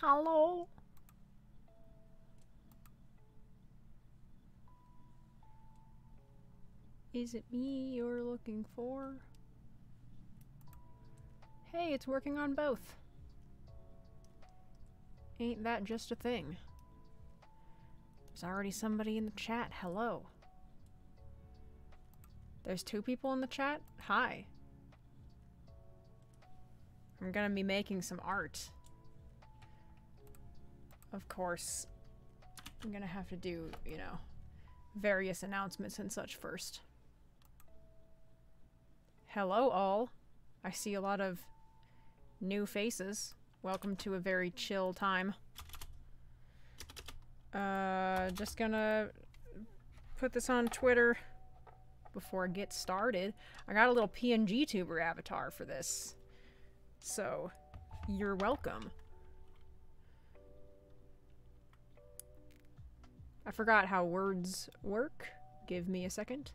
Hello? Is it me you're looking for? Hey, it's working on both. Ain't that just a thing? There's already somebody in the chat. Hello. There's 2 people in the chat? Hi. I'm gonna be making some art. Of course, I'm gonna have to do, you know, various announcements and such first. Hello all. I see a lot of new faces. Welcome to a very chill time. Just gonna put this on Twitter before I get started. I got a little PNG tuber avatar for this. So, you're welcome. I forgot how words work. Give me a second.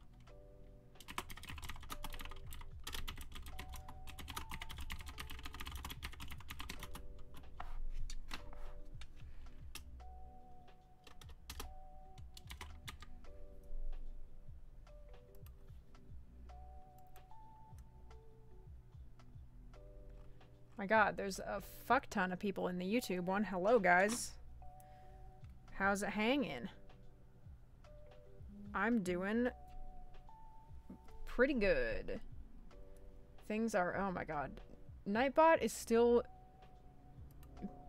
My god, there's a fuck ton of people in the YouTube one. Hello, guys. How's it hanging? I'm doing pretty good. Things are... oh my god. Nightbot is still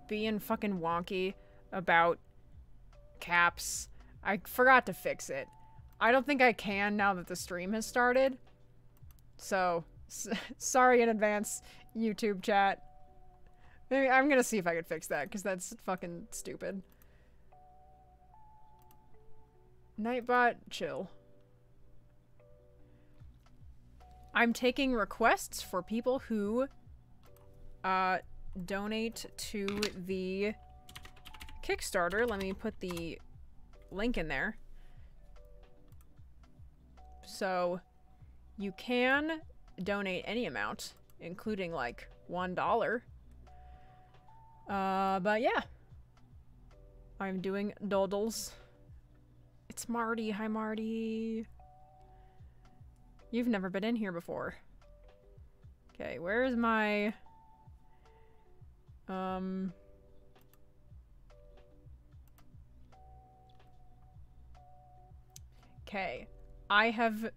being fucking wonky about caps. I forgot to fix it. I don't think I can now that the stream has started. So, sorry in advance, YouTube chat. Maybe I'm gonna see if I can fix that, because that's fucking stupid. Nightbot, chill. I'm taking requests for people who donate to the Kickstarter. Let me put the link in there. So, you can donate any amount, including like $1. But yeah. I'm doing doodles. It's Marty. Hi, Marty. You've never been in here before. Okay, where is my... Okay. I have...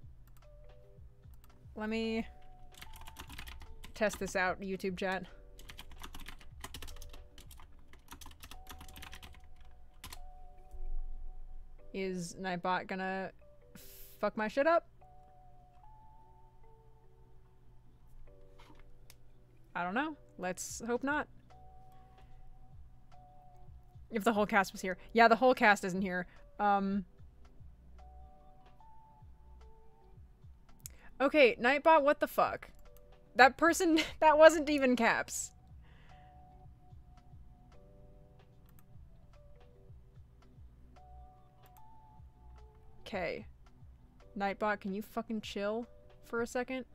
Let me test this out, YouTube chat. Is Nightbot gonna fuck my shit up? I don't know. Let's hope not. If the whole cast was here. Yeah, the whole cast isn't here. Okay, Nightbot, what the fuck? That person, that wasn't even caps. Okay. Nightbot, can you fucking chill for a second?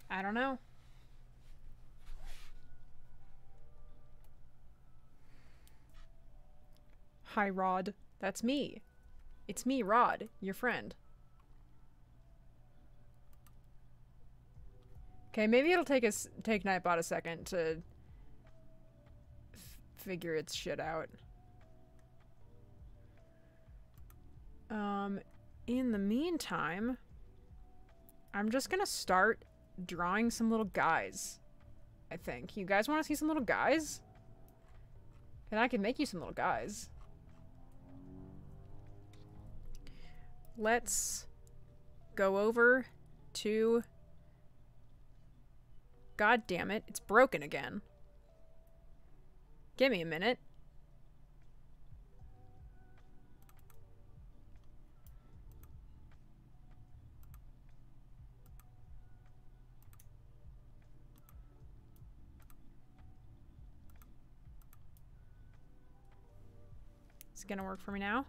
I don't know. Hi, Rod. That's me. It's me, Rod, your friend. Okay, maybe it'll take Nightbot a second to figure its shit out. In the meantime, I'm just gonna start drawing some little guys, I think. You guys want to see some little guys? And I can make you some little guys. Let's go over to... God damn it, it's broken again. Give me a minute. Is it gonna work for me now?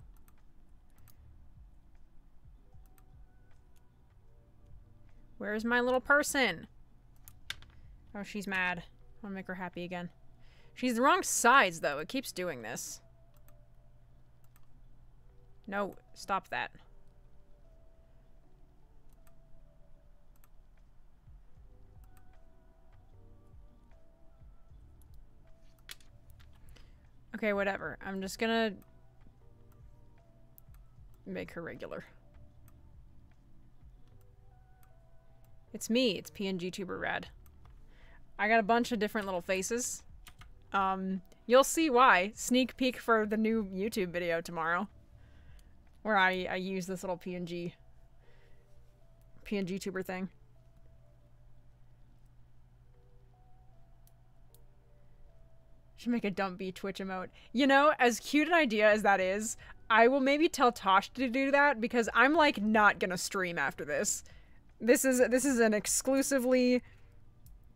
Where's my little person? Oh, she's mad. I wanna make her happy again. She's the wrong size, though. It keeps doing this. No, stop that. Okay, whatever. I'm just gonna make her regular. It's me. It's PNG Tuber Rad. I got a bunch of different little faces. You'll see why. Sneak peek for the new YouTube video tomorrow. Where I use this little PNG tuber thing. Should make a dump B Twitch emote. You know, as cute an idea as that is, I will maybe tell Tosh to do that because I'm like not gonna stream after this. This is an exclusively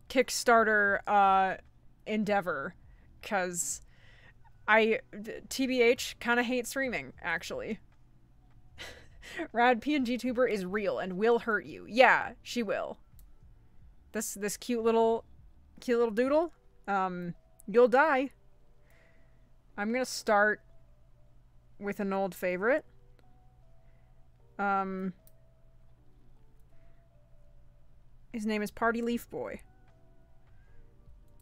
Kickstarter endeavor because TBH kind of hate streaming actually. Rad PNG tuber is real and will hurt you. Yeah, she will. This cute little doodle, you'll die. I'm gonna start with an old favorite. His name is Party Leaf Boy.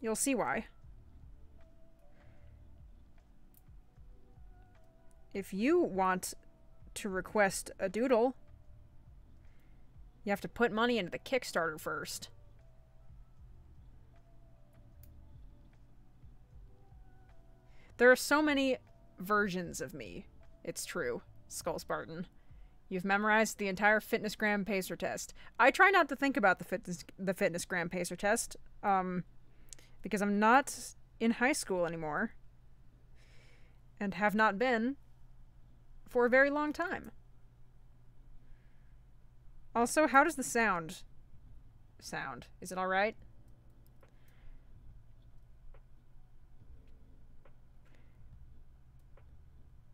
You'll see why. If you want to request a doodle, you have to put money into the Kickstarter first. There are so many versions of me. It's true, Skull Spartan. You've memorized the entire FitnessGram pacer test. I try not to think about the FitnessGram pacer test, because I'm not in high school anymore, and have not been for a very long time. Also, how does the sound? Is it alright?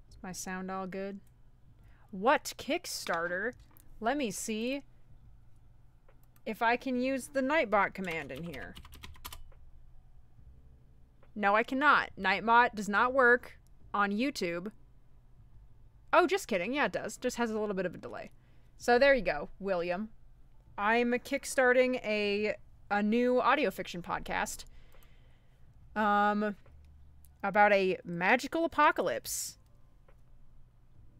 Is my sound all good? What Kickstarter? Let me see if I can use the Nightbot command in here. No, I cannot. Nightbot does not work on YouTube. Oh, just kidding. Yeah, it does. Just has a little bit of a delay. So there you go, William. I'm kickstarting a new audio fiction podcast. About a magical apocalypse.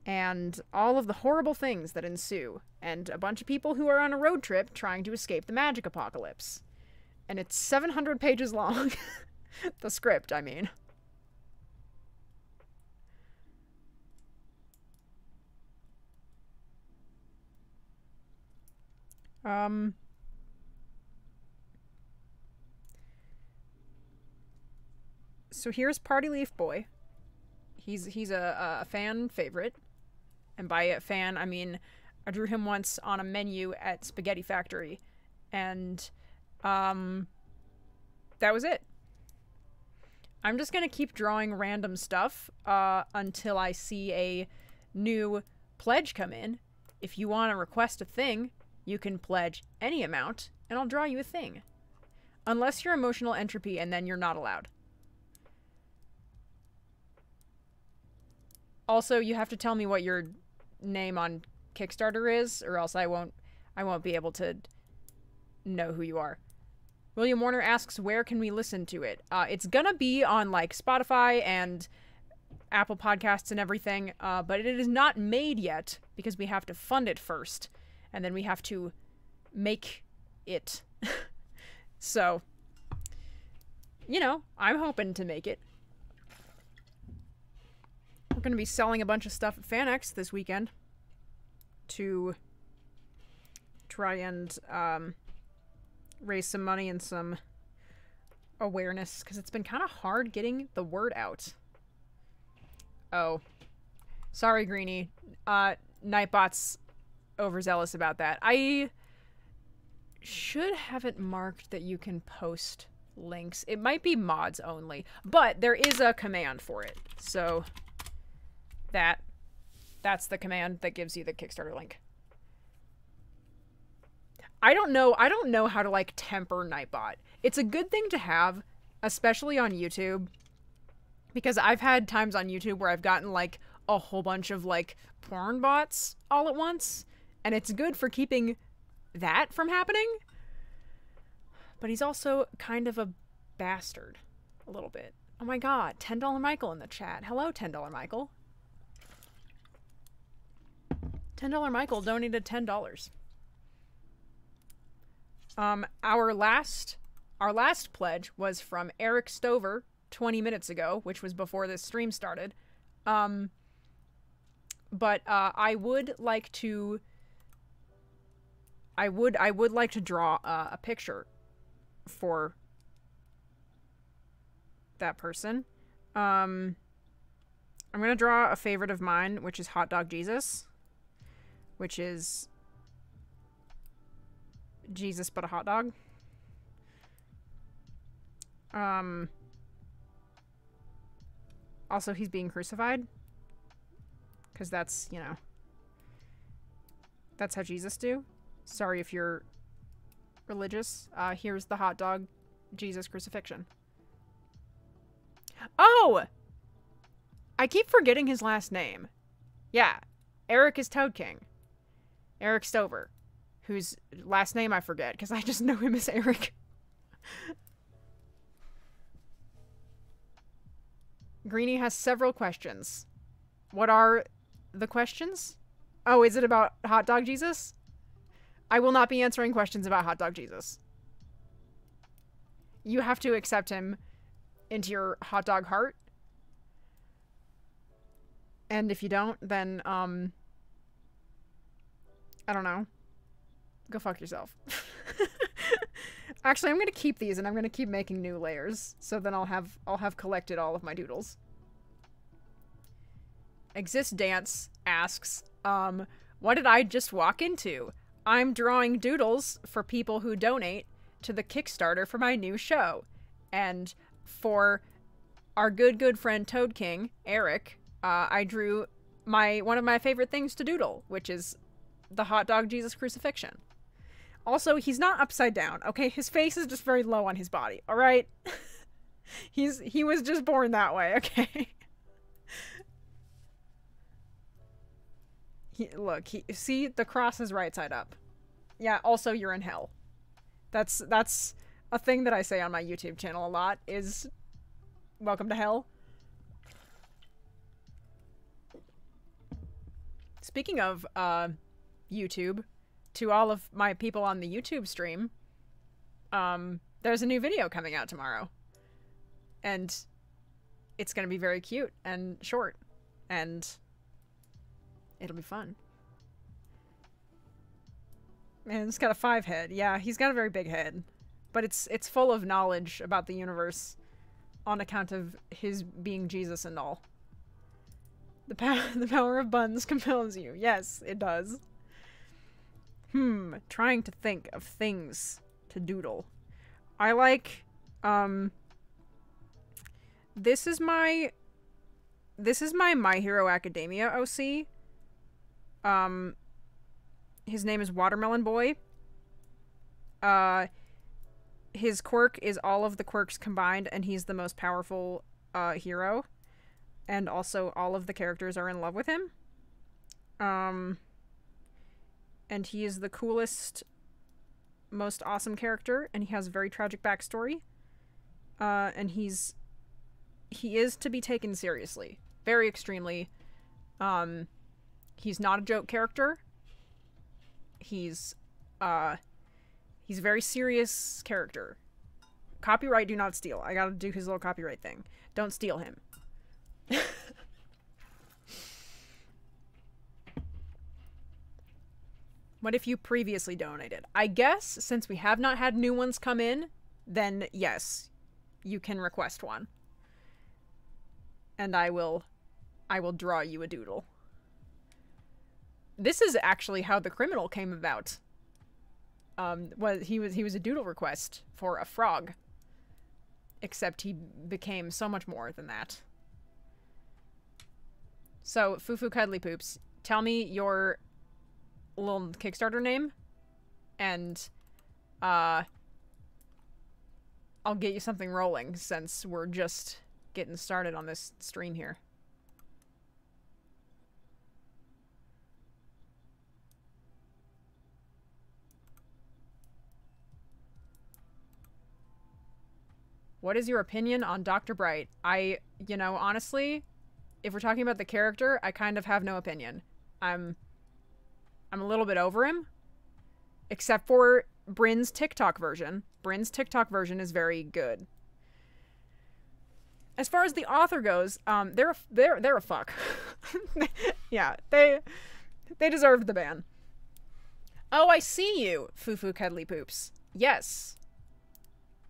And all of the horrible things that ensue. And a bunch of people who are on a road trip trying to escape the magic apocalypse. And it's 700 pages long. The script, I mean. So here's Party Leaf Boy. He's a fan favorite. And by a fan, I mean I drew him once on a menu at Spaghetti Factory. And that was it. I'm just gonna keep drawing random stuff until I see a new pledge come in. If you want to request a thing, you can pledge any amount, and I'll draw you a thing. Unless you're emotional entropy, and then you're not allowed. Also, you have to tell me what your name on Kickstarter is, or else I won't be able to know who you are. William Warner asks, where can we listen to it? It's gonna be on, like, Spotify and Apple Podcasts and everything, but it is not made yet, because we have to fund it first. And then we have to make it. So, you know, I'm hoping to make it. We're going to be selling a bunch of stuff at FanX this weekend to try and raise some money and some awareness, because it's been kind of hard getting the word out. Oh. Sorry, Greenie. Nightbot's overzealous about that. I should have it marked that you can post links. It might be mods only, but there is a command for it. So That's the command that gives you the Kickstarter link. I don't know how to, like, temper Nightbot. It's a good thing to have, especially on YouTube, because I've had times on YouTube where I've gotten, like, a whole bunch of, like, porn bots all at once, and it's good for keeping that from happening. But he's also kind of a bastard. A little bit. Oh my god, $10 Michael in the chat. Hello, $10 Michael. $10 Michael donated $10. Our last pledge was from Eric Stover 20 minutes ago, which was before this stream started. But I would like to draw a picture for that person. I'm gonna draw a favorite of mine, which is Hot Dog Jesus, which is Jesus but a hot dog. Also, he's being crucified, because that's, you know, that's how Jesus do. Sorry if you're religious. Here's the hot dog Jesus crucifixion. Oh! I keep forgetting his last name. Yeah. Eric is Toad King. Eric Stover. Whose last name I forget, because I just know him as Eric. Greenie has several questions. What are the questions? Oh, is it about Hot Dog Jesus? I will not be answering questions about Hot Dog Jesus. You have to accept him into your hot dog heart. And if you don't, then, I don't know. Go fuck yourself. Actually, I'm gonna keep these and I'm gonna keep making new layers. So then I'll have collected all of my doodles. Exist Dance asks, what did I just walk into? I'm drawing doodles for people who donate to the Kickstarter for my new show. And for our good friend Toad King, Eric, I drew one of my favorite things to doodle, which is the Hot Dog Jesus crucifixion. Also, he's not upside down, okay? His face is just very low on his body, alright? He was just born that way, okay? See, the cross is right side up. Yeah, also you're in hell. That's a thing that I say on my YouTube channel a lot, is welcome to hell. Speaking of, YouTube, to all of my people on the YouTube stream, there's a new video coming out tomorrow. And it's gonna be very cute and short. And it'll be fun. Man, it's got a 5 head. Yeah, he's got a very big head. But it's full of knowledge about the universe on account of his being Jesus and all. The power of buns compels you. Yes, it does. Trying to think of things to doodle. I like, this is my My Hero Academia OC. His name is Watermelon Boy. His quirk is all of the quirks combined, and he's the most powerful, hero. And also all of the characters are in love with him. And he is the coolest, most awesome character, and he has a very tragic backstory. And he is to be taken seriously. Very extremely. He's not a joke character. He's a very serious character. Copyright, do not steal. I gotta do his little copyright thing. Don't steal him. What if you previously donated? I guess, since we have not had new ones come in, then yes, you can request one. And I will draw you a doodle. This is actually how the criminal came about. He was a doodle request for a frog. Except he became so much more than that. So, Fufu Cuddly Poops, tell me your little Kickstarter name, and I'll get you something rolling since we're just getting started on this stream here. What is your opinion on Dr. Bright? You know, honestly, if we're talking about the character, I kind of have no opinion. I'm a little bit over him. Except for Bryn's TikTok version. Bryn's TikTok version is very good. As far as the author goes, they're a fuck. Yeah, they deserved the ban. Oh, I see you, Fufu Cuddly Poops. Yes.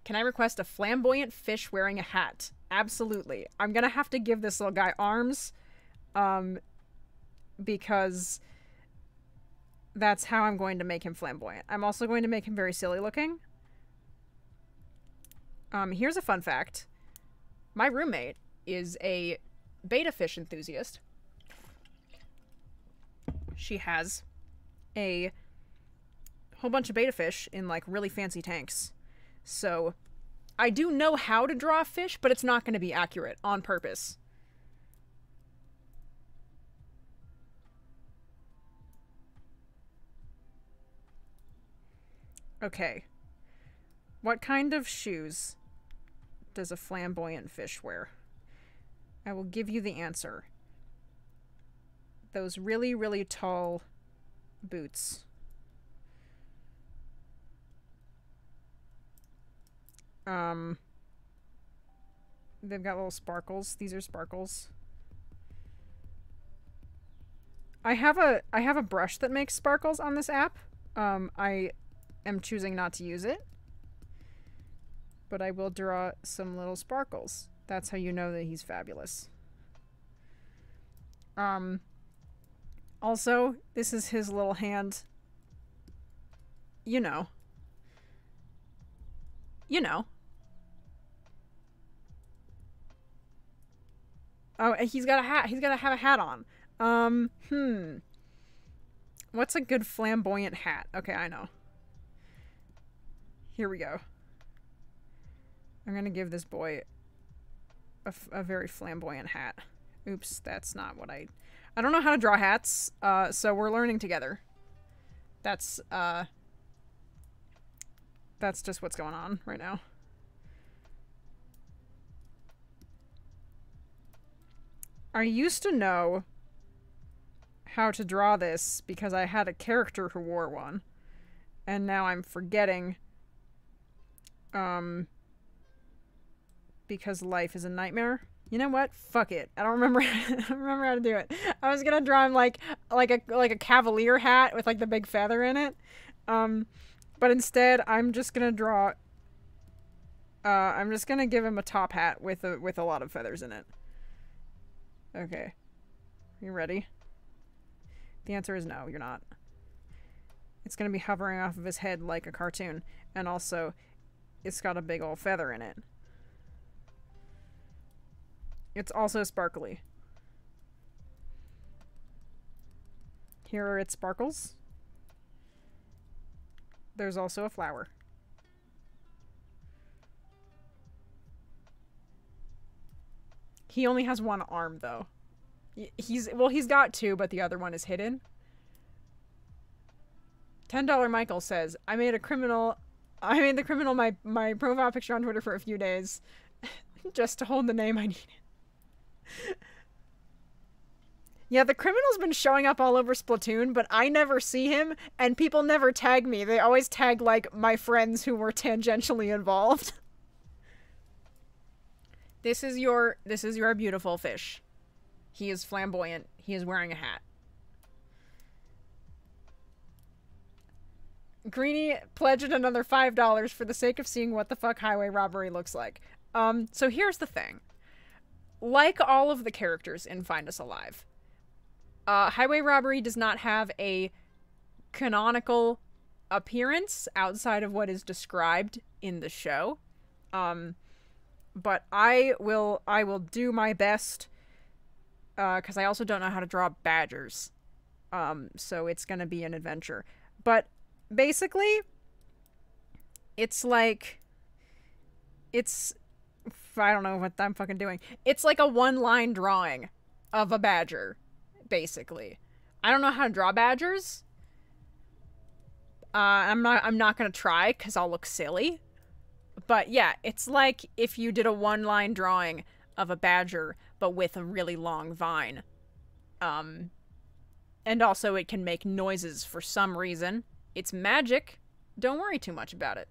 Can I request a flamboyant fish wearing a hat? Absolutely. I'm gonna have to give this little guy arms, because that's how I'm going to make him flamboyant. I'm also going to make him very silly looking. Here's a fun fact. My roommate is a betta fish enthusiast. She has a whole bunch of betta fish in, like, really fancy tanks. So, I do know how to draw a fish, but it's not going to be accurate on purpose. Okay. What kind of shoes does a flamboyant fish wear? I will give you the answer. Those really, really tall boots. They've got little sparkles. These are sparkles. I have a brush that makes sparkles on this app. I am choosing not to use it. But I will draw some little sparkles. That's how you know that he's fabulous. Also, this is his little hand. You know. You know. Oh, he's got a hat. He's got to have a hat on. What's a good flamboyant hat? Okay, I know. Here we go. I'm gonna give this boy a very flamboyant hat. Oops, that's not what I don't know how to draw hats, so we're learning together. That's just what's going on right now. I used to know how to draw this because I had a character who wore one. And now I'm forgetting. Because life is a nightmare. You know what? Fuck it. I don't remember I don't remember how to do it. I was gonna draw him like a cavalier hat with like the big feather in it. But instead I'm just gonna draw I'm just gonna give him a top hat with a lot of feathers in it. Okay. You ready? The answer is no, you're not. It's gonna be hovering off of his head like a cartoon. And also, it's got a big old feather in it. It's also sparkly. Here are its sparkles. There's also a flower. He only has one arm, though. He's got two, but the other one is hidden. $10 Michael says, I made the criminal my profile picture on Twitter for a few days. Just to hold the name I needed. Yeah, the criminal's been showing up all over Splatoon, but I never see him, and people never tag me. They always tag, like, my friends who were tangentially involved. This is your beautiful fish. He is flamboyant. He is wearing a hat. Greenie pledged another $5 for the sake of seeing what the fuck highway robbery looks like. So here's the thing. Like all of the characters in Find Us Alive, highway robbery does not have a canonical appearance outside of what is described in the show. But I will do my best because I also don't know how to draw badgers. So it's gonna be an adventure. But basically, it's like, I don't know what I'm fucking doing. It's like a one-line drawing of a badger, basically. I don't know how to draw badgers. I'm not gonna try because I'll look silly. But yeah, it's like if you did a one-line drawing of a badger, but with a really long vine. And also it can make noises for some reason. It's magic. Don't worry too much about it.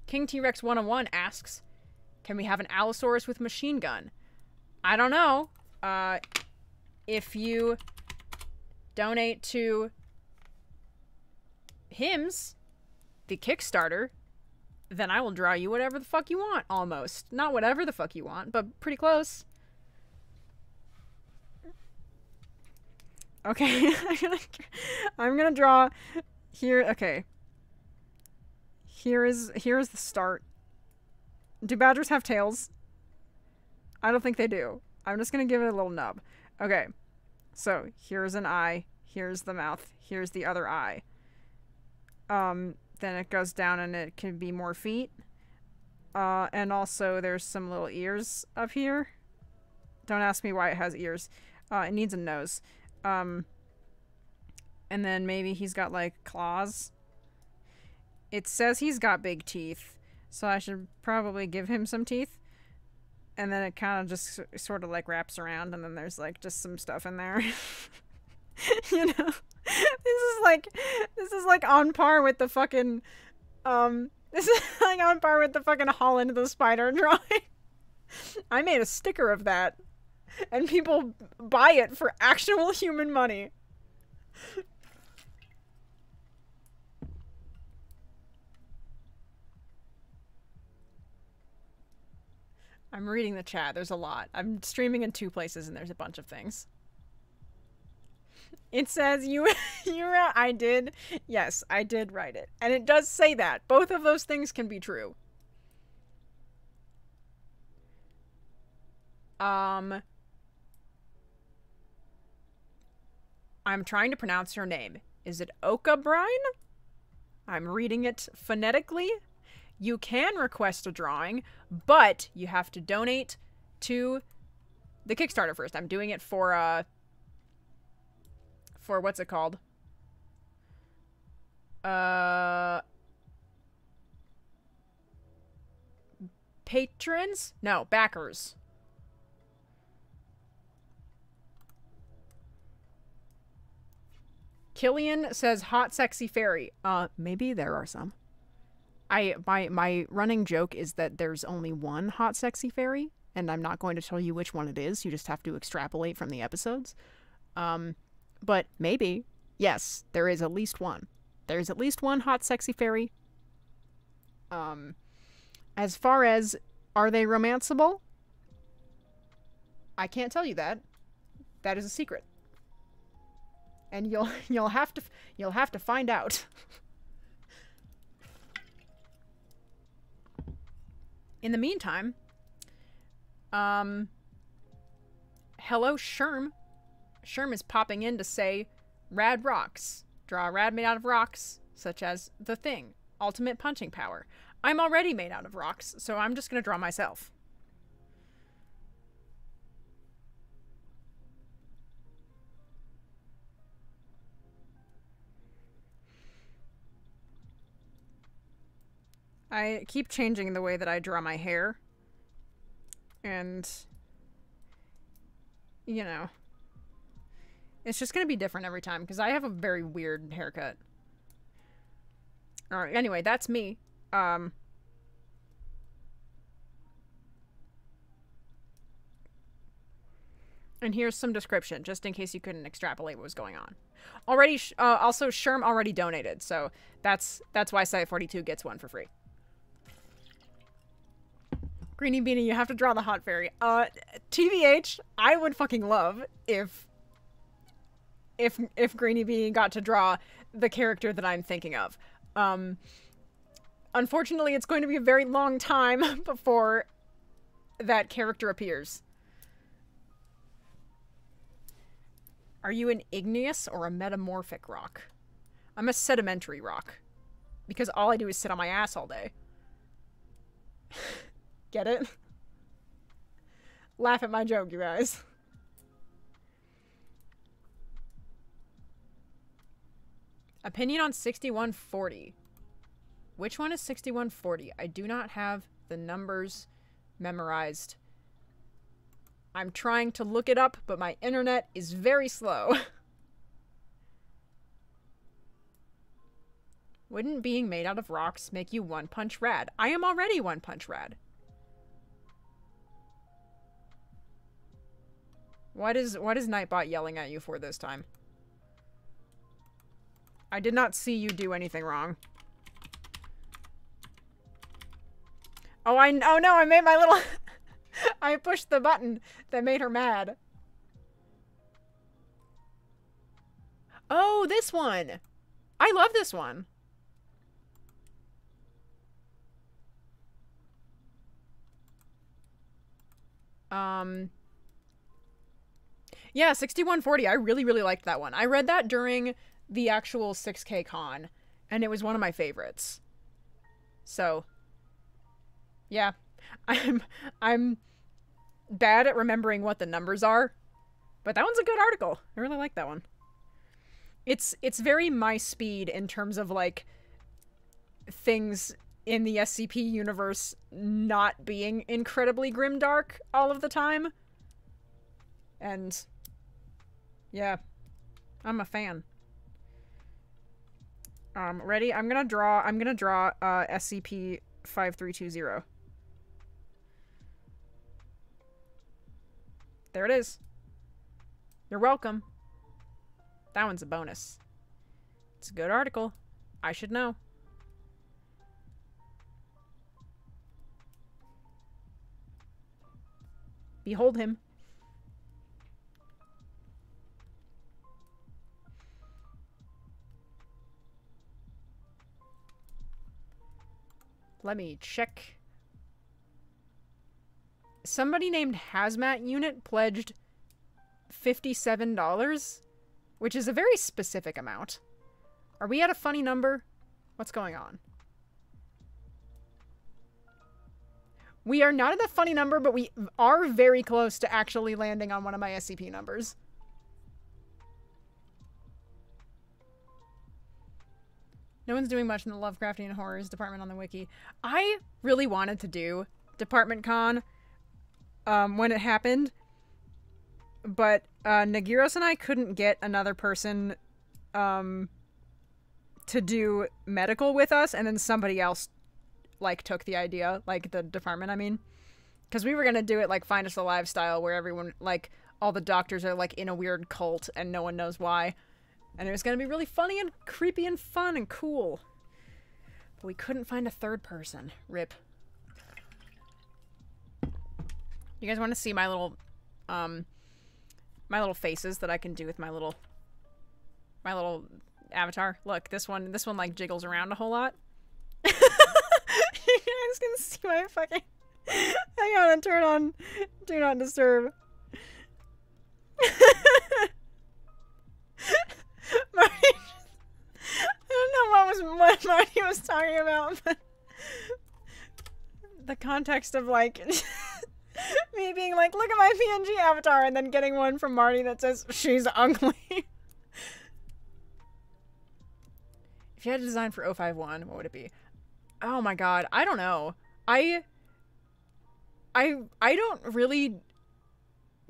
King T-Rex 101 asks, can we have an Allosaurus with machine gun? I don't know. If you donate to Hymns, the Kickstarter, then I will draw you whatever the fuck you want, almost. Not whatever the fuck you want, but pretty close. Okay, I'm gonna draw here. Okay. Here is the start. Do badgers have tails? I don't think they do. I'm just gonna give it a little nub. Okay. So, here's an eye. Here's the mouth. Here's the other eye. Then it goes down and it can be more feet. And also there's some little ears up here. Don't ask me why it has ears. It needs a nose. And then maybe he's got, like, claws. It says he's got big teeth, so I should probably give him some teeth. And then it kind of just sort of, like, wraps around, and then there's, like, just some stuff in there. You know? This is, like, on par with the fucking, this is, like, on par with the fucking Holland the Spider drawing. I made a sticker of that. And people buy it for actual human money. I'm reading the chat. There's a lot. I'm streaming in 2 places and there's a bunch of things. It says you I did. Yes, I did write it. And it does say that. Both of those things can be true. I'm trying to pronounce her name. Is it Oka Brine? I'm reading it phonetically. You can request a drawing, but you have to donate to the Kickstarter first. I'm doing it for what's it called? Patrons? No, backers. Killian says hot sexy fairy. Maybe there are some. My running joke is that there's only one hot sexy fairy, and I'm not going to tell you which one it is. You just have to extrapolate from the episodes. But maybe, yes, there is at least one. There's at least one hot sexy fairy. As far as, are they romanceable? I can't tell you that. That is a secret. And you'll have to find out. In the meantime, hello Sherm. Sherm is popping in to say, rad rocks. Draw a rad made out of rocks, such as the Thing. Ultimate punching power. I'm already made out of rocks, so I'm just gonna draw myself. I keep changing the way that I draw my hair. And, you know, it's just gonna be different every time, because I have a very weird haircut. Alright, anyway, that's me. And here's some description, just in case you couldn't extrapolate what was going on. Already, also, Sherm already donated, so that's why Site 42 gets one for free. Greenie Beanie, you have to draw the hot fairy. TBH, I would fucking love if Greenie Beanie got to draw the character that I'm thinking of. Unfortunately, it's going to be a very long time before that character appears. Are you an igneous or a metamorphic rock? I'm a sedimentary rock. Because all I do is sit on my ass all day. Get it? Laugh at my joke, you guys. Opinion on 6140. Which one is 6140? I do not have the numbers memorized. I'm trying to look it up, but my internet is very slow. Wouldn't being made out of rocks make you One Punch Rad? I am already One Punch Rad. What is Nightbot yelling at you for this time? I did not see you do anything wrong. Oh, oh no, I made my little... I pushed the button that made her mad. Oh, this one! I love this one. Yeah, 6140. I really, really liked that one. I read that during the actual 6K con, and it was one of my favorites. So, yeah. I'm bad at remembering what the numbers are, but that one's a good article. I really like that one. It's very my speed in terms of, like, things in the SCP universe not being incredibly grimdark all of the time. And yeah, I'm a fan. Ready? I'm gonna draw SCP-5320. There it is. You're welcome. That one's a bonus. It's a good article. I should know. Behold him. Let me check. Somebody named Hazmat Unit pledged $57, which is a very specific amount. Are we at a funny number? What's going on? We are not at a funny number, but we are very close to actually landing on one of my SCP numbers. No one's doing much in the Lovecraftian Horrors department on the wiki. I really wanted to do Department Con when it happened, but Nagiros and I couldn't get another person to do medical with us, and then somebody else like took the idea, like the department, I mean, because we were gonna do it like Find Us Alive style, where everyone, like, all the doctors are like in a weird cult and no one knows why. And it was going to be really funny and creepy and fun and cool. But we couldn't find a third person. RIP. You guys want to see my little faces that I can do with my little avatar? Look, this one like jiggles around a whole lot. You guys can see my fucking... Hang on, and turn on Do Not Disturb. Marty, I don't know what Marty was talking about, but the context of, like, me being like, look at my PNG avatar, and then getting one from Marty that says, she's ugly. If you had a design for 051, what would it be? Oh my god, I don't know. I don't really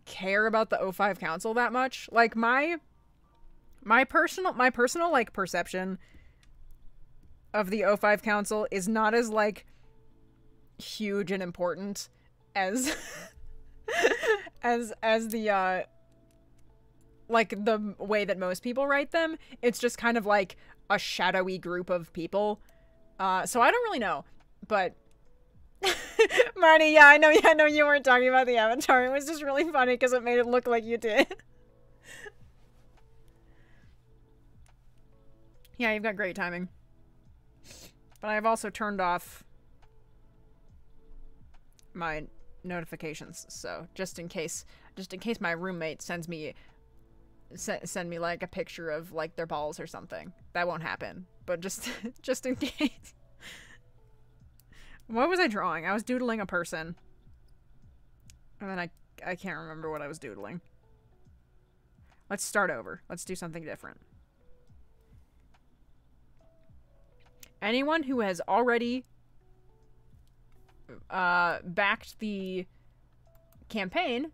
care about the O5 Council that much. Like, my personal, like, perception of the O5 Council is not as, like, huge and important as as the like the way that most people write them. It's just kind of like a shadowy group of people. So I don't really know, but Marty, yeah, I know you weren't talking about the avatar. It was just really funny because it made it look like you did. Yeah, you've got great timing. But I've also turned off my notifications, so just in case my roommate sends me send me like a picture of like their balls or something. That won't happen, but just just in case. What was I drawing? I was doodling a person. And then I can't remember what I was doodling. Let's start over. Let's do something different. Anyone who has already backed the campaign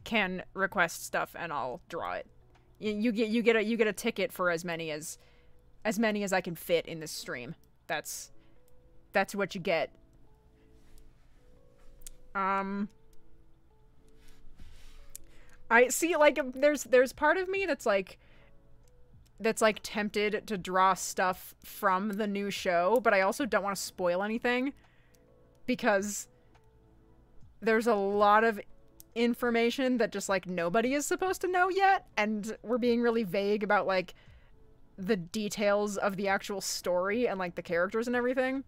can request stuff and I'll draw it. You get a ticket for as many as I can fit in this stream. That's what you get. I see, like, there's part of me that's like tempted to draw stuff from the new show, but I also don't want to spoil anything because there's a lot of information that just like nobody is supposed to know yet, and we're being really vague about like the details of the actual story and like the characters and everything.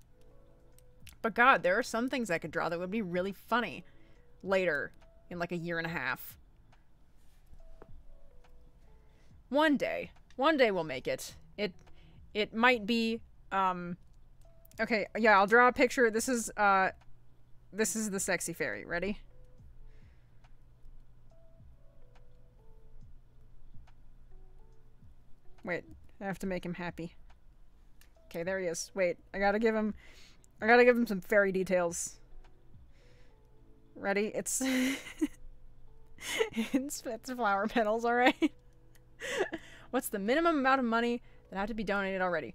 But God, there are some things I could draw that would be really funny later in like a year and a half. One day we'll make it. It might be, okay, yeah, I'll draw a picture. This is the sexy fairy. Ready? Wait, I have to make him happy. Okay, there he is. Wait, I gotta give him some fairy details. Ready? It's it's flower petals, alright? What's the minimum amount of money that had to be donated already?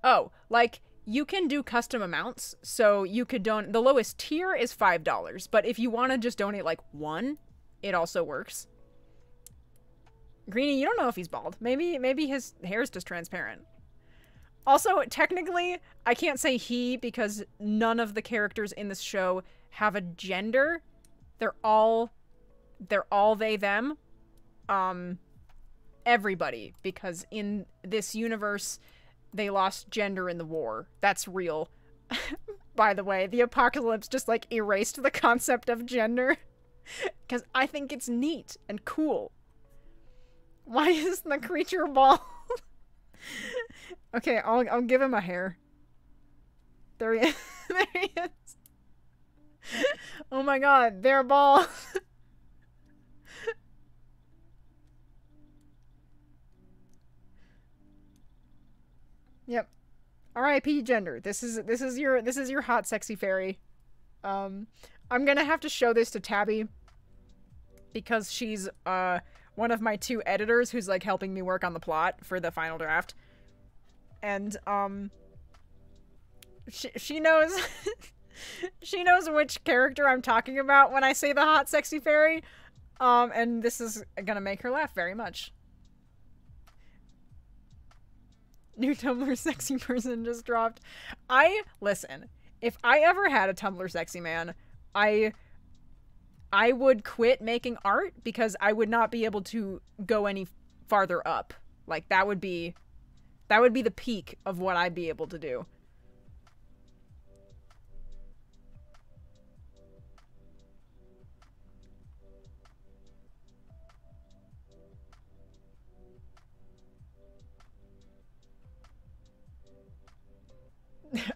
Oh, like, you can do custom amounts, so you could donate. The lowest tier is $5, but if you want to just donate, like, $1, it also works. Greenie, you don't know if he's bald. Maybe his hair is just transparent. Also, technically, I can't say he because none of the characters in this show have a gender. They're all they, them. Everybody, because in this universe, they lost gender in the war. That's real. By the way, the apocalypse just, like, erased the concept of gender. Because I think it's neat and cool. Why is the creature bald? Okay, I'll give him a hair. There he is. There he is. Oh my god, they're bald. Yep. R.I.P. gender. This is your hot sexy fairy. I'm gonna have to show this to Tabby because she's one of my 2 editors who's like helping me work on the plot for the final draft. And she knows she knows which character I'm talking about when I say the hot sexy fairy. And this is gonna make her laugh very much. New Tumblr sexy person just dropped. Listen, if I ever had a Tumblr sexy man, I would quit making art because I would not be able to go any farther up. Like, that would be the peak of what I'd be able to do.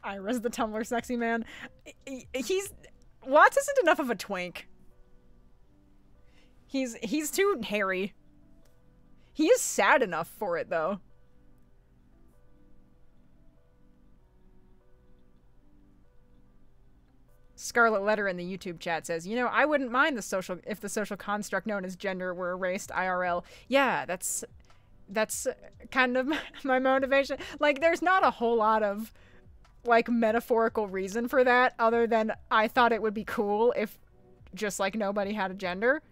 Ira's the Tumblr sexy man. Watts isn't enough of a twink. He's too hairy. He is sad enough for it, though. Scarlet Letter in the YouTube chat says, you know, I wouldn't mind if the social construct known as gender were erased IRL. Yeah, that's kind of my motivation. Like, there's not a whole lot of, like, metaphorical reason for that other than I thought it would be cool if just, like, nobody had a gender.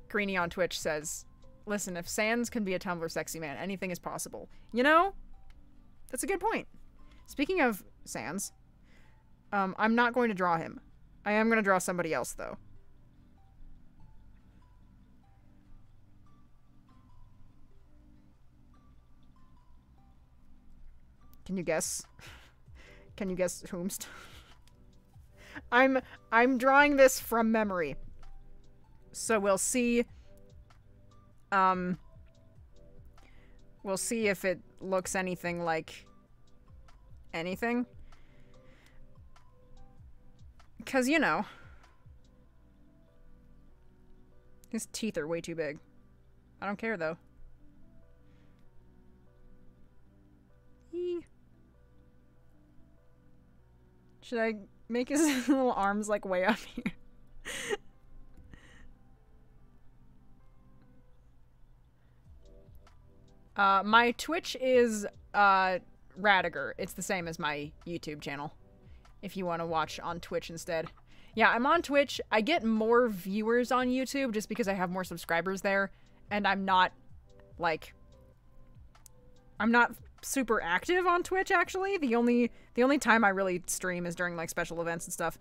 Greenie on Twitch says, listen, if Sans can be a Tumblr sexy man, anything is possible. You know? That's a good point. Speaking of Sans, I'm not going to draw him. I am going to draw somebody else, though. Can you guess? Can you guess whomst? I'm drawing this from memory. So we'll see if it looks anything like anything. 'Cause, you know, his teeth are way too big. I don't care, though. Should I make his little arms, like, way up here? My Twitch is, Radiger. It's the same as my YouTube channel, if you want to watch on Twitch instead. Yeah, I'm on Twitch. I get more viewers on YouTube just because I have more subscribers there, and I'm not, like... I'm not super active on Twitch, actually. The only time I really stream is during, like, special events and stuff.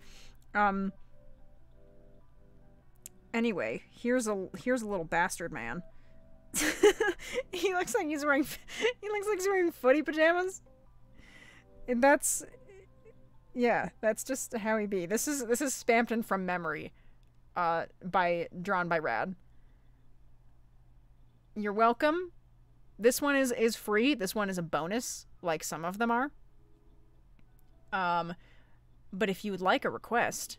Anyway, here's a little bastard man. He looks like he's wearing footy pajamas. And that's... Yeah, that's just how he be. This is Spampton from memory. Drawn by Rad. You're welcome. This one is free. This one is a bonus, like some of them are. But if you would like a request,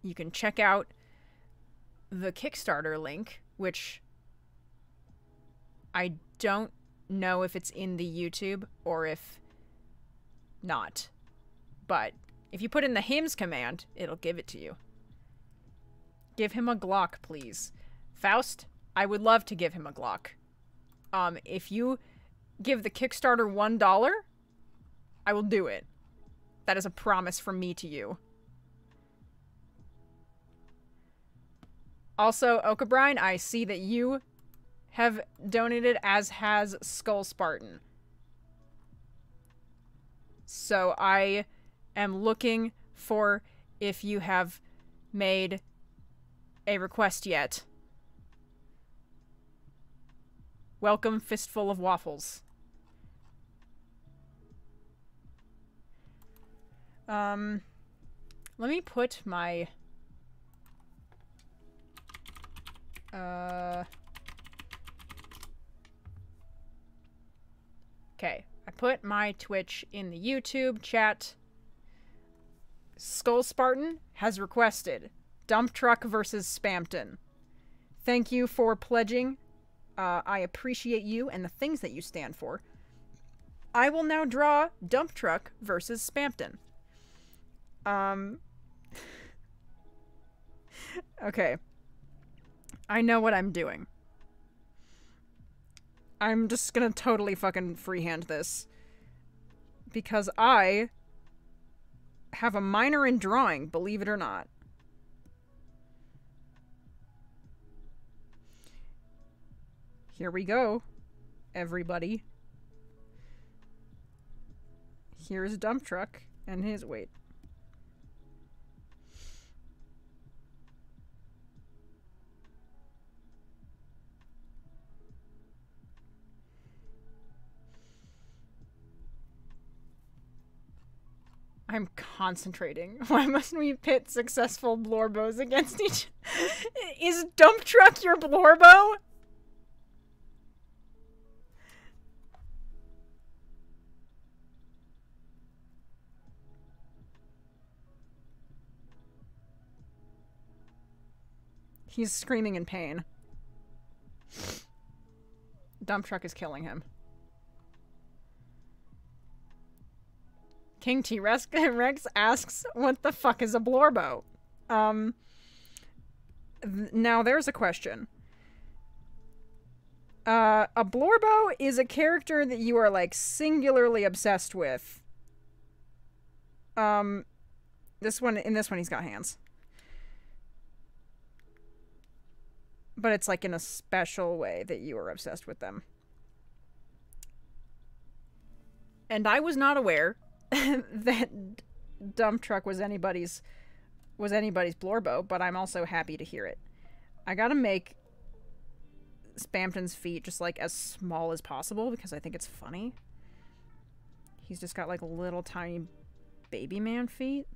you can check out the Kickstarter link, which I don't know if it's in the YouTube or if not. But if you put in the hymns command, it'll give it to you. Give him a Glock, please. Faust, I would love to give him a Glock. If you give the Kickstarter $1, I will do it. That is a promise from me to you. Also, Okabrine, I see that you have donated, as has Skull Spartan. So I am looking for if you have made a request yet. Welcome, Fistful of Waffles. Let me put my... Okay, I put my Twitch in the YouTube chat. Skull Spartan has requested Dump Truck versus Spampton. Thank you for pledging. I appreciate you and the things that you stand for. I will now draw Dump Truck versus Spampton. Okay. I know what I'm doing. I'm just gonna totally fucking freehand this. Because I have a minor in drawing, believe it or not. Here we go, everybody. Here's Dump Truck and his weight. I'm concentrating. Why must we pit successful Blorbos against each? Is Dump Truck your Blorbo? He's screaming in pain. Dump Truck is killing him. King T-Rex asks, what the fuck is a Blorbo? Now there's a question. A Blorbo is a character that you are, like, singularly obsessed with. In this one he's got hands. But it's, like, in a special way that you are obsessed with them. And I was not aware that Dump Truck was anybody's Blorbo, but I'm also happy to hear it. I gotta make Spampton's feet just, like, as small as possible because I think it's funny. He's just got, like, little tiny baby man feet.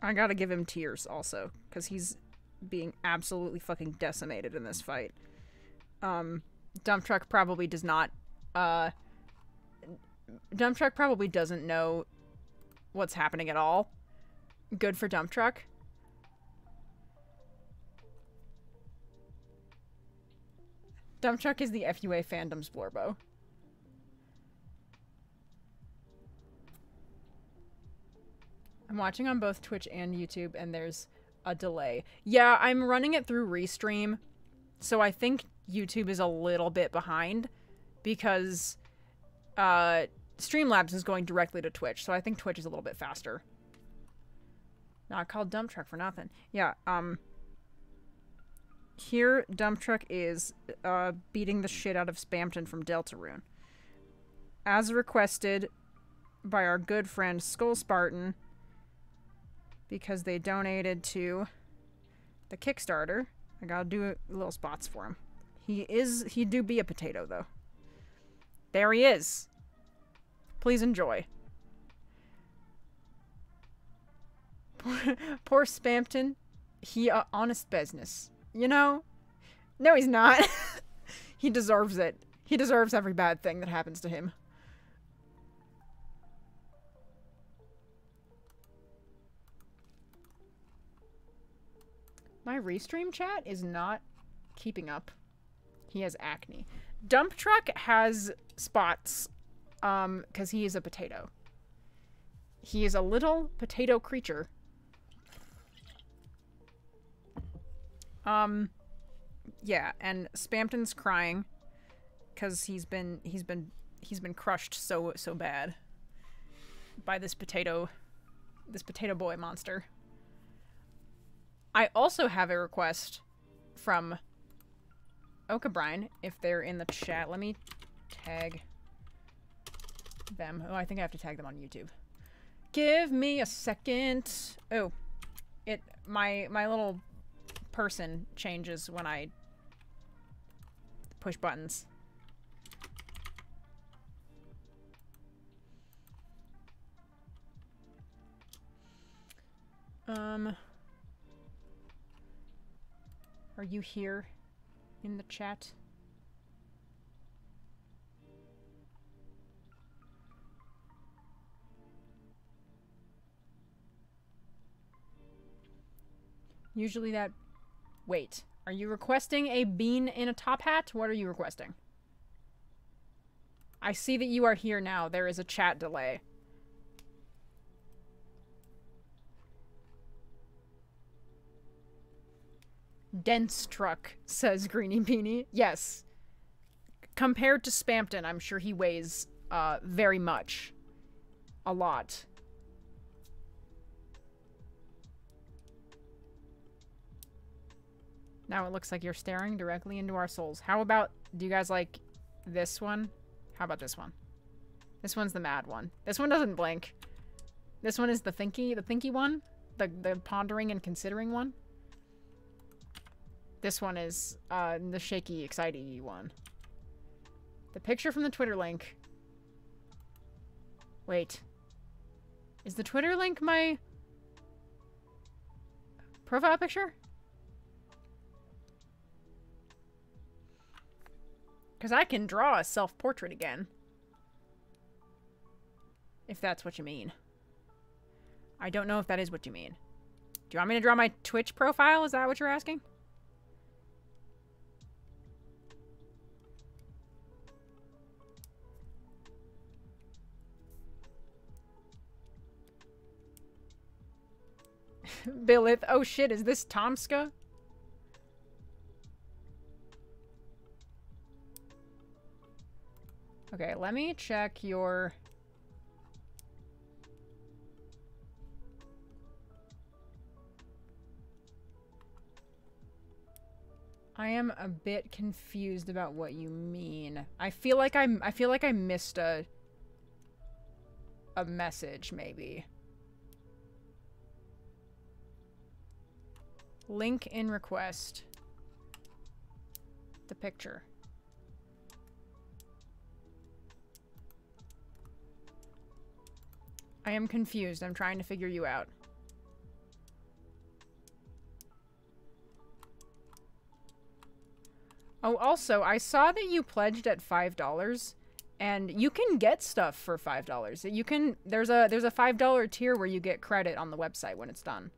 I gotta give him tears also, because he's being absolutely fucking decimated in this fight. Dump truck probably does not, Dump truck probably doesn't know what's happening at all. Good for dump truck. Dump truck is the FUA fandom's Blorbo. I'm watching on both Twitch and YouTube, and there's a delay. Yeah, I'm running it through Restream, so I think YouTube is a little bit behind, because Streamlabs is going directly to Twitch, so I think Twitch is a little bit faster. Not called dump truck for nothing. Yeah, here, dump truck is beating the shit out of Spamton from Deltarune. As requested by our good friend Skull Spartan, because they donated to the Kickstarter. I gotta do little spots for him. He do be a potato, though. There he is. Please enjoy. Poor Spamton. He honest business. You know? No, he's not. He deserves it. He deserves every bad thing that happens to him. My Restream chat is not keeping up. He has acne. Dump truck has spots, because he is a potato. He is a little potato creature. Yeah, and Spamton's crying because he's been crushed so bad by this potato boy monster. I also have a request from Okabrine, if they're in the chat. Let me tag them. Oh, I think I have to tag them on YouTube. Give me a second. Oh, my little person changes when I push buttons. Are you here in the chat? Usually that... Wait. Are you requesting a bean in a top hat? What are you requesting? I see that you are here now. There is a chat delay. Dense truck, says Greenie Beanie. Yes. Compared to Spamton, I'm sure he weighs, very much. A lot. Now it looks like you're staring directly into our souls. How about, do you guys like this one? How about this one? This one's the mad one. This one doesn't blink. This one is the thinky one. The pondering and considering one. This one is, the shaky, excitey one. The picture from the Twitter link. Wait. Is the Twitter link my profile picture? Because I can draw a self-portrait again. If that's what you mean. I don't know if that is what you mean. Do you want me to draw my Twitch profile? Is that what you're asking? Billith. Oh shit, is this Tomska? Okay, let me check your... I am a bit confused about what you mean. I feel like I missed a message, maybe. Link in request. The picture. I am confused. I'm trying to figure you out. Oh, also, I saw that you pledged at $5, and you can get stuff for $5. You can, there's a $5 tier where you get credit on the website when it's done.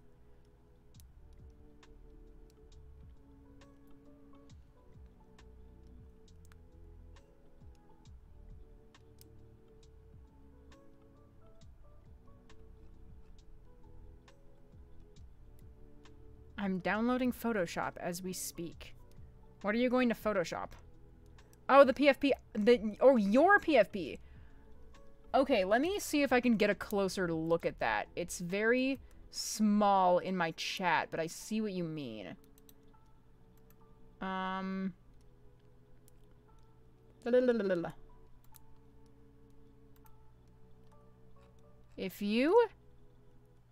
I'm downloading Photoshop as we speak. What are you going to Photoshop? Oh, the PFP. Oh, your PFP. Okay, let me see if I can get a closer look at that. It's very small in my chat, but I see what you mean. If you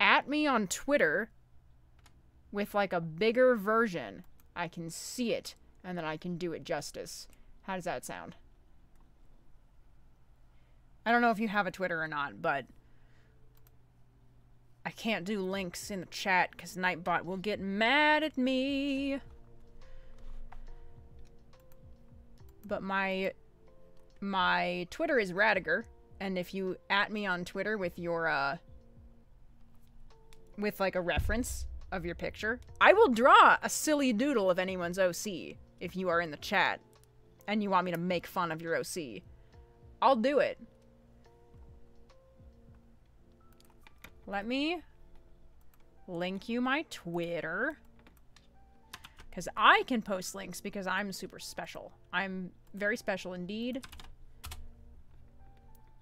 at me on Twitter with like a bigger version, I can see it, and then I can do it justice. How does that sound? I don't know if you have a Twitter or not, but I can't do links in the chat because Nightbot will get mad at me. But my Twitter is Radiger, and if you at me on Twitter with your with like a reference of your picture, I will draw a silly doodle of anyone's OC if you are in the chat and you want me to make fun of your OC. I'll do it. Let me link you my Twitter, because I can post links because I'm super special. I'm very special indeed.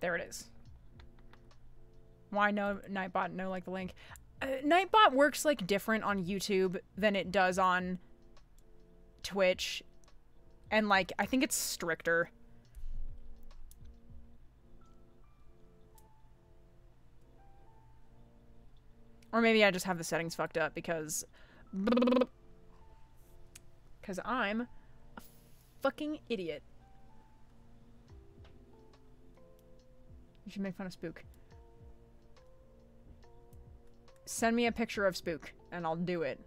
There it is. Why no Nightbot? No, like the link. Nightbot works like different on YouTube than it does on Twitch, and like I think it's stricter. Or maybe I just have the settings fucked up because I'm a fucking idiot. You should make fun of Spook. Send me a picture of Spook, and I'll do it.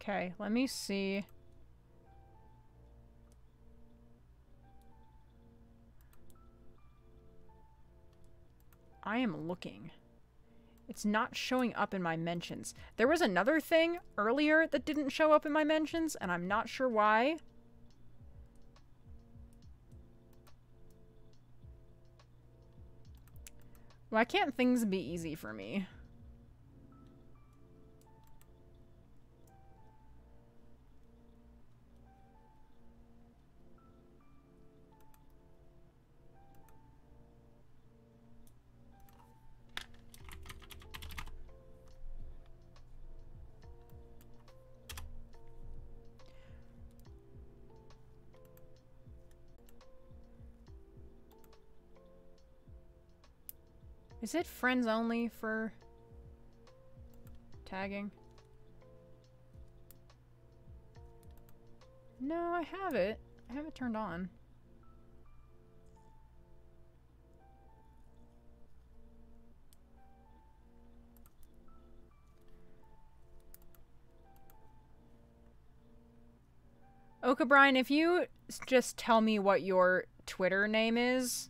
Okay, let me see. I am looking. It's not showing up in my mentions. There was another thing earlier that didn't show up in my mentions, and I'm not sure why. Why can't things be easy for me? Is it friends only for tagging? No, I have it. I have it turned on. Okabrian, if you just tell me what your Twitter name is,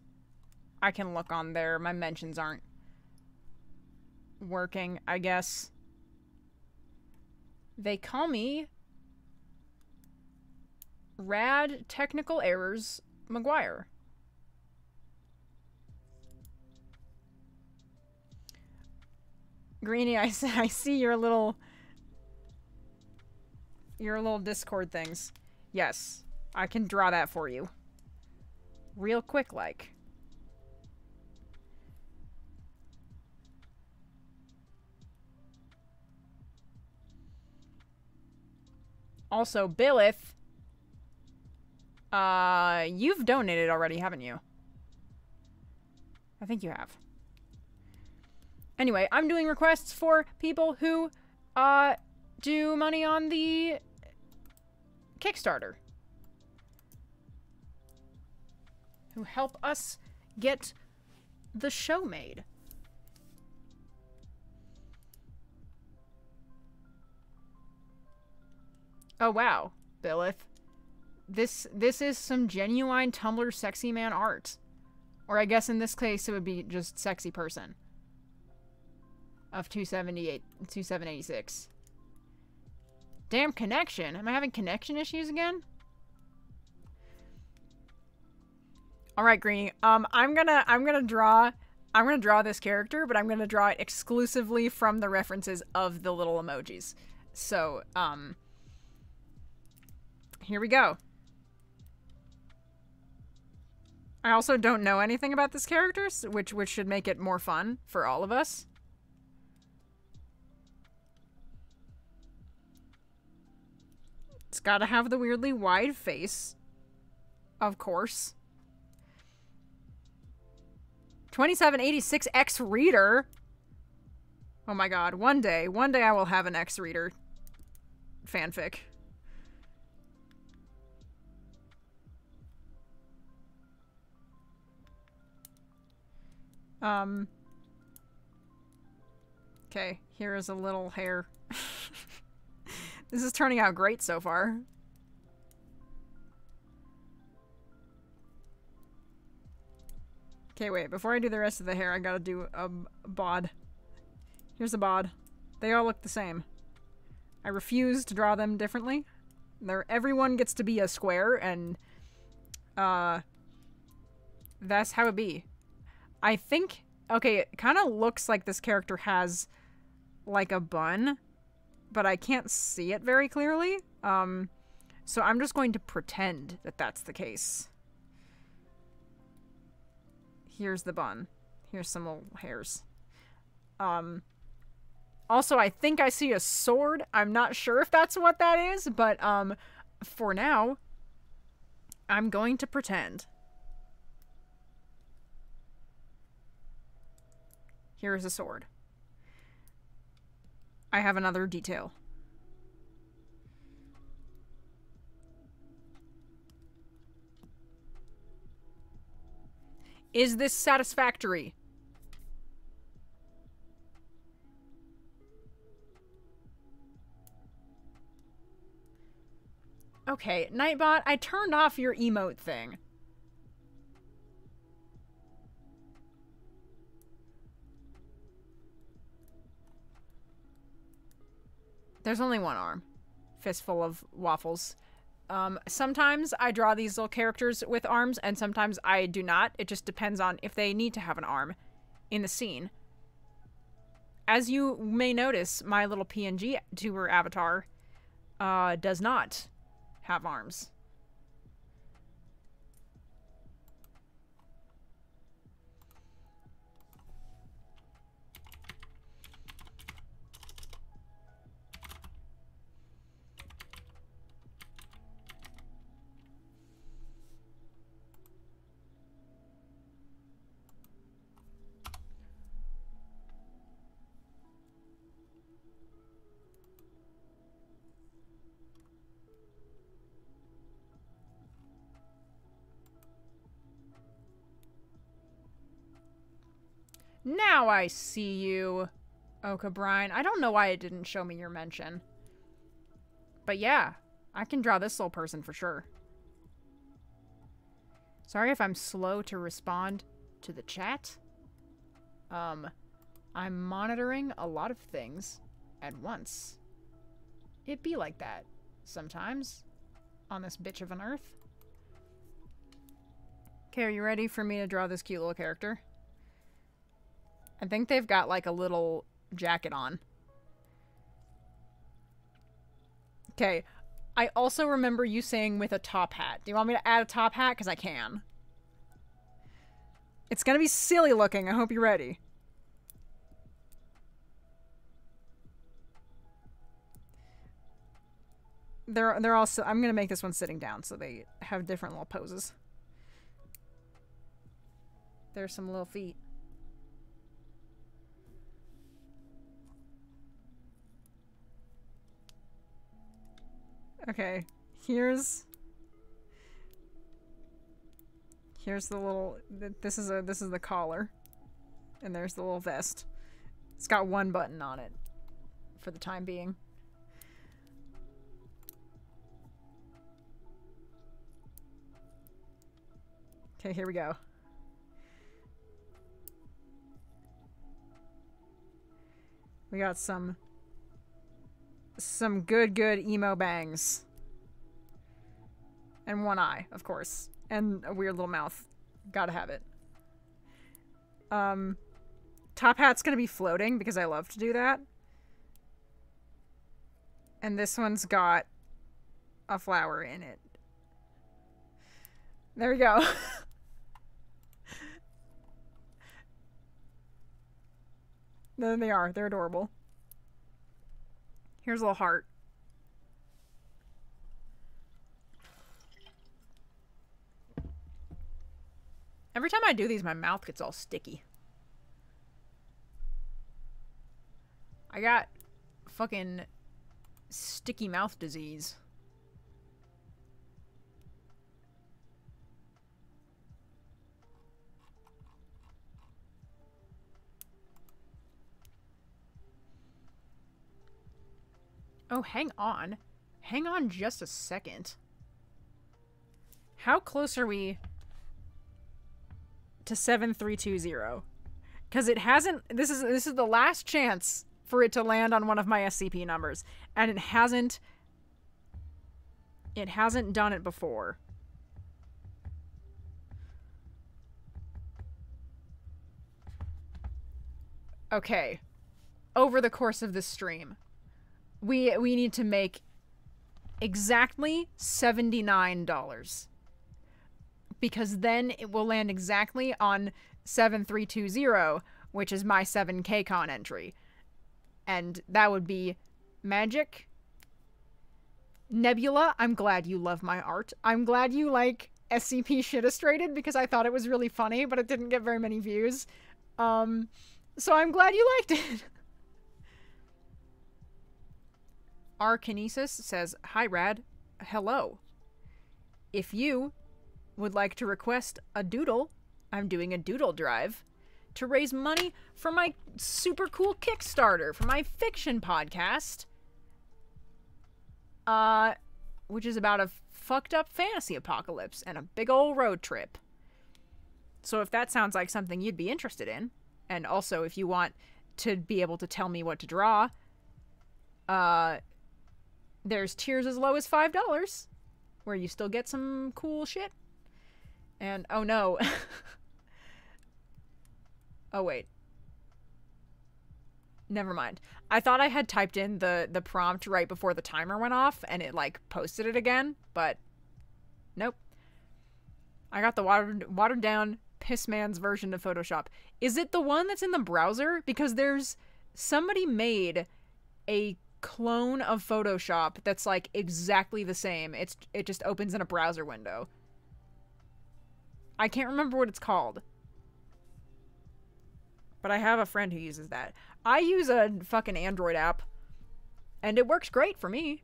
I can look on there. My mentions aren't working, I guess. They call me Rad Technical Errors McGuire. Greenie, I see your little Discord things. Yes, I can draw that for you. Real quick, like. Also, Billith, you've donated already, haven't you? I think you have. Anyway, I'm doing requests for people who, do money on the Kickstarter. Who help us get the show made. Oh wow, Billith. This is some genuine Tumblr sexy man art. Or I guess in this case it would be just sexy person. Of 2786. Damn connection. Am I having connection issues again? Alright, Greenie. I'm gonna draw this character, but I'm gonna draw it exclusively from the references of the little emojis. So, here we go. I also don't know anything about this character, which should make it more fun for all of us. It's gotta have the weirdly wide face. Of course. 2786 X reader. Oh my god, one day I will have an X reader fanfic. Okay, here is a little hair. This is turning out great so far. Okay, wait, before I do the rest of the hair, I gotta do a bod. Here's a bod. They all look the same. I refuse to draw them differently. Everyone gets to be a square, and, that's how it be. I think, okay, it kind of looks like this character has, like, a bun, but I can't see it very clearly. So I'm just going to pretend that that's the case. Here's the bun. Here's some little hairs. Also, I think I see a sword. I'm not sure if that's what that is, but, for now, I'm going to pretend. Here's a sword. I have another detail. Is this satisfactory? Okay, Nightbot, I turned off your emote thing. There's only one arm. Fistful of waffles. Sometimes I draw these little characters with arms, and sometimes I do not. It just depends on if they need to have an arm in the scene. As you may notice, my little PNG tuber avatar does not have arms. Now I see you, Oka Brine. I don't know why it didn't show me your mention. But yeah, I can draw this little person for sure. Sorry if I'm slow to respond to the chat. I'm monitoring a lot of things at once. It be like that sometimes on this bitch of an earth. Okay, are you ready for me to draw this cute little character? I think they've got like a little jacket on. Okay. I also remember you saying with a top hat. Do you want me to add a top hat? Because I can. It's gonna be silly looking. I hope you're ready. They're also... I'm gonna make this one sitting down so they have different little poses. There's some little feet. Okay, here's the little, this is the collar. And there's the little vest. It's got one button on it for the time being. Okay, here we go. We got some good emo bangs. And one eye, of course. And a weird little mouth. Gotta have it. Top hat's gonna be floating because I love to do that. And this one's got a flower in it. There we go. There they are. They're adorable. Here's a little heart. Every time I do these, my mouth gets all sticky. I got fucking sticky mouth disease. Oh, hang on. Hang on just a second. How close are we to 7320? Because it hasn't... This is the last chance for it to land on one of my SCP numbers. And it hasn't... It hasn't done it before. Okay. Over the course of this stream, we need to make exactly $79. Because then it will land exactly on 7320, which is my 7KCon entry. And that would be magic. Nebula, I'm glad you love my art. I'm glad you like SCP Shittistrated because I thought it was really funny, but it didn't get very many views. So I'm glad you liked it. Our Kinesis says, "Hi, Rad. Hello. If you would like to request a doodle, I'm doing a doodle drive to raise money for my super cool Kickstarter for my fiction podcast, which is about a fucked up fantasy apocalypse and a big old road trip. So if that sounds like something you'd be interested in, and also if you want to be able to tell me what to draw, there's tiers as low as $5, where you still get some cool shit. And, oh no. Oh wait. Never mind. I thought I had typed in the prompt right before the timer went off, and it, like, posted it again, but nope. I got the watered down Pissman's version of Photoshop. Is it the one that's in the browser? Because somebody made a clone of Photoshop that's, like, exactly the same. It just opens in a browser window. I can't remember what it's called. But I have a friend who uses that. I use a fucking Android app, and it works great for me.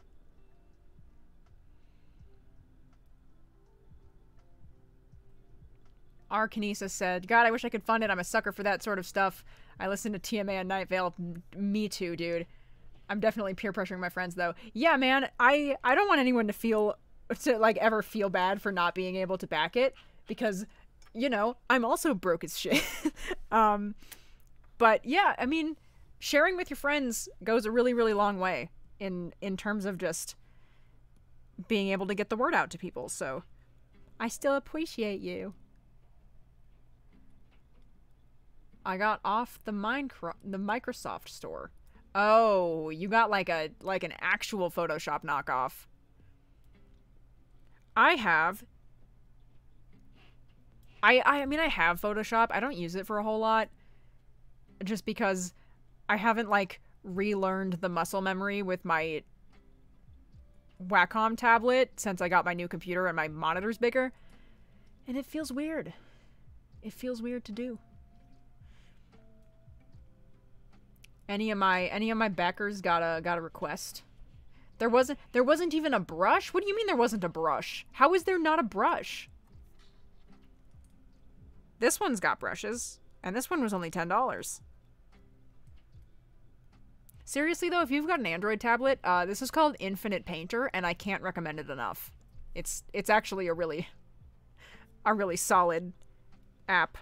Our Kinesis said, "God, I wish I could fund it. I'm a sucker for that sort of stuff. I listen to TMA and Night Vale. Me too, dude." I'm definitely peer pressuring my friends, though. Yeah, man, I don't want anyone to like, ever feel bad for not being able to back it, because, you know, I'm also broke as shit. But yeah, I mean, sharing with your friends goes a really, really long way in terms of just being able to get the word out to people, so I still appreciate you. I got off the Microsoft store. Oh, you got like an actual Photoshop knockoff. I mean, I have Photoshop. I don't use it for a whole lot, just because I haven't, like, relearned the muscle memory with my Wacom tablet since I got my new computer and my monitor's bigger, and it feels weird. It feels weird to do. Any of my backers got a request? There wasn't even a brush? What do you mean there wasn't a brush? How is there not a brush? This one's got brushes, and this one was only $10. Seriously though, if you've got an Android tablet, this is called Infinite Painter, and I can't recommend it enough. It's actually a really solid app.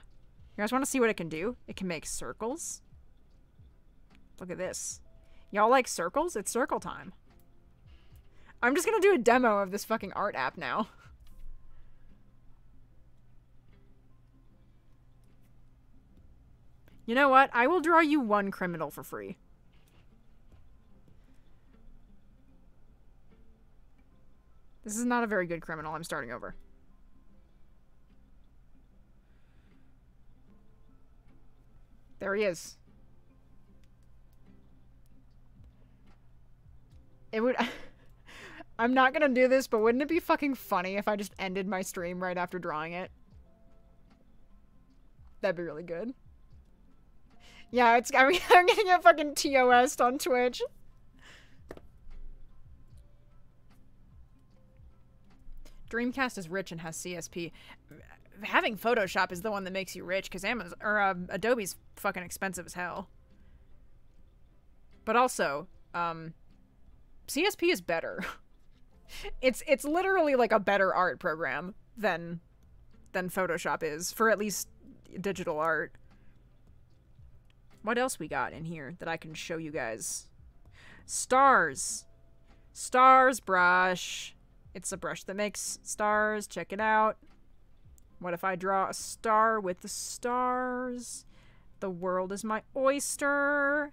You guys want to see what it can do? It can make circles. Look at this. Y'all like circles? It's circle time. I'm just gonna do a demo of this fucking art app now. You know what? I will draw you one criminal for free. This is not a very good criminal. I'm starting over. There he is. It would... I'm not gonna do this, but wouldn't it be fucking funny if I just ended my stream right after drawing it? That'd be really good. Yeah, it's... I'm getting a fucking TOS'd on Twitch. Dreamcast is rich and has CSP. Having Photoshop is the one that makes you rich, because Amazon or Adobe's fucking expensive as hell. But also, CSP is better. It's literally like a better art program than Photoshop is for at least digital art. What else we got in here that I can show you guys? Stars. Stars brush. It's a brush that makes stars. Check it out. What if I draw a star with the stars? The world is my oyster.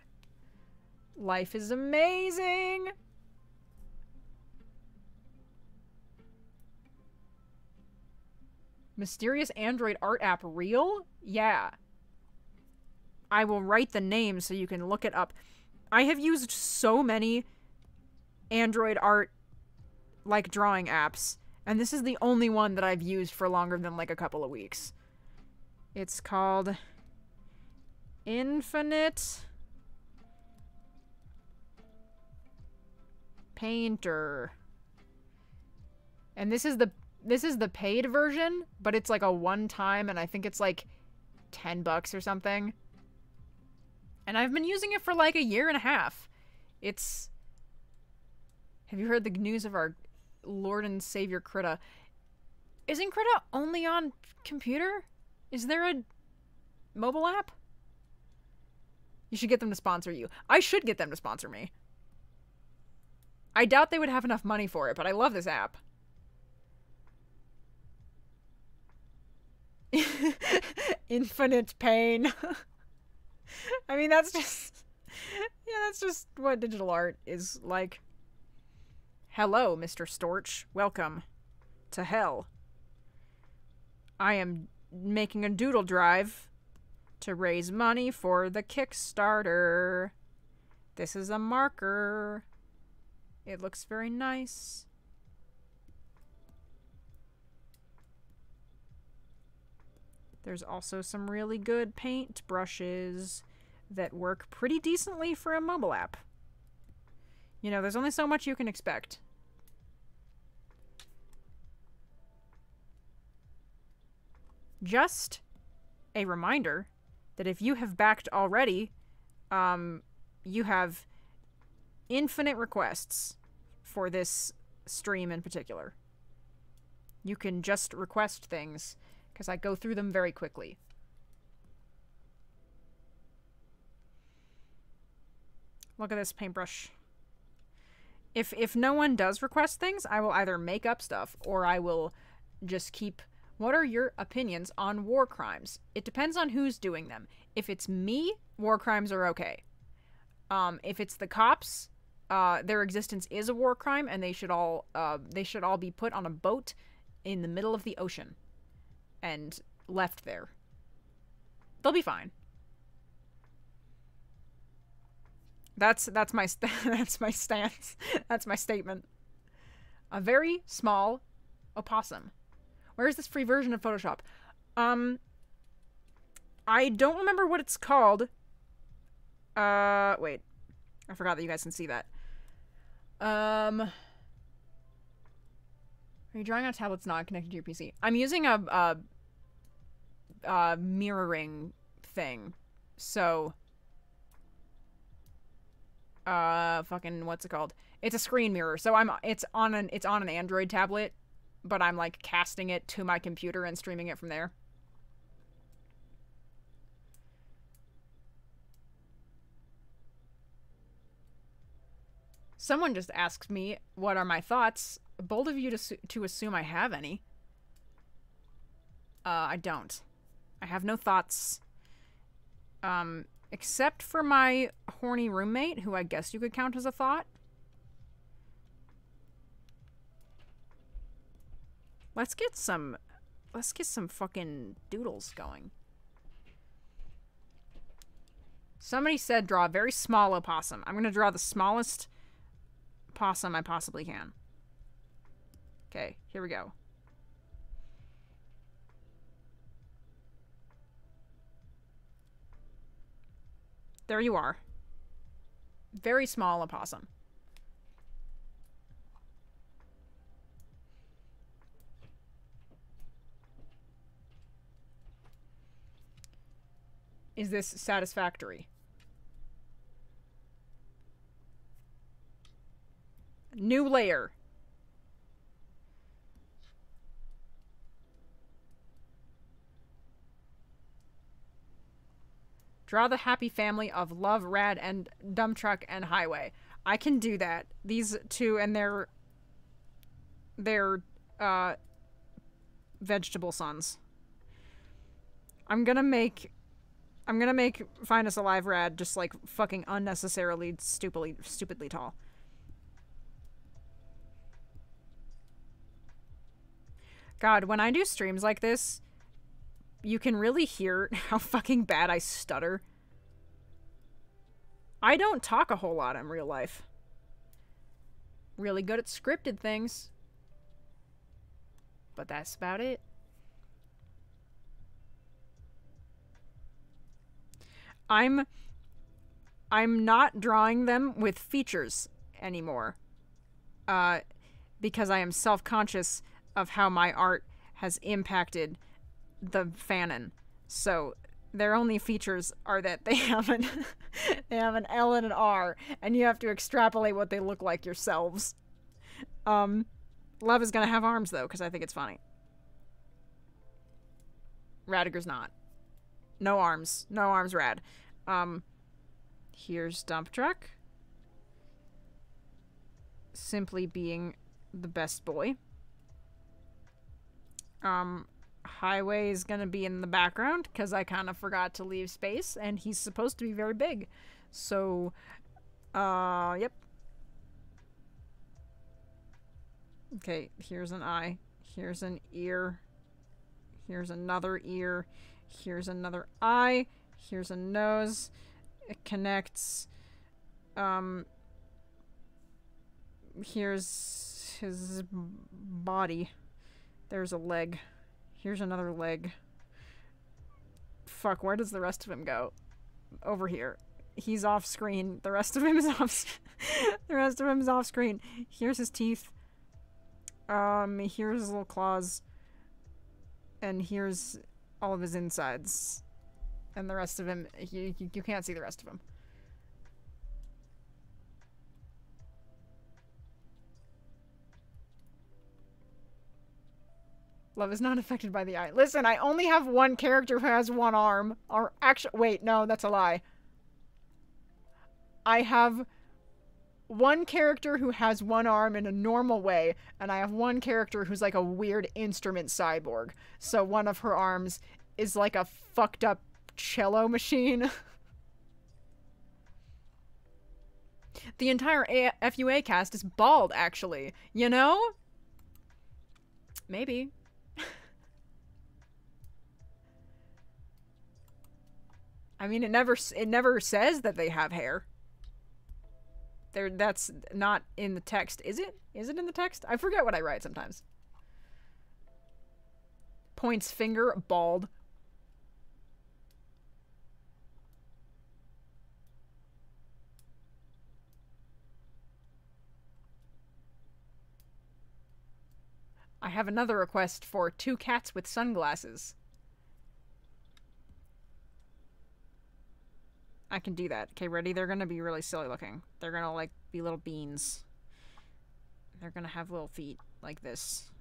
Life is amazing. Mysterious Android art app real? Yeah. I will write the name so you can look it up. I have used so many Android art like drawing apps, and this is the only one that I've used for longer than like a couple of weeks. It's called Infinite Painter. And this is the paid version, but it's like a one-time, and I think it's like $10 or something. And I've been using it for like a year and a half. It's... Have you heard the news of our Lord and Savior Krita? Isn't Krita only on computer? Is there a mobile app? You should get them to sponsor you. I should get them to sponsor me. I doubt they would have enough money for it, but I love this app. Infinite pain. I mean, that's just... Yeah, that's just what digital art is like. Hello, Mr. Storch. Welcome to hell. I am making a doodle drive to raise money for the Kickstarter. This is a marker. It looks very nice. There's also some really good paint brushes that work pretty decently for a mobile app. You know, there's only so much you can expect. Just a reminder that if you have backed already, you have infinite requests for this stream in particular. You can just request things, because I go through them very quickly. Look at this paintbrush. If no one does request things, I will either make up stuff, or I will just keep... What are your opinions on war crimes? It depends on who's doing them. If it's me, war crimes are okay. If it's the cops, their existence is a war crime, and they should all be put on a boat in the middle of the ocean and left there. They'll be fine. That's my that's my stance. That's my statement. A very small opossum. Where is this free version of Photoshop? I don't remember what it's called. Wait. I forgot that you guys can see that. Are you drawing on a tablet that's not connected to your PC? I'm using a mirroring thing. So, fucking, what's it called? It's a screen mirror. So it's on an Android tablet, but I'm like casting it to my computer and streaming it from there. Someone just asked me, what are my thoughts? Bold of you to assume I have any. I don't. I have no thoughts. Except for my horny roommate, who I guess you could count as a thought. Let's get some fucking doodles going. Somebody said draw a very small opossum. I'm gonna draw the smallest possum I possibly can. Okay, here we go. There you are. Very small opossum. Is this satisfactory? New layer. Draw the happy family of Love, Rad, and Dump Truck and Highway. I can do that. These two and their vegetable sons. I'm gonna make Find Us Alive Rad just like fucking unnecessarily stupidly tall. God, when I do streams like this, you can really hear how fucking bad I stutter. I don't talk a whole lot in real life. Really good at scripted things. But that's about it. I'm not drawing them with features anymore. Because I am self-conscious of how my art has impacted the fanon. So their only features are that they have an L and an R, and you have to extrapolate what they look like yourselves. Love is gonna have arms though, because I think it's funny. Radiger's not. No arms. No arms, Rad. Here's Dump Truck. Simply being the best boy. Highway is gonna be in the background because I kind of forgot to leave space, and he's supposed to be very big. So, yep. Okay, here's an eye. Here's an ear. Here's another ear. Here's another eye. Here's a nose. It connects. Here's his body. There's a leg. Here's another leg. Fuck, where does the rest of him go? Over here. He's off screen. The rest of him is off the rest of him is off screen. Here's his teeth. Here's his little claws. And here's all of his insides. And the rest of him, you can't see the rest of him. Love is not affected by the eye. Listen, I only have one character who has one arm. Or actually, wait, no, that's a lie. I have one character who has one arm in a normal way, and I have one character who's like a weird instrument cyborg. So one of her arms is like a fucked up cello machine. The entire FUA cast is bald, actually. You know? Maybe. I mean, it never says that they have hair. That's not in the text, is it? Is it in the text? I forget what I write sometimes. Points finger, bald. have another request for 2 cats with sunglasses. I can do that. Okay, ready? They're gonna be really silly looking. They're gonna, like, be little beans. They're gonna have little feet like this.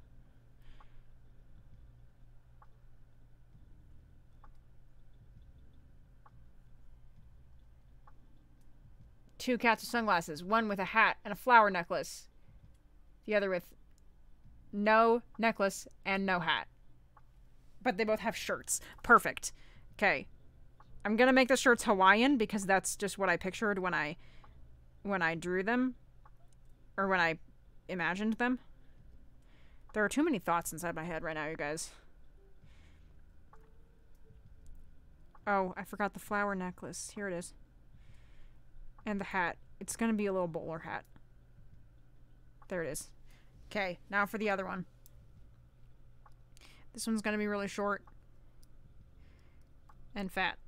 Two cats with sunglasses. One with a hat and a flower necklace. The other with no necklace and no hat. But they both have shirts. Perfect. Okay. I'm gonna make the shirts Hawaiian because that's just what I pictured when I drew them. Or when I imagined them. There are too many thoughts inside my head right now, you guys. Oh, I forgot the flower necklace. Here it is. And the hat. It's gonna be a little bowler hat. There it is. Okay, now for the other one. This one's gonna be really short. And fat.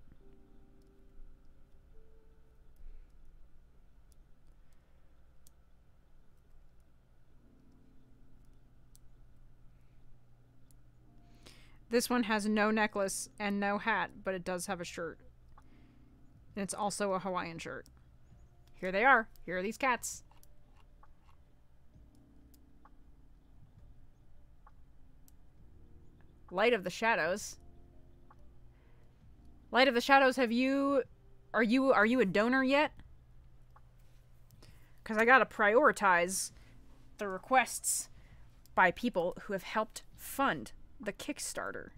This one has no necklace and no hat, but it does have a shirt. And it's also a Hawaiian shirt. Here they are. Here are these cats. Light of the Shadows. Light of the Shadows, are you a donor yet? Because I gotta prioritize the requests by people who have helped fund the Kickstarter.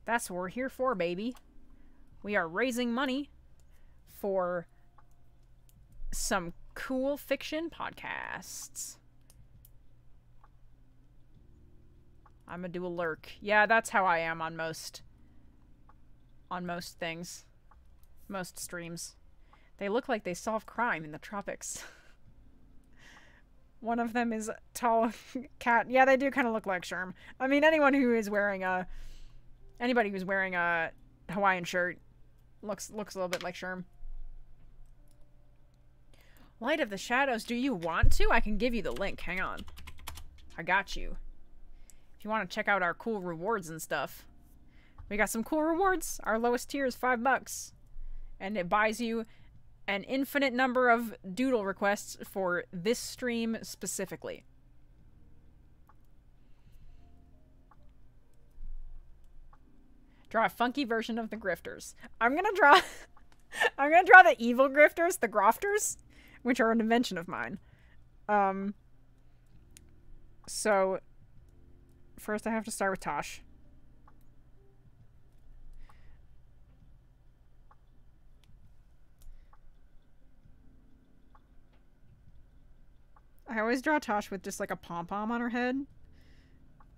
That's what we're here for, baby. We are raising money for some cool fiction podcasts. I'm gonna do a lurk. Yeah, that's how I am on most things. Most streams. They look like they solve crime in the tropics. One of them is a tall cat. Yeah, they do kind of look like Sherm. I mean, anybody who's wearing a Hawaiian shirt looks a little bit like Sherm. Light of the Shadows, do you want to? I can give you the link. Hang on. I got you. If you want to check out our cool rewards and stuff. We got some cool rewards. Our lowest tier is $5. And it buys you an infinite number of doodle requests for this stream specifically. Draw a funky version of the grifters. I'm gonna draw the evil grifters, the grofters, which are an invention of mine. So first I have to start with Tosh. I always draw Tosh with just like a pom-pom on her head.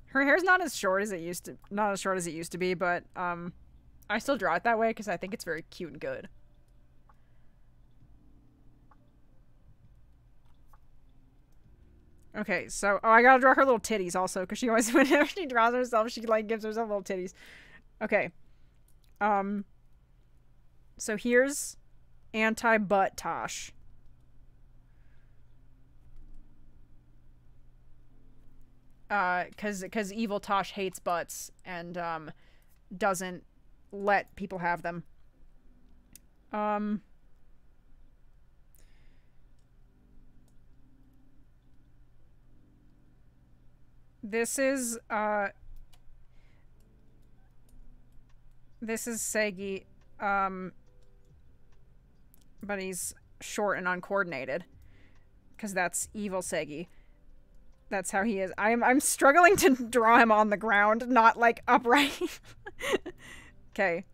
Her hair's not as short as it used to be, but I still draw it that way because I think it's very cute and good. Okay, so I gotta draw her little titties also because she always, whenever she draws herself, she like gives herself little titties. Okay. So here's anti-butt Tosh. Cause evil Tosh hates butts and doesn't let people have them. This is Segi, but he's short and uncoordinated, because that's evil Segi. That's how he is. I'm struggling to draw him on the ground, not like upright. Okay.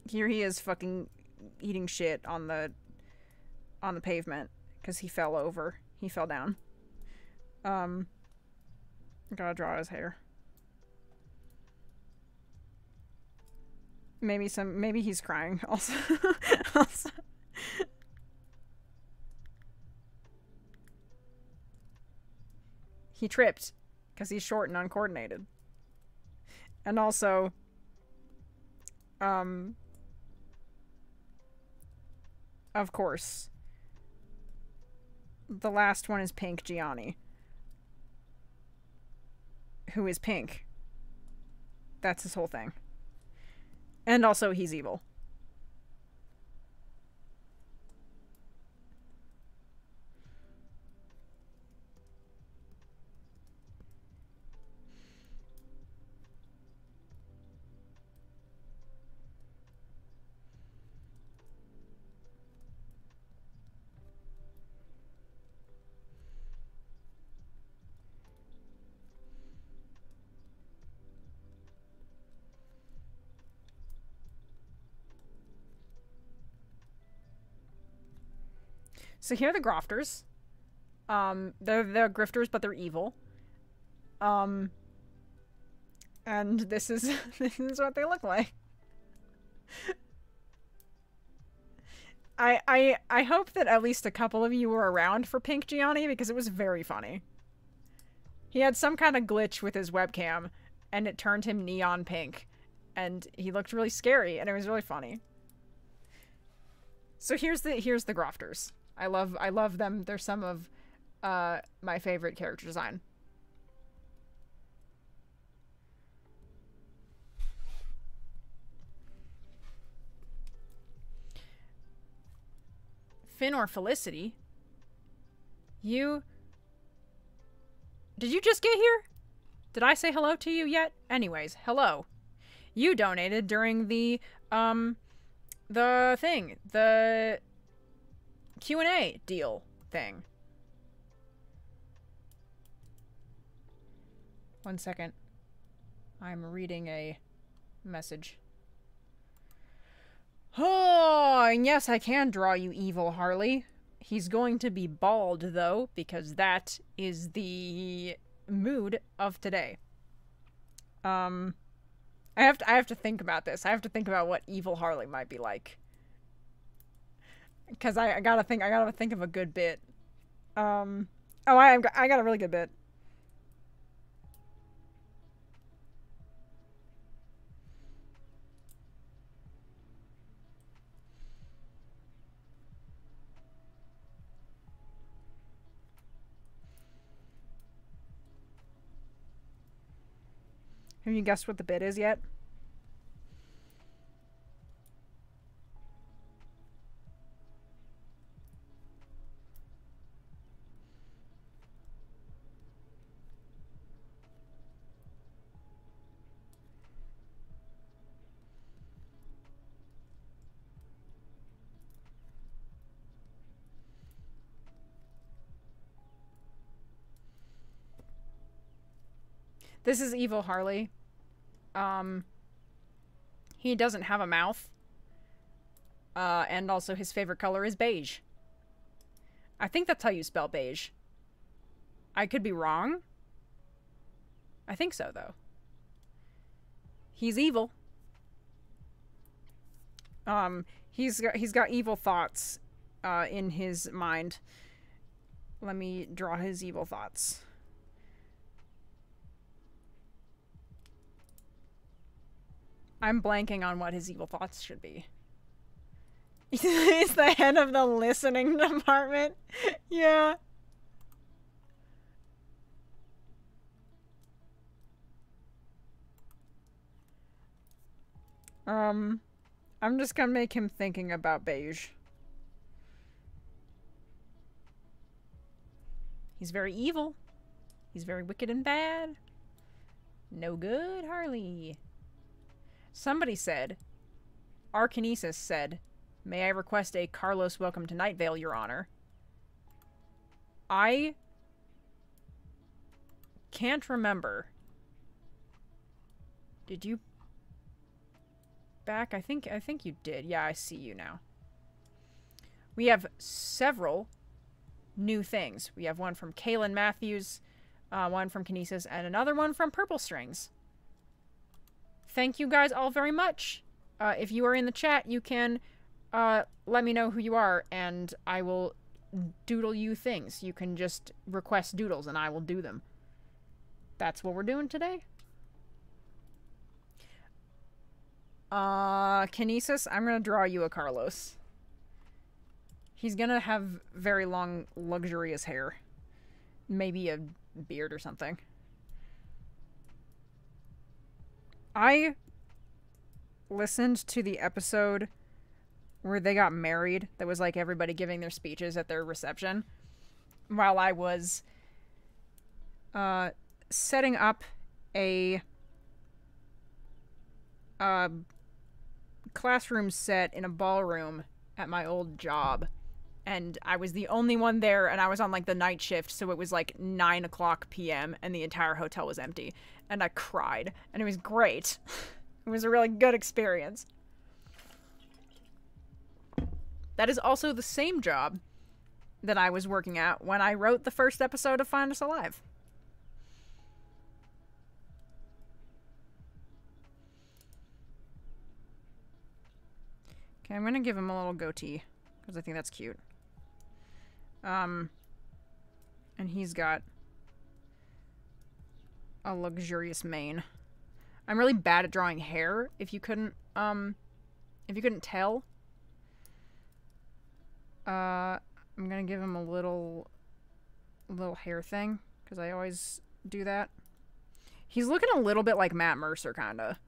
Here he is fucking eating shit on the pavement because he fell over. He fell down. I gotta draw his hair. Maybe he's crying also. Also. He tripped because he's short and uncoordinated. And also, of course, the last one is Pink Gianni. Who is pink. That's his whole thing. And also, he's evil. So here are the Grofters. They're grifters, but they're evil. And this is this is what they look like. I hope that at least a couple of you were around for Pink Gianni because it was very funny. He had some kind of glitch with his webcam, and it turned him neon pink, and he looked really scary, and it was really funny. So here's the Grofters. I love them. They're some of my favorite character design. Finn or Felicity? Did you just get here? Did I say hello to you yet? Anyways, hello. You donated during the Q&A deal thing. 1 second. I'm reading a message. Oh, and yes, I can draw you evil, Harley. He's going to be bald, though, because that is the mood of today. I have to think about this. I have to think about what evil Harley might be like. Because I gotta think of a good bit. I got a really good bit. Have you guessed what the bit is yet? This is evil Harley. He doesn't have a mouth. And also his favorite color is beige. I think that's how you spell beige. I could be wrong. I think so, though. He's evil. He's got evil thoughts, in his mind. Let me draw his evil thoughts. I'm blanking on what his evil thoughts should be. He's the head of the listening department. Yeah. I'm just gonna make him thinking about beige. He's very evil. He's very wicked and bad. No good, Harley. Somebody said, Arkinesis said, "May I request a Carlos Welcome to Night Vale, Your Honor?" I can't remember. Did you back? I think you did. Yeah, I see you now. We have several new things. We have one from Kaylin Matthews, one from Kinesis, and another one from Purple Strings. Thank you guys all very much. If you are in the chat, you can let me know who you are, and I will doodle you things. You can just request doodles, and I will do them. That's what we're doing today. Kinesis, I'm going to draw you a Carlos. He's gonna have very long, luxurious hair. Maybe a beard or something. I listened to the episode where they got married. That was like everybody giving their speeches at their reception. While I was setting up a classroom set in a ballroom at my old job. And I was the only one there, and I was on like the night shift, so it was like 9 o'clock p.m. and the entire hotel was empty. And I cried, and it was great. It was a really good experience. That is also the same job that I was working at when I wrote the first episode of Find Us Alive. Okay, I'm gonna give him a little goatee, because I think that's cute. And he's got a luxurious mane. I'm really bad at drawing hair, if you couldn't tell. I'm gonna give him a little hair thing, because I always do that. He's looking a little bit like Matt Mercer, kinda.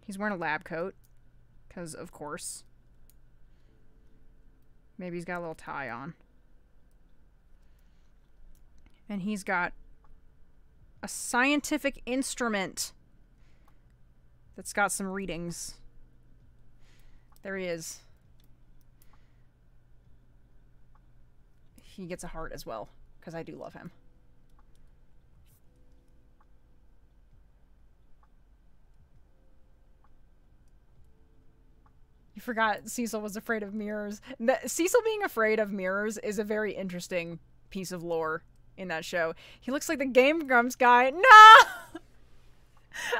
He's wearing a lab coat, because of course. Maybe he's got a little tie on. And he's got a scientific instrument that's got some readings. There he is. He gets a heart as well, because I do love him. You forgot Cecil was afraid of mirrors. Cecil being afraid of mirrors is a very interesting piece of lore in that show. He looks like the Game Grumps guy. No!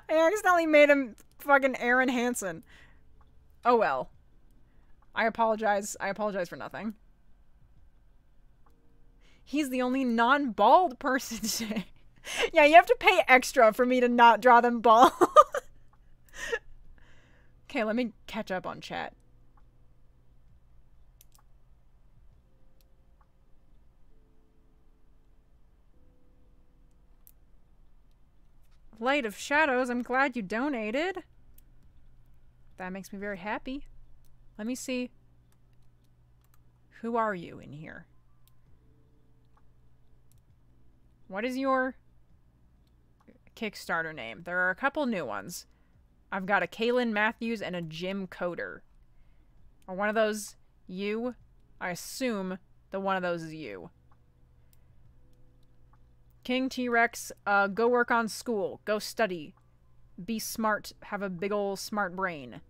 I accidentally made him fucking Aaron Hansen. Oh well. I apologize. I apologize for nothing. He's the only non-bald person today. Yeah, you have to pay extra for me to not draw them bald. Okay, let me catch up on chat. Light of Shadows, I'm glad you donated. That makes me very happy. Let me see. Who are you in here? What is your Kickstarter name? There are a couple new ones. I've got a Kaylin Matthews and a Jim Coder. Are one of those you? I assume that one of those is you. King T-Rex, go work on school. Go study. Be smart. Have a big ol' smart brain.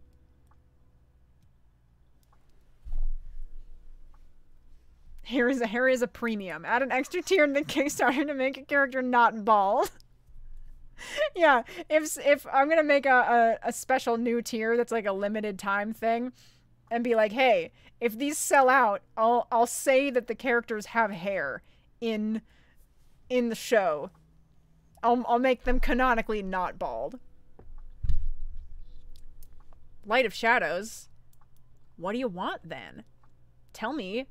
Here is a premium. Add an extra tier in the Kickstarter to make a character not bald. Yeah, if I'm gonna make a special new tier that's like a limited time thing, and be like, hey, if these sell out, I'll say that the characters have hair in the show. I'll make them canonically not bald. Light of Shadows. What do you want then? Tell me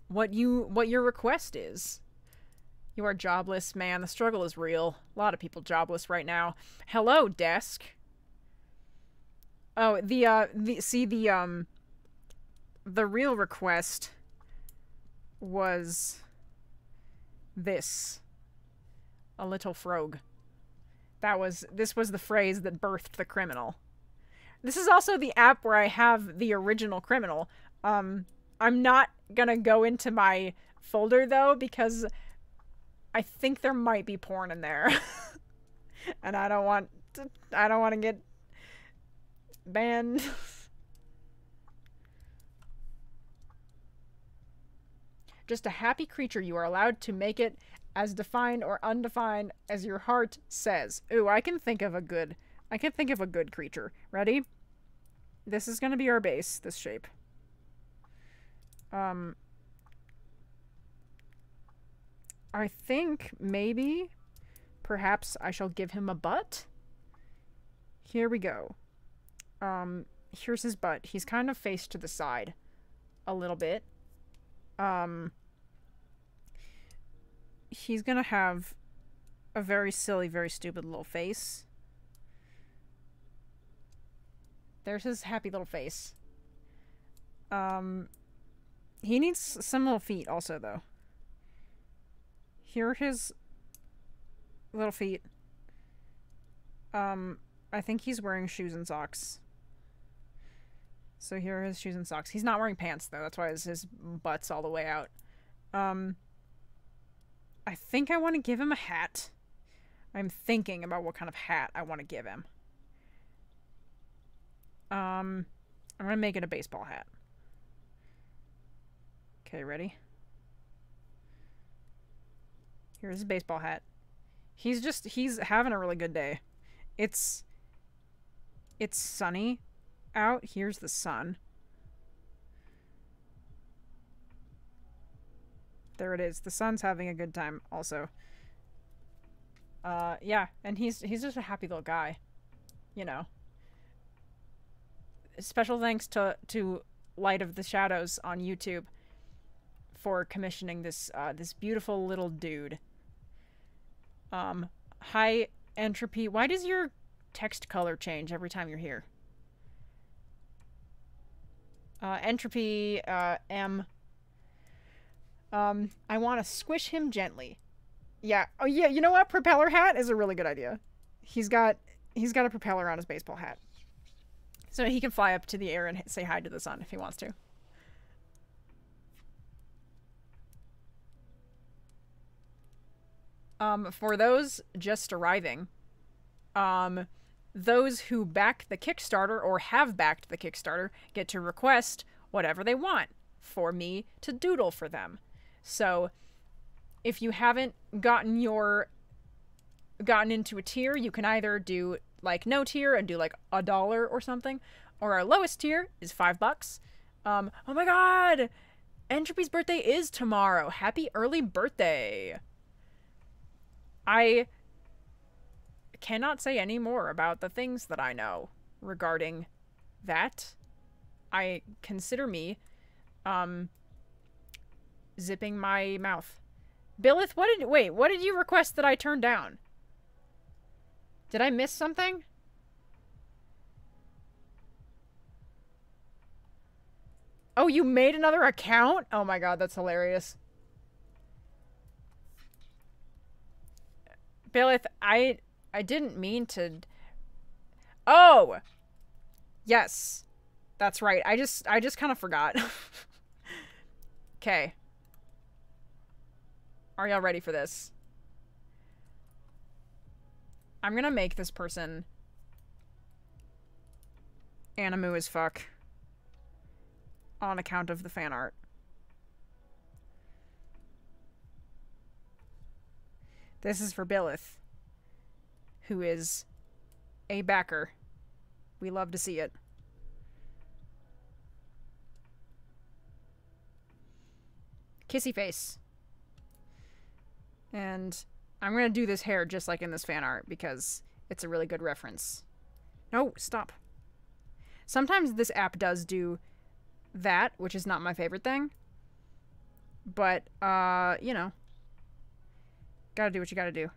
what your request is. You are jobless, man. The struggle is real. A lot of people jobless right now. Hello, desk. Oh, the real request was this. A little frog. This was the phrase that birthed the criminal. This is also the app where I have the original criminal. I'm not gonna go into my folder though, because I think there might be porn in there. And I don't want to get banned. Just a happy creature. You are allowed to make it as defined or undefined as your heart says. Ooh, I can think of a good creature. Ready? This is going to be our base, this shape. I think maybe perhaps I shall give him a butt. Here we go. Here's his butt. He's kind of faced to the side a little bit. He's gonna have a very silly, very stupid little face. There's his happy little face. He needs some little feet also, though. Here are his little feet. I think he's wearing shoes and socks. So here are his shoes and socks. He's not wearing pants, though. That's why his butt's all the way out. I think I want to give him a hat. I'm thinking about what kind of hat I want to give him. I'm gonna make it a baseball hat. Okay, ready? Here's his baseball hat. He's having a really good day. It's sunny out. Here's the sun. There it is. The sun's having a good time also. Yeah, and he's just a happy little guy. You know. Special thanks to Light of the Shadows on YouTube for commissioning this this beautiful little dude. High entropy. Why does your text color change every time you're here? Entropy M. I want to squish him gently. Yeah. Oh yeah, you know what? Propeller hat is a really good idea. He's got a propeller on his baseball hat. So he can fly up to the air and say hi to the sun if he wants to. For those just arriving, those who back the Kickstarter or have backed the Kickstarter get to request whatever they want for me to doodle for them. So if you haven't gotten into a tier, you can either do like no tier and do like $1 or something, or our lowest tier is $5. Oh my god, Entropy's birthday is tomorrow. Happy early birthday. I cannot say any more about the things that I know regarding that. I consider me zipping my mouth. Billith, what did you request that I turned down? Did I miss something? Oh, you made another account? Oh my god, that's hilarious. Billith, I didn't mean to... Oh! Yes. That's right. I just kind of forgot. Okay. Are y'all ready for this? I'm gonna make this person animu as fuck on account of the fan art. This is for Billith, who is a backer. We love to see it. Kissy face. And I'm going to do this hair just like in this fan art because it's a really good reference. No, stop. Sometimes this app does do that, which is not my favorite thing. But, you know. Gotta do what you gotta do.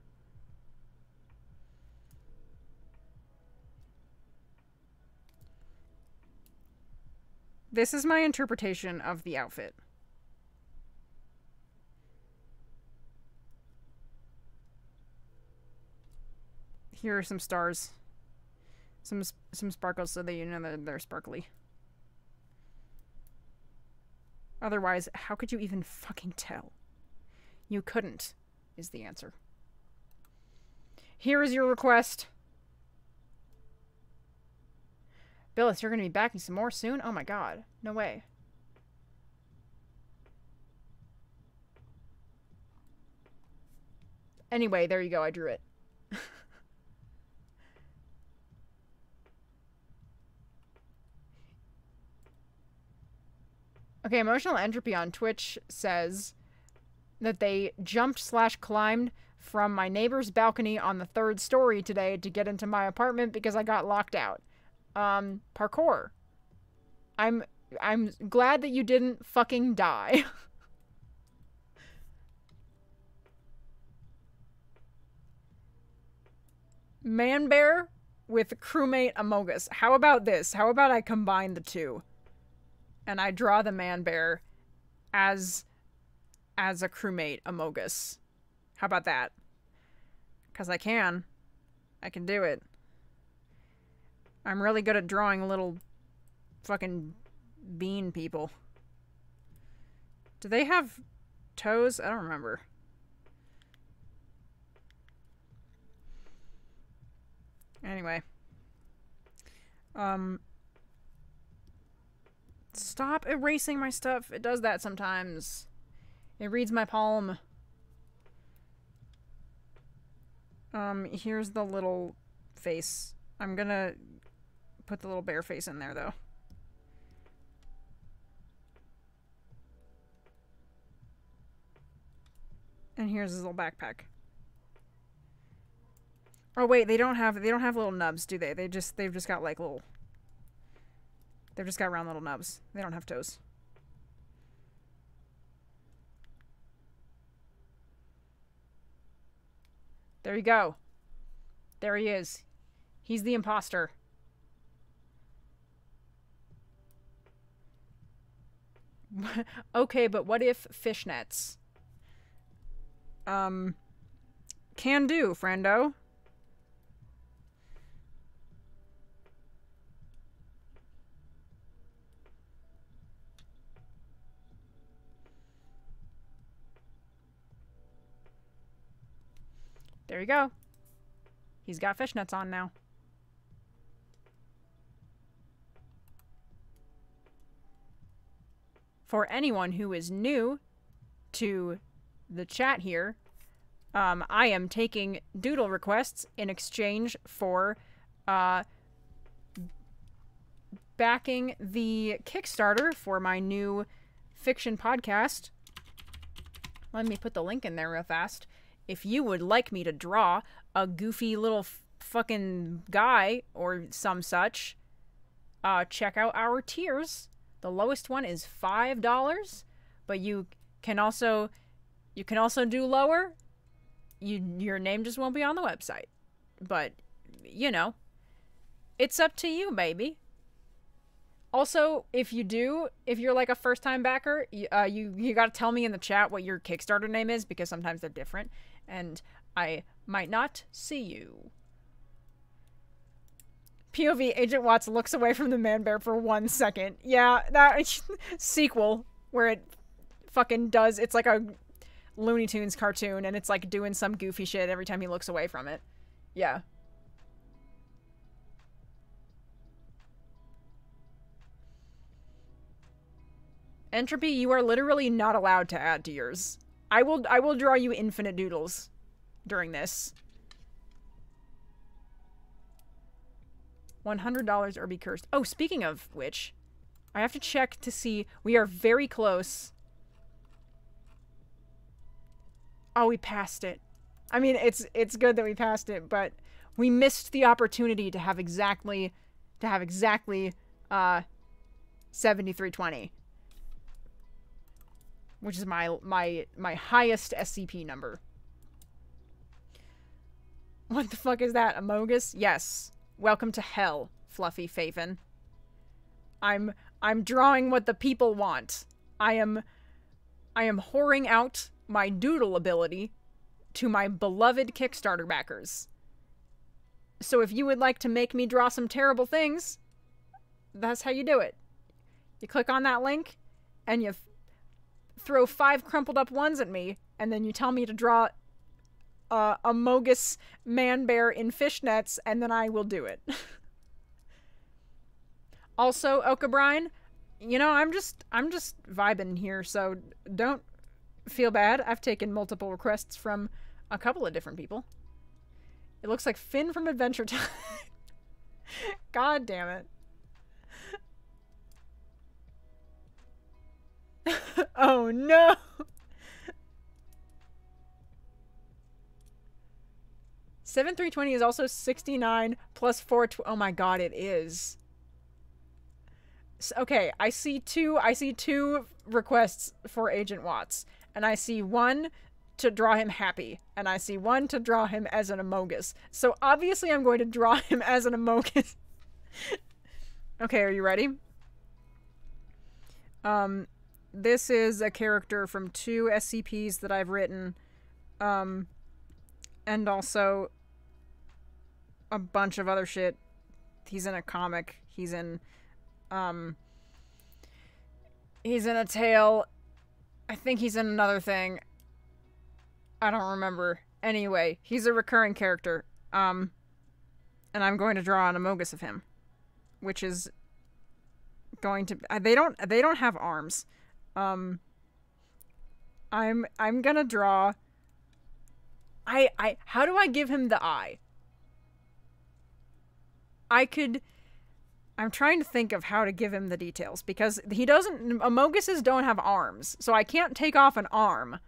This is my interpretation of the outfit. Here are some stars. Some sparkles so that you know that they're sparkly. Otherwise, how could you even fucking tell? You couldn't, is the answer. Here is your request. Billis, you're going to be backing some more soon? Oh my god. No way. Anyway, there you go. I drew it. Okay, Emotional Entropy on Twitch says that they jumped/climbed from my neighbor's balcony on the 3rd story today to get into my apartment because I got locked out. Parkour. I'm glad that you didn't fucking die. Man bear with crewmate Amogus. How about this? How about I combine the two? And I draw the man bear as a crewmate Amogus. How about that? Because I can do it. I'm really good at drawing little fucking bean people. Do they have toes? I don't remember. Anyway. Stop erasing my stuff. It does that sometimes. It reads my palm. Here's the little face. I'm gonna put the little bear face in there, though. And here's his little backpack. Oh wait, they don't have little nubs, do they? They've just got like little. They've just got round little nubs. They don't have toes. There you go. There he is. He's the imposter. Okay, but what if fishnets? Can do, friendo. There you go. He's got fishnets on now. For anyone who is new to the chat here, I am taking doodle requests in exchange for backing the Kickstarter for my new fiction podcast. Let me put the link in there real fast. If you would like me to draw a goofy little fucking guy or some such, check out our tiers. The lowest one is $5, but you can also do lower. Your name just won't be on the website. But, you know, it's up to you, baby. Also, if you're like a first-time backer, you gotta tell me in the chat what your Kickstarter name is, because sometimes they're different, and I might not see you. POV, Agent Watts looks away from the man bear for 1 second. Yeah, that sequel, where it fucking does, it's like a Looney Tunes cartoon, and it's like doing some goofy shit every time he looks away from it. Yeah. Entropy, you are literally not allowed to add to yours. I will draw you infinite doodles during this. $100 or be cursed. Oh, speaking of which, I have to check to see. We are very close. Oh, we passed it. I mean, it's good that we passed it, but we missed the opportunity to have exactly 7320. Which is my highest SCP number. What the fuck is that? Amogus? Yes. Welcome to hell, Fluffy Faven. I'm drawing what the people want. I am whoring out my doodle ability to my beloved Kickstarter backers. So if you would like to make me draw some terrible things, that's how you do it. You click on that link, and you throw 5 crumpled up ones at me, and then you tell me to draw a Mogus man bear in fishnets, and then I will do it. Also, Okabrine, you know, I'm just vibing here, so don't feel bad. I've taken multiple requests from a couple of different people. It looks like Finn from Adventure Time. God damn it. Oh no! 7320 is also 69 plus 4. Oh my god, it is. Okay, I see two requests for Agent Watts, and I see one to draw him happy, and I see one to draw him as an Amogus. So obviously I'm going to draw him as an Amogus. Okay, are you ready? This is a character from 2 SCPs that I've written, and also a bunch of other shit. He's in a comic. He's in a tale. I think he's in another thing. I don't remember. Anyway, he's a recurring character. And I'm going to draw an Amogus of him, which is going to they don't have arms. I'm gonna draw. How do I give him the eye? I'm trying to think of how to give him the details, because Amoguses don't have arms, so I can't take off an arm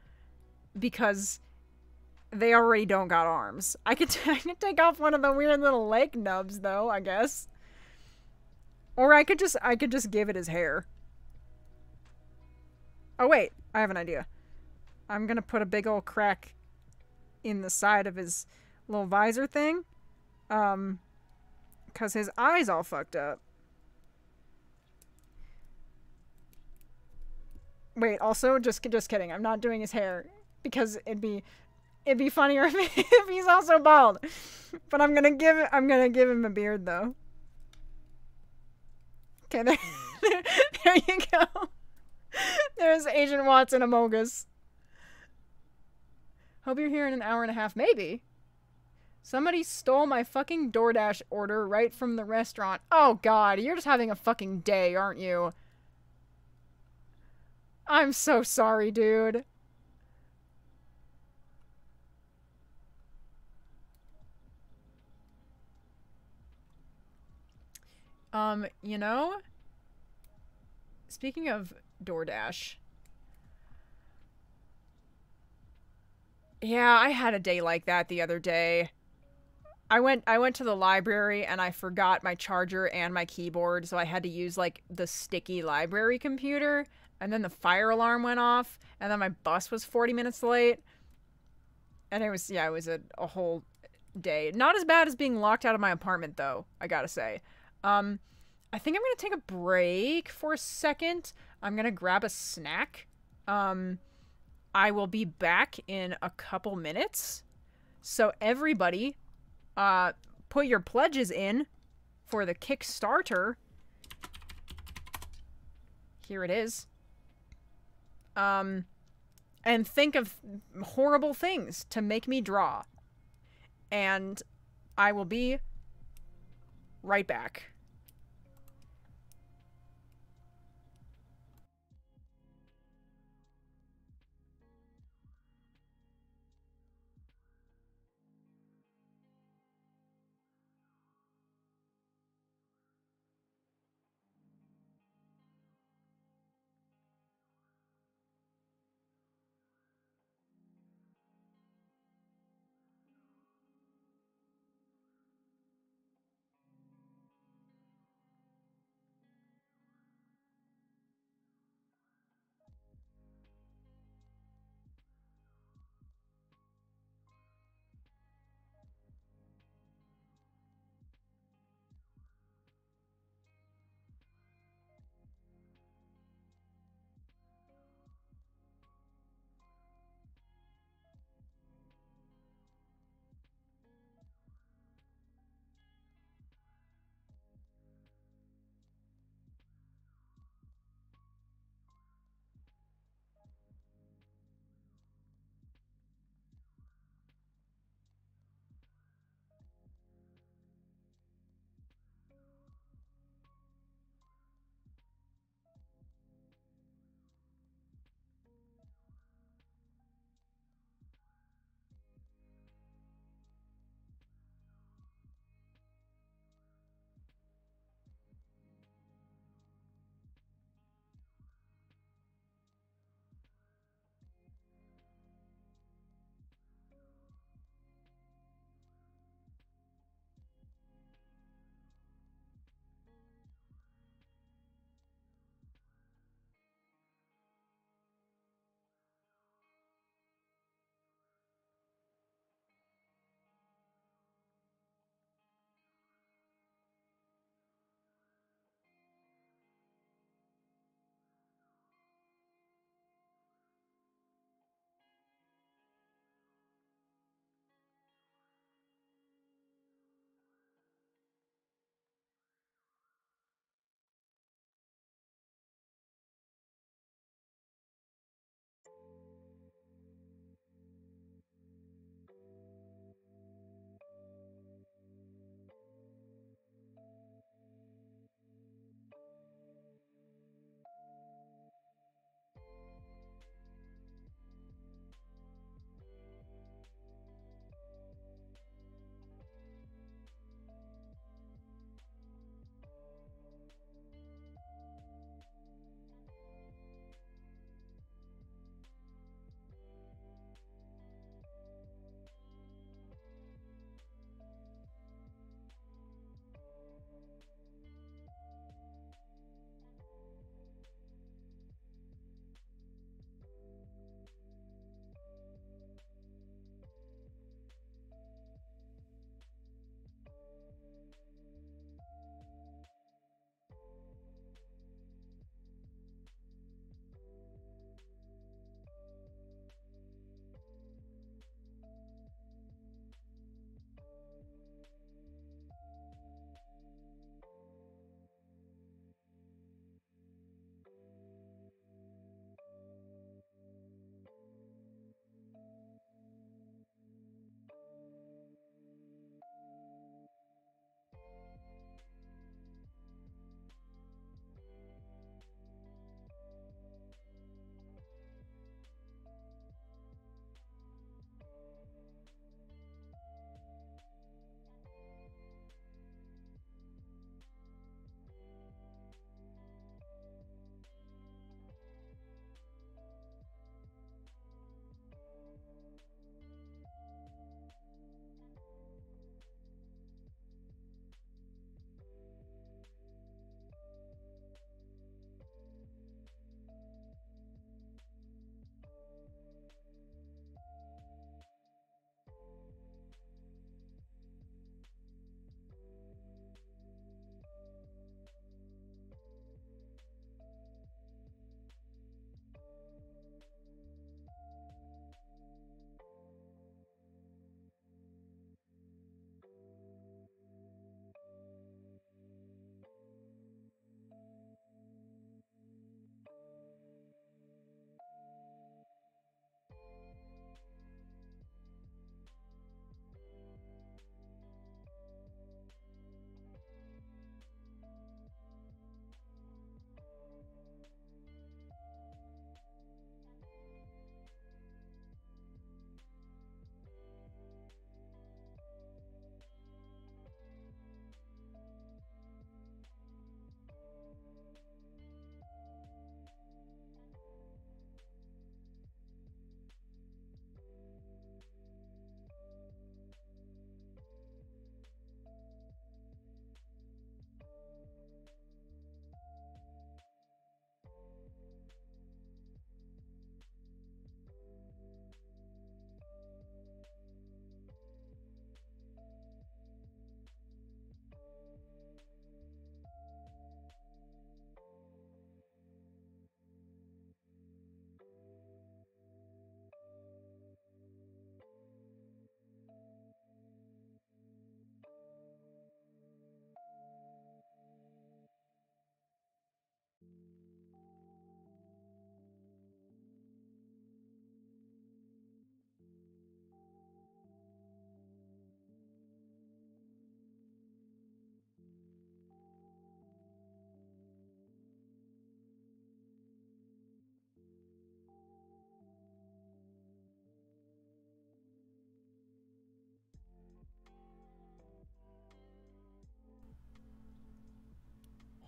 because they already don't got arms. I could take off one of the weird little leg nubs though, I guess. Or I could just give it his hair. Oh wait, I have an idea. I'm gonna put a big old crack in the side of his little visor thing. Cause his eye's all fucked up. Wait, also, just kidding. I'm not doing his hair because it'd be funnier if he's also bald. But I'm gonna give him a beard though. Okay, there you go. There's Agent Watts and Amogus. Hope you're here in an hour and a half, maybe. Somebody stole my fucking DoorDash order right from the restaurant. Oh god, you're just having a fucking day, aren't you? I'm so sorry, dude. You know, speaking of DoorDash, yeah, I had a day like that the other day. I went to the library and I forgot my charger and my keyboard, so I had to use like the sticky library computer, and then the fire alarm went off, and then my bus was 40 minutes late. And it was a whole day. Not as bad as being locked out of my apartment though, I gotta say. I think I'm gonna take a break for a second. I'm gonna grab a snack. I will be back in a couple minutes. So everybody, put your pledges in for the Kickstarter. Here it is. And think of horrible things to make me draw. And I will be right back.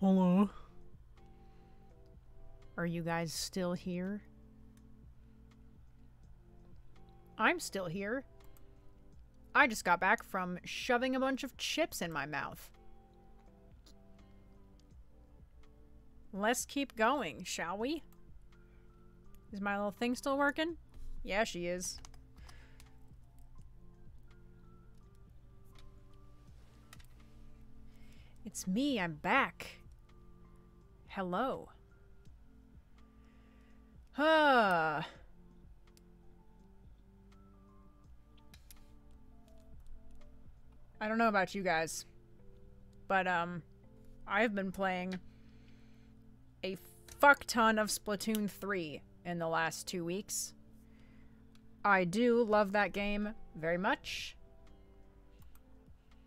Hello? Are you guys still here? I'm still here. I just got back from shoving a bunch of chips in my mouth. Let's keep going, shall we? Is my little thing still working? Yeah, she is. It's me, I'm back. Hello. I don't know about you guys, but I've been playing a fuck ton of Splatoon 3 in the last 2 weeks. I do love that game very much.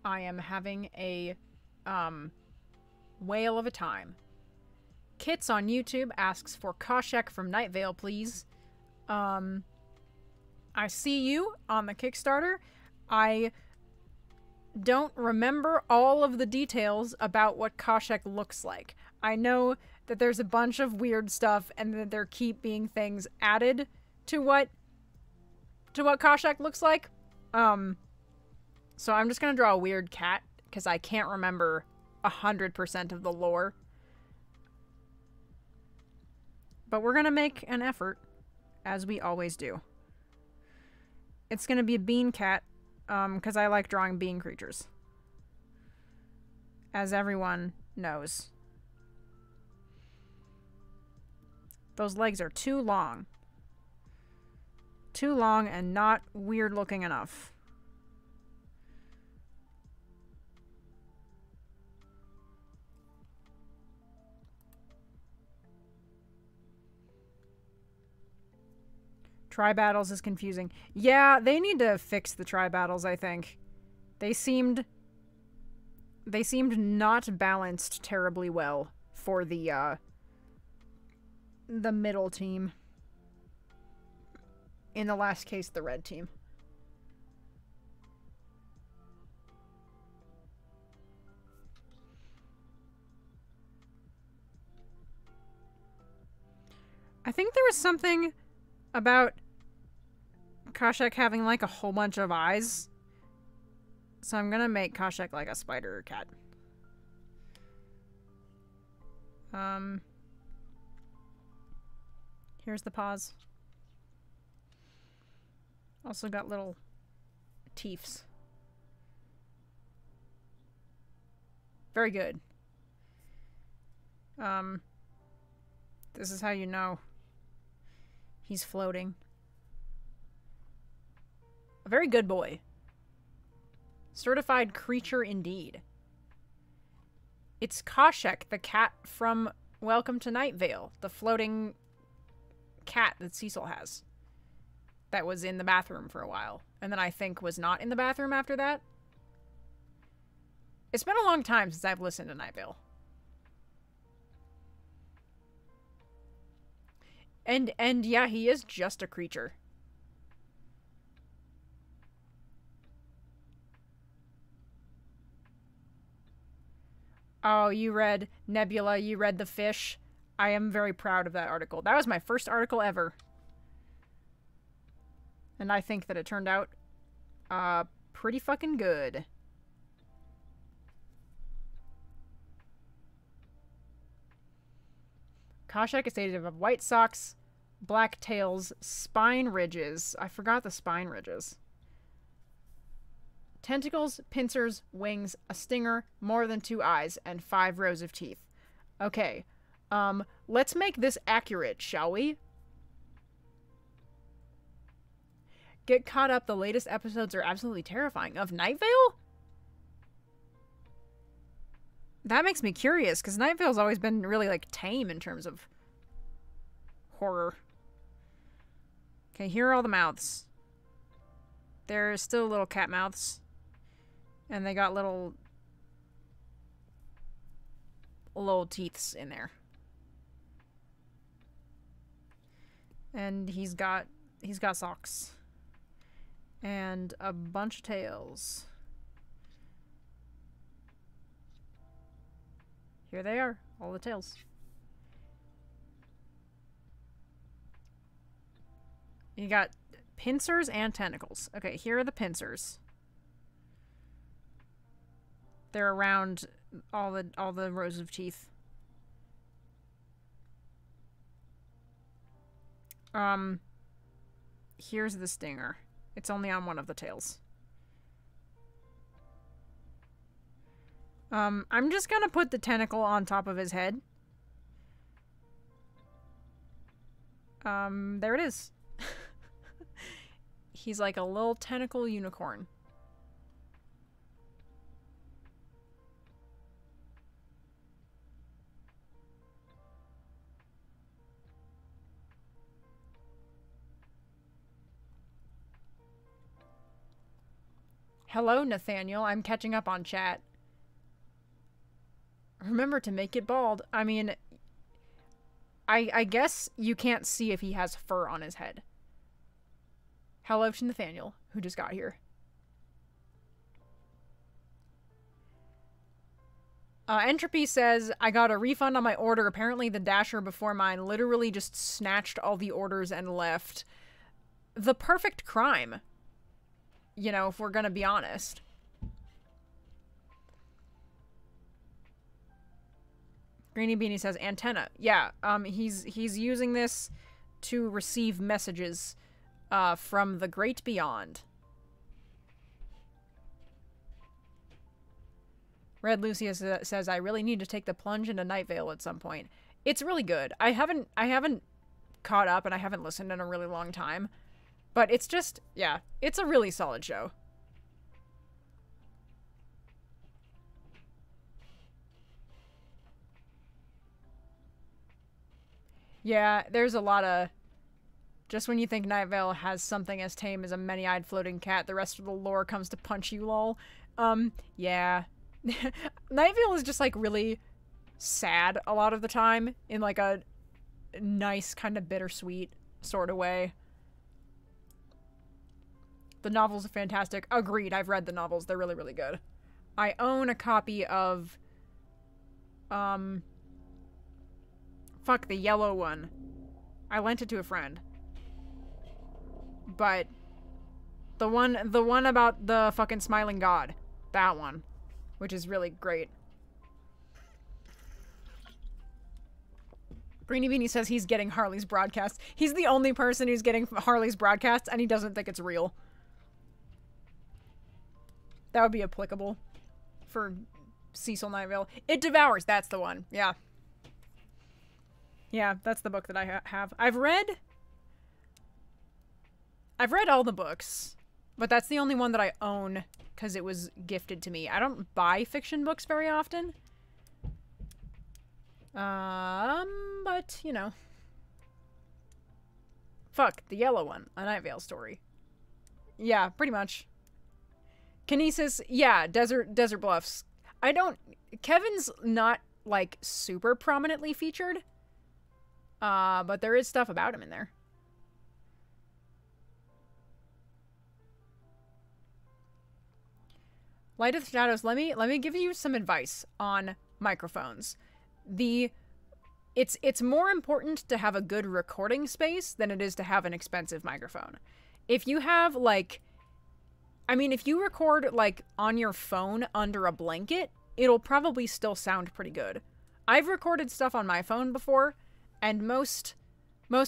I am having a whale of a time. Kits on YouTube asks for Koshek from Night Vale, please. I see you on the Kickstarter. I don't remember all of the details about what Koshek looks like. I know that there's a bunch of weird stuff and that there keep being things added to what Koshek looks like. So I'm just gonna draw a weird cat because I can't remember 100% of the lore. But we're gonna make an effort, as we always do. It's gonna be a bean cat, because I like drawing bean creatures. As everyone knows. Those legs are too long. Too long and not weird looking enough. Tri-battles is confusing. Yeah, they need to fix the tri-battles, I think. They seemed not balanced terribly well for the middle team. In the last case, the red team. I think there was something about Koshek having like a whole bunch of eyes. So I'm gonna make Koshek like a spider cat. Here's the paws. Also got little teeths. Very good. This is how you know he's floating. A very good boy. Certified creature indeed. It's Koshek, the cat from Welcome to Night Vale. The floating cat that Cecil has. That was in the bathroom for a while. And then I think was not in the bathroom after that. It's been a long time since I've listened to Night Vale. And yeah, he is just a creature. Oh, you read Nebula, you read The Fish. I am very proud of that article. That was my first article ever. And I think that it turned out pretty fucking good. Koshek is stated of white socks, black tails, spine ridges. I forgot the spine ridges. Tentacles, pincers, wings, a stinger, more than 2 eyes, and 5 rows of teeth. Okay. Let's make this accurate, shall we? Get caught up. The latest episodes are absolutely terrifying. Of Night Vale? That makes me curious, because Night Vale's always been really, like, tame in terms of horror. Okay, here are all the mouths. There's still little cat mouths. And they got little teeths in there. And he's got socks. And a bunch of tails. Here they are, all the tails. You got pincers and tentacles. Okay, here are the pincers. They're around all the rows of teeth. Here's the stinger. It's only on one of the tails. I'm just gonna put the tentacle on top of his head. There it is. He's like a little tentacle unicorn. Hello, Nathaniel. I'm catching up on chat. Remember to make it bald. I mean, I guess you can't see if he has fur on his head. Hello to Nathaniel, who just got here. Entropy says, I got a refund on my order. Apparently the dasher before mine literally just snatched all the orders and left. The perfect crime. You know, if we're gonna be honest. Greeny Beanie says antenna. Yeah, he's using this to receive messages from the great beyond. Red Lucia says I really need to take the plunge into Night Vale at some point. It's really good. I haven't caught up and I haven't listened in a really long time. But it's just, yeah, it's a really solid show. Yeah, there's a lot of... Just when you think Night Vale has something as tame as a many-eyed floating cat, the rest of the lore comes to punch you, lol. Yeah. Night Vale is just, like, really sad a lot of the time, in, like, a nice, kind of bittersweet sort of way. The novels are fantastic. Agreed, I've read the novels. They're really, really good. I own a copy of... Fuck, the yellow one. I lent it to a friend. But... The one about the fucking smiling god. That one. Which is really great. Greeny Beanie says he's getting Harley's broadcast. He's the only person who's getting Harley's broadcast, and he doesn't think it's real. That would be applicable for Cecil Night Vale. It Devours, that's the one. Yeah. Yeah, that's the book that I have. I've read all the books, but that's the only one that I own because it was gifted to me. I don't buy fiction books very often. But, you know. Fuck, the yellow one. A Night Vale story. Yeah, pretty much. Kinesis, yeah, Desert Bluffs. Kevin's not, like, super prominently featured. But there is stuff about him in there. Light of the Shadows, let me give you some advice on microphones. It's more important to have a good recording space than it is to have an expensive microphone. If you have, like... I mean, if you record, like, on your phone under a blanket, it'll probably still sound pretty good. I've recorded stuff on my phone before, and most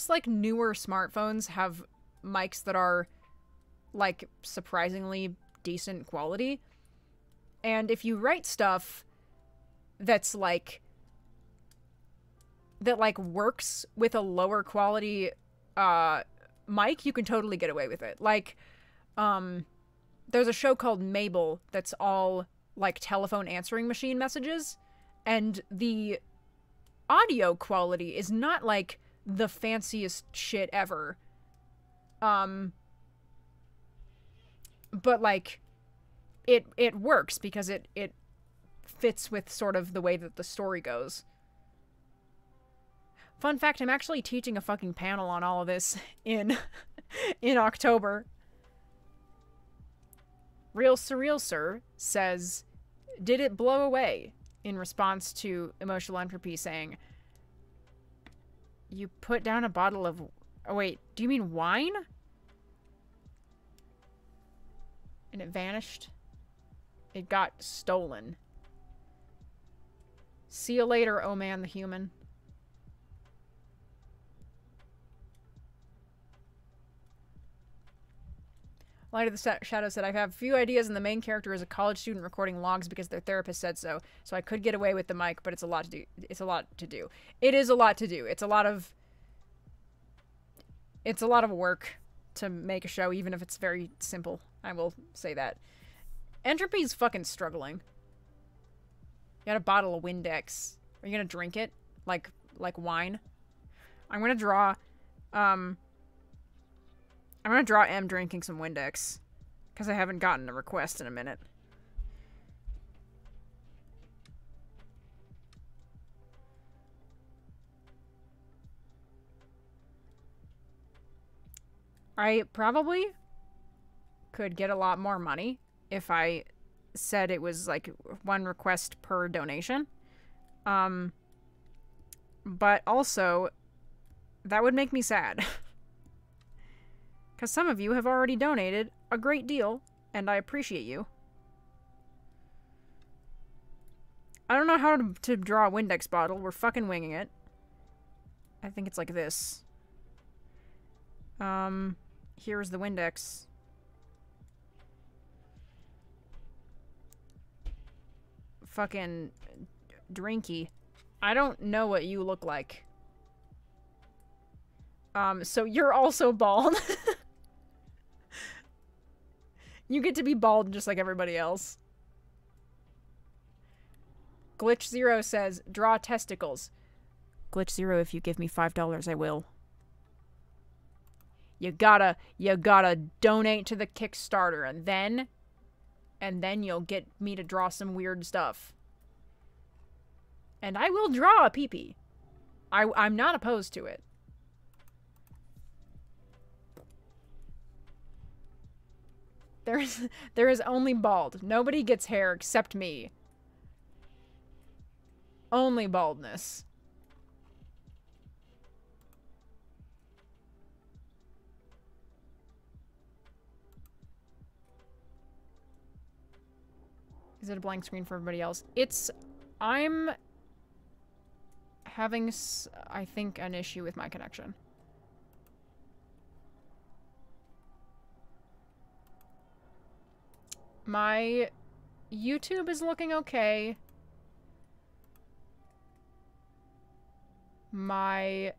like, newer smartphones have mics that are, like, surprisingly decent quality. And if you write stuff that's, like... that, like, works with a lower quality, mic, you can totally get away with it. Like, there's a show called Mabel that's all, like, telephone answering machine messages, and the audio quality is not, like, the fanciest shit ever. But, like, it works because it fits with sort of the way that the story goes. Fun fact, I'm actually teaching a fucking panel on all of this in October. Real Surreal Sir says, did it blow away in response to emotional entropy saying, you put down a bottle of... Oh, wait. Do you mean wine? And it vanished? It got stolen. See you later, oh man the human. Light of the Shadow said, I have a few ideas and the main character is a college student recording logs because their therapist said so. So I could get away with the mic, but it's a lot to do. It's a lot to do. It is a lot to do. It's a lot of work to make a show, even if it's very simple. I will say that. Entropy's fucking struggling. You got a bottle of Windex. Are you gonna drink it? Like wine? I'm gonna draw M drinking some Windex. Because I haven't gotten a request in a minute. I probably could get a lot more money if I said it was like 1 request per donation. But also, that would make me sad. Because some of you have already donated a great deal, and I appreciate you. I don't know how to draw a Windex bottle. We're fucking winging it. I think it's like this. Here's the Windex. Fucking drinky. I don't know what you look like. So you're also bald. You get to be bald just like everybody else. Glitch Zero says, draw testicles. Glitch Zero, if you give me $5, I will. You gotta donate to the Kickstarter, and then you'll get me to draw some weird stuff. And I will draw a pee-pee. I'm not opposed to it. There is only bald. Nobody gets hair except me. Only baldness. Is it a blank screen for everybody else? I'm having, I think, an issue with my connection. My YouTube is looking okay. My,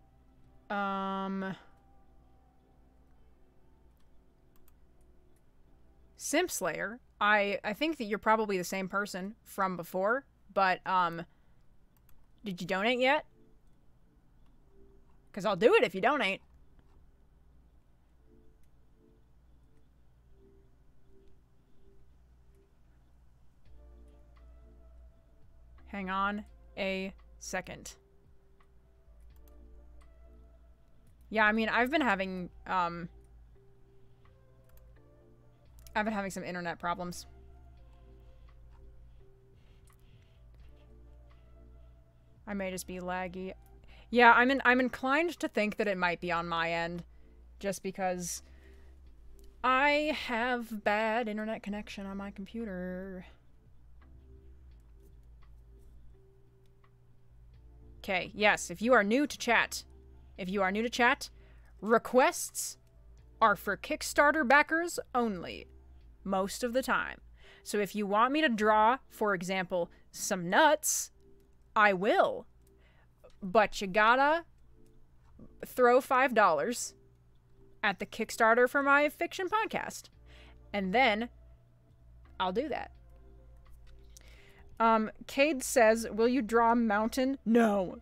Simp Slayer, I think that you're probably the same person from before, but, did you donate yet? Because I'll do it if you donate. Hang on a second. Yeah, I mean, I've been having some internet problems. I may just be laggy. Yeah, I'm inclined to think that it might be on my end, just because I have bad internet connection on my computer. Okay, yes, if you are new to chat, requests are for Kickstarter backers only, most of the time. So if you want me to draw, for example, some nuts, I will. But you gotta throw $5 at the Kickstarter for my fiction podcast. And then I'll do that. Cade says, will you draw mountain? No.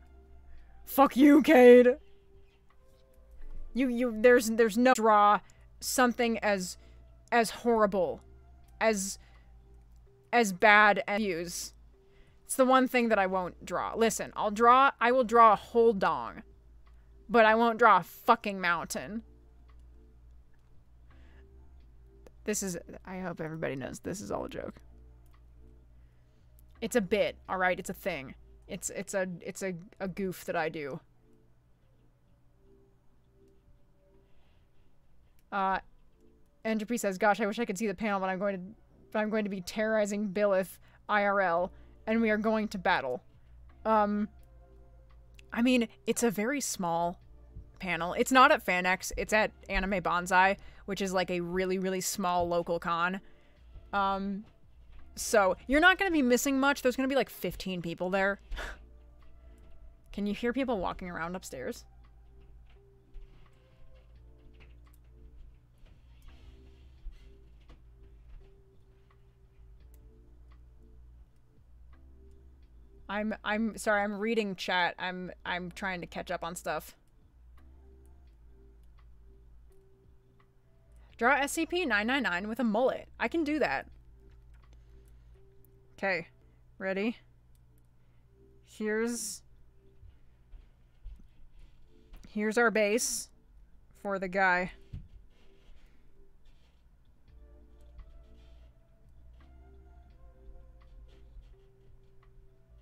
Fuck you, Cade. There's no draw something as horrible, as bad as views. It's the one thing that I won't draw. Listen, I will draw a whole dong, but I won't draw a fucking mountain. I hope everybody knows this is all a joke. It's a bit, all right? It's a thing. It's a goof that I do. Entropy says, "Gosh, I wish I could see the panel, but I'm going to be terrorizing Billith IRL, and we are going to battle." I mean, it's a very small panel. It's not at FanX. It's at Anime Bonsai, which is like a really, really small local con. So you're not going to be missing much. There's going to be like 15 people there. Can you hear people walking around upstairs? I'm sorry, I'm reading chat. I'm trying to catch up on stuff. Draw SCP-999 with a mullet. I can do that. Okay. Ready? Here's our base for the guy.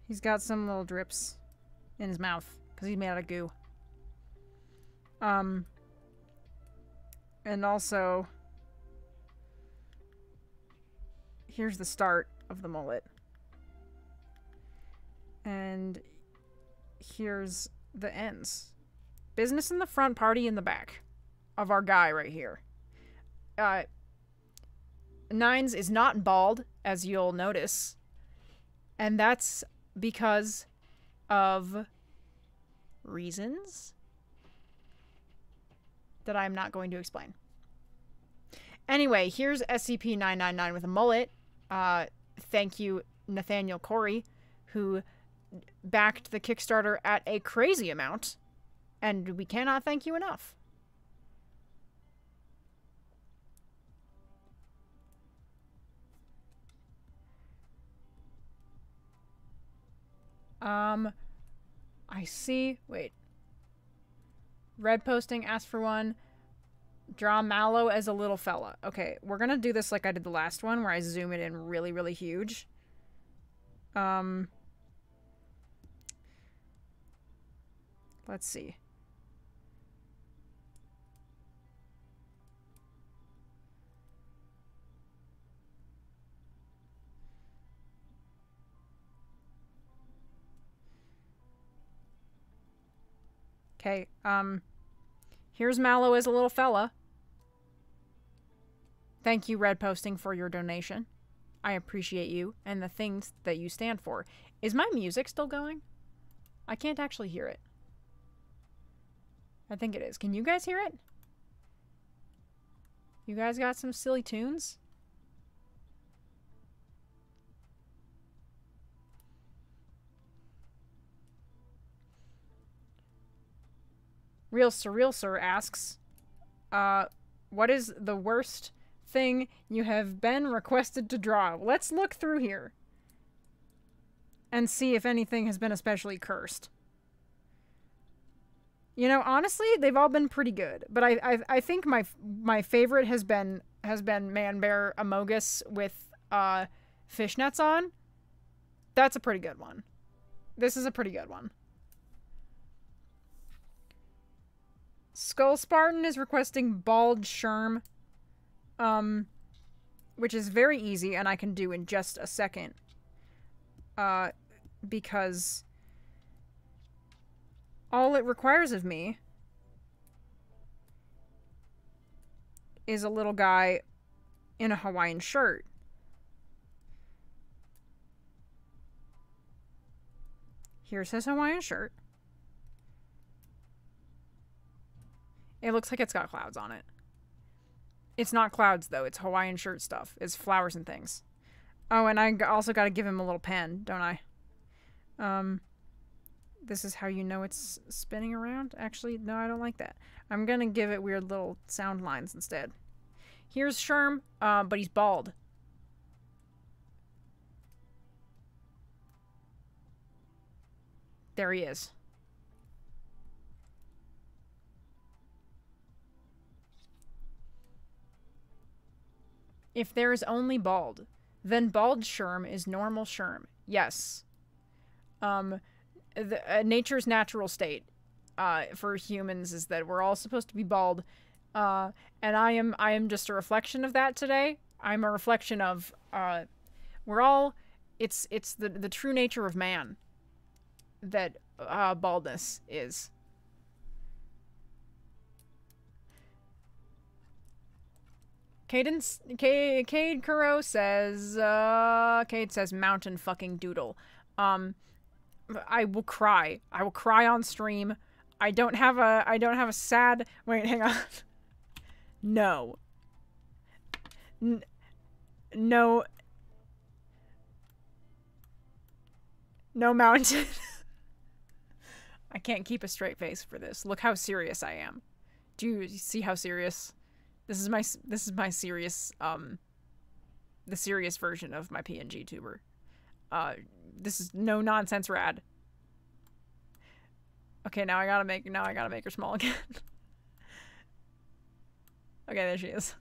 He's got some little drips in his mouth because he's made out of goo. And also, here's the start of the mullet. And here's the ends. Business in the front, party in the back of our guy right here. Nines is not bald, as you'll notice. And that's because of reasons that I'm not going to explain. Anyway, here's SCP-999 with a mullet. Thank you, Nathaniel Corey, who backed the Kickstarter at a crazy amount. And we cannot thank you enough. I see. Wait. Red posting, asked for one. Draw Mallow as a little fella. Okay, we're gonna do this like I did the last one, where I zoom it in really, really huge. Let's see. Okay, here's Mallow as a little fella. Thank you, Red Posting, for your donation. I appreciate you and the things that you stand for. Is my music still going? I can't actually hear it. I think it is. Can you guys hear it? You guys got some silly tunes? Real Surreal Sir asks, what is the worst thing you have been requested to draw? Let's look through here and see if anything has been especially cursed. You know, honestly, they've all been pretty good, but I think my favorite has been Man Bear Amogus with fishnets on. That's a pretty good one. This is a pretty good one. Skull Spartan is requesting Bald Sherm, which is very easy and I can do in just a second, because all it requires of me is a little guy in a Hawaiian shirt. Here's his Hawaiian shirt. It looks like it's got clouds on it. It's not clouds, though. It's Hawaiian shirt stuff. It's flowers and things. Oh, and I also got to give him a little pen, don't I? This is how you know it's spinning around? Actually, no, I don't like that. I'm going to give it weird little sound lines instead. Here's Sherm, but he's bald. There he is. If there is only bald, Then bald Sherm is normal Sherm. Yes. Nature's natural state for humans is that we're all supposed to be bald. And I am just a reflection of that today. I'm a reflection of we're all it's the true nature of man that baldness is. Cade Kuro says Cade says mountain fucking doodle. I will cry. I will cry on stream. I don't have a sad wait, hang on. No. No. No mountain. I can't keep a straight face for this. Look how serious I am. Do you see how serious? This is my serious the serious version of my PNG tuber. This is no nonsense rad. Okay, now I gotta make her small again. Okay, there she is.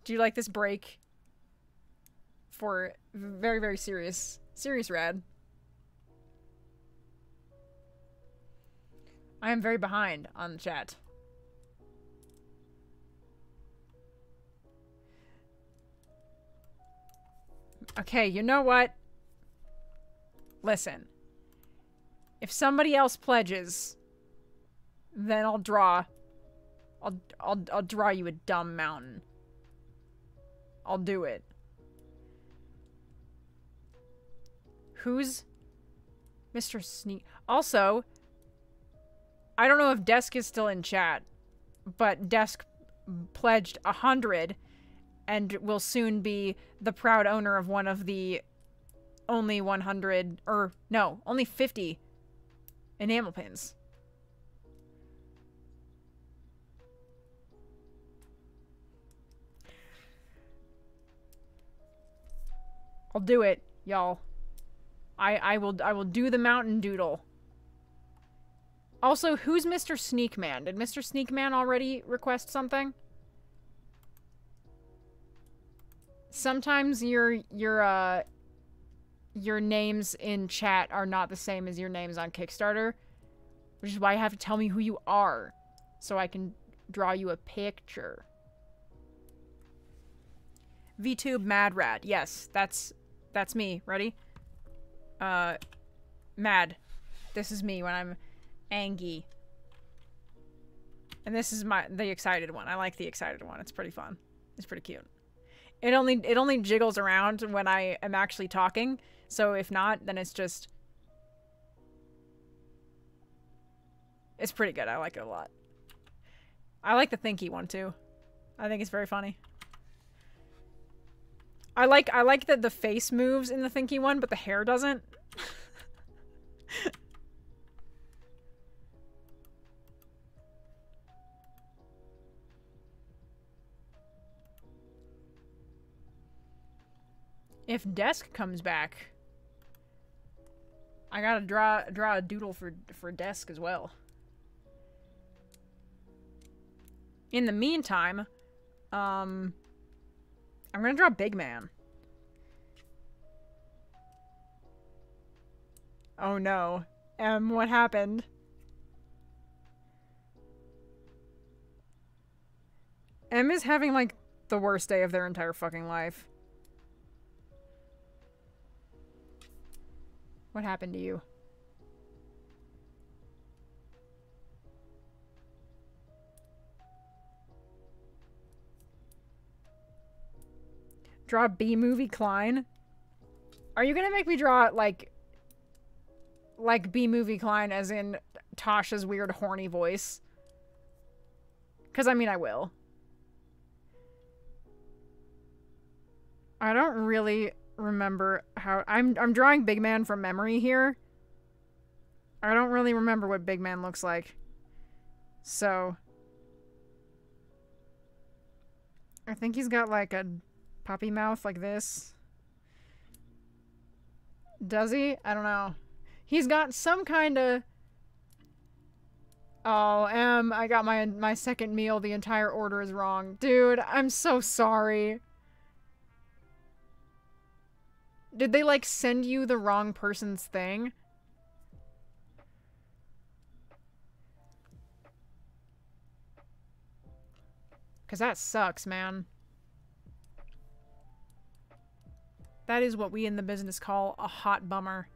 Do you like this break for very, very serious rad? I am very behind on the chat. Okay, you know what? Listen. If somebody else pledges, then I'll draw you a dumb mountain. I'll do it. Who's Mr. Sneak? Also, I don't know if Desk is still in chat, but Desk pledged 100 and will soon be the proud owner of one of the only 100, or no, only 50 enamel pins. I'll do it, y'all. I will do the mountain doodle. Also, who's Mr. Sneakman? Did Mr. Sneakman already request something? Sometimes your names in chat are not the same as your names on Kickstarter, which is why you have to tell me who you are so I can draw you a picture. VTube Mad Rad. Yes, that's me. Ready? Mad. This is me when I'm angry. And this is the excited one. I like the excited one. It's pretty fun. It's pretty cute. It only jiggles around when I am actually talking. So if not, then it's just... It's pretty good. I like it a lot. I like the thinky one too. I think it's very funny. I like that the face moves in the thinky one, but the hair doesn't. If Desk comes back, I gotta draw a doodle for Desk as well. In the meantime, I'm gonna draw Big Man. Oh no. What happened? M is having like the worst day of their entire fucking life. What happened to you? Draw B-movie Klein? Are you gonna make me draw like B-movie Klein as in Tasha's weird horny voice? Cause I mean I will. I don't really remember how I'm drawing Big Man from memory here. I don't really remember what Big Man looks like. So I think he's got like a puppy mouth like this. Does he? I don't know. He's got some kind of Oh, I got my second meal. The entire order is wrong. Dude, I'm so sorry. Did they, like, send you the wrong person's thing? Because that sucks, man. That is what we in the business call a hot bummer.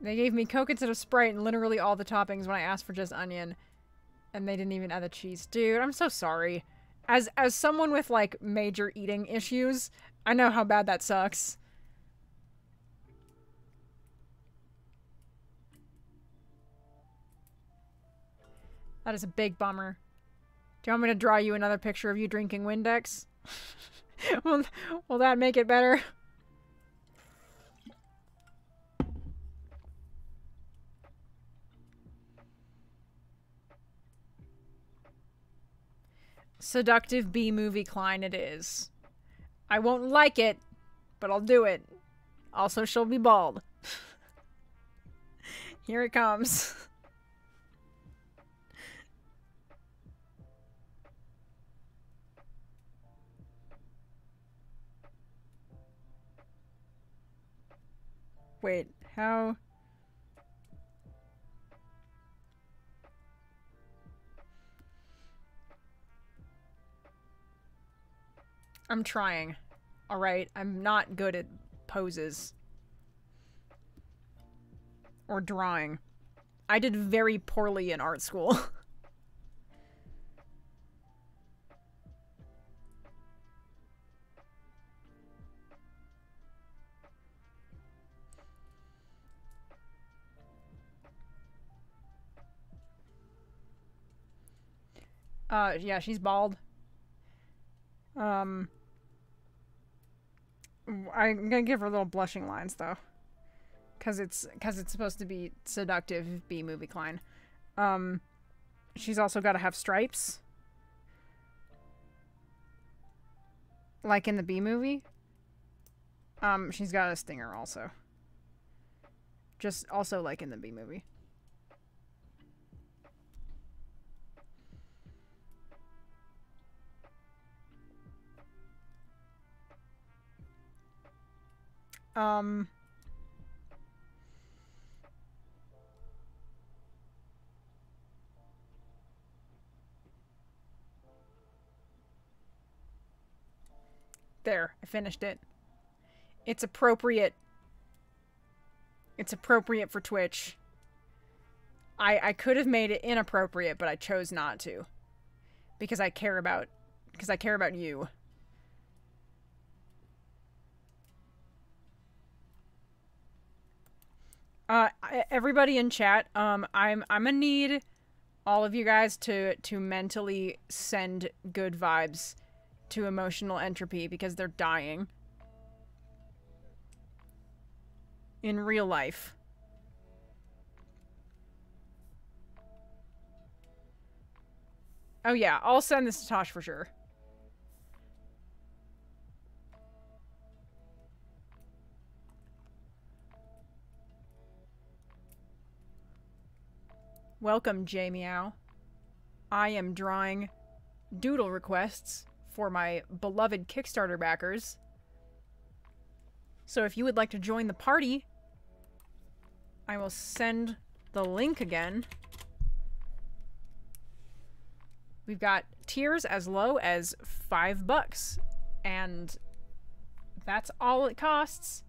They gave me Coke instead of Sprite and literally all the toppings when I asked for just onion. And they didn't even add the cheese. Dude, I'm so sorry. As someone with, like, major eating issues, I know how bad that sucks. That is a big bummer. Do you want me to draw you another picture of you drinking Windex? Will that make it better? Seductive B-movie Klein it is. I won't like it, but I'll do it. Also, she'll be bald. Here it comes. Wait, how... I'm trying. Alright, I'm not good at poses. Or drawing. I did very poorly in art school. Yeah, she's bald. I'm gonna give her little blushing lines, though. Cause it's supposed to be seductive B-movie Klein. She's also gotta have stripes. Like in the B-movie. She's got a stinger also. Just also like in the B-movie. There, I finished it. It's appropriate. It's appropriate for Twitch. I could have made it inappropriate, but I chose not to. Because I care about you. Everybody in chat, I'm gonna need all of you guys to mentally send good vibes to Emotional Entropy because they're dying. In real life. Oh yeah, I'll send this to Tosh for sure. Welcome, J-Meow. I am drawing Doodle Requests for my beloved Kickstarter backers. So if you would like to join the party, I will send the link again. We've got tiers as low as $5, and that's all it costs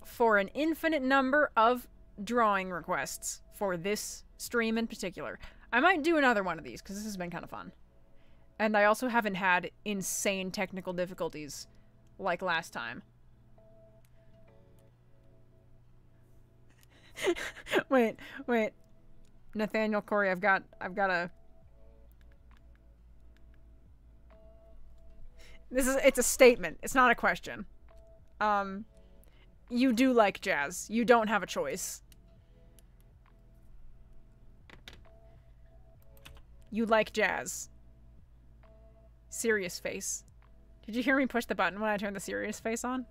for an infinite number of drawing requests for this stream in particular. I might do another one of these because this has been kind of fun. And I also haven't had insane technical difficulties like last time. wait. Nathaniel Corey, I've got a... it's a statement. It's not a question. You do like jazz. You don't have a choice. You like jazz. Serious face. Did you hear me push the button when I turned the serious face on?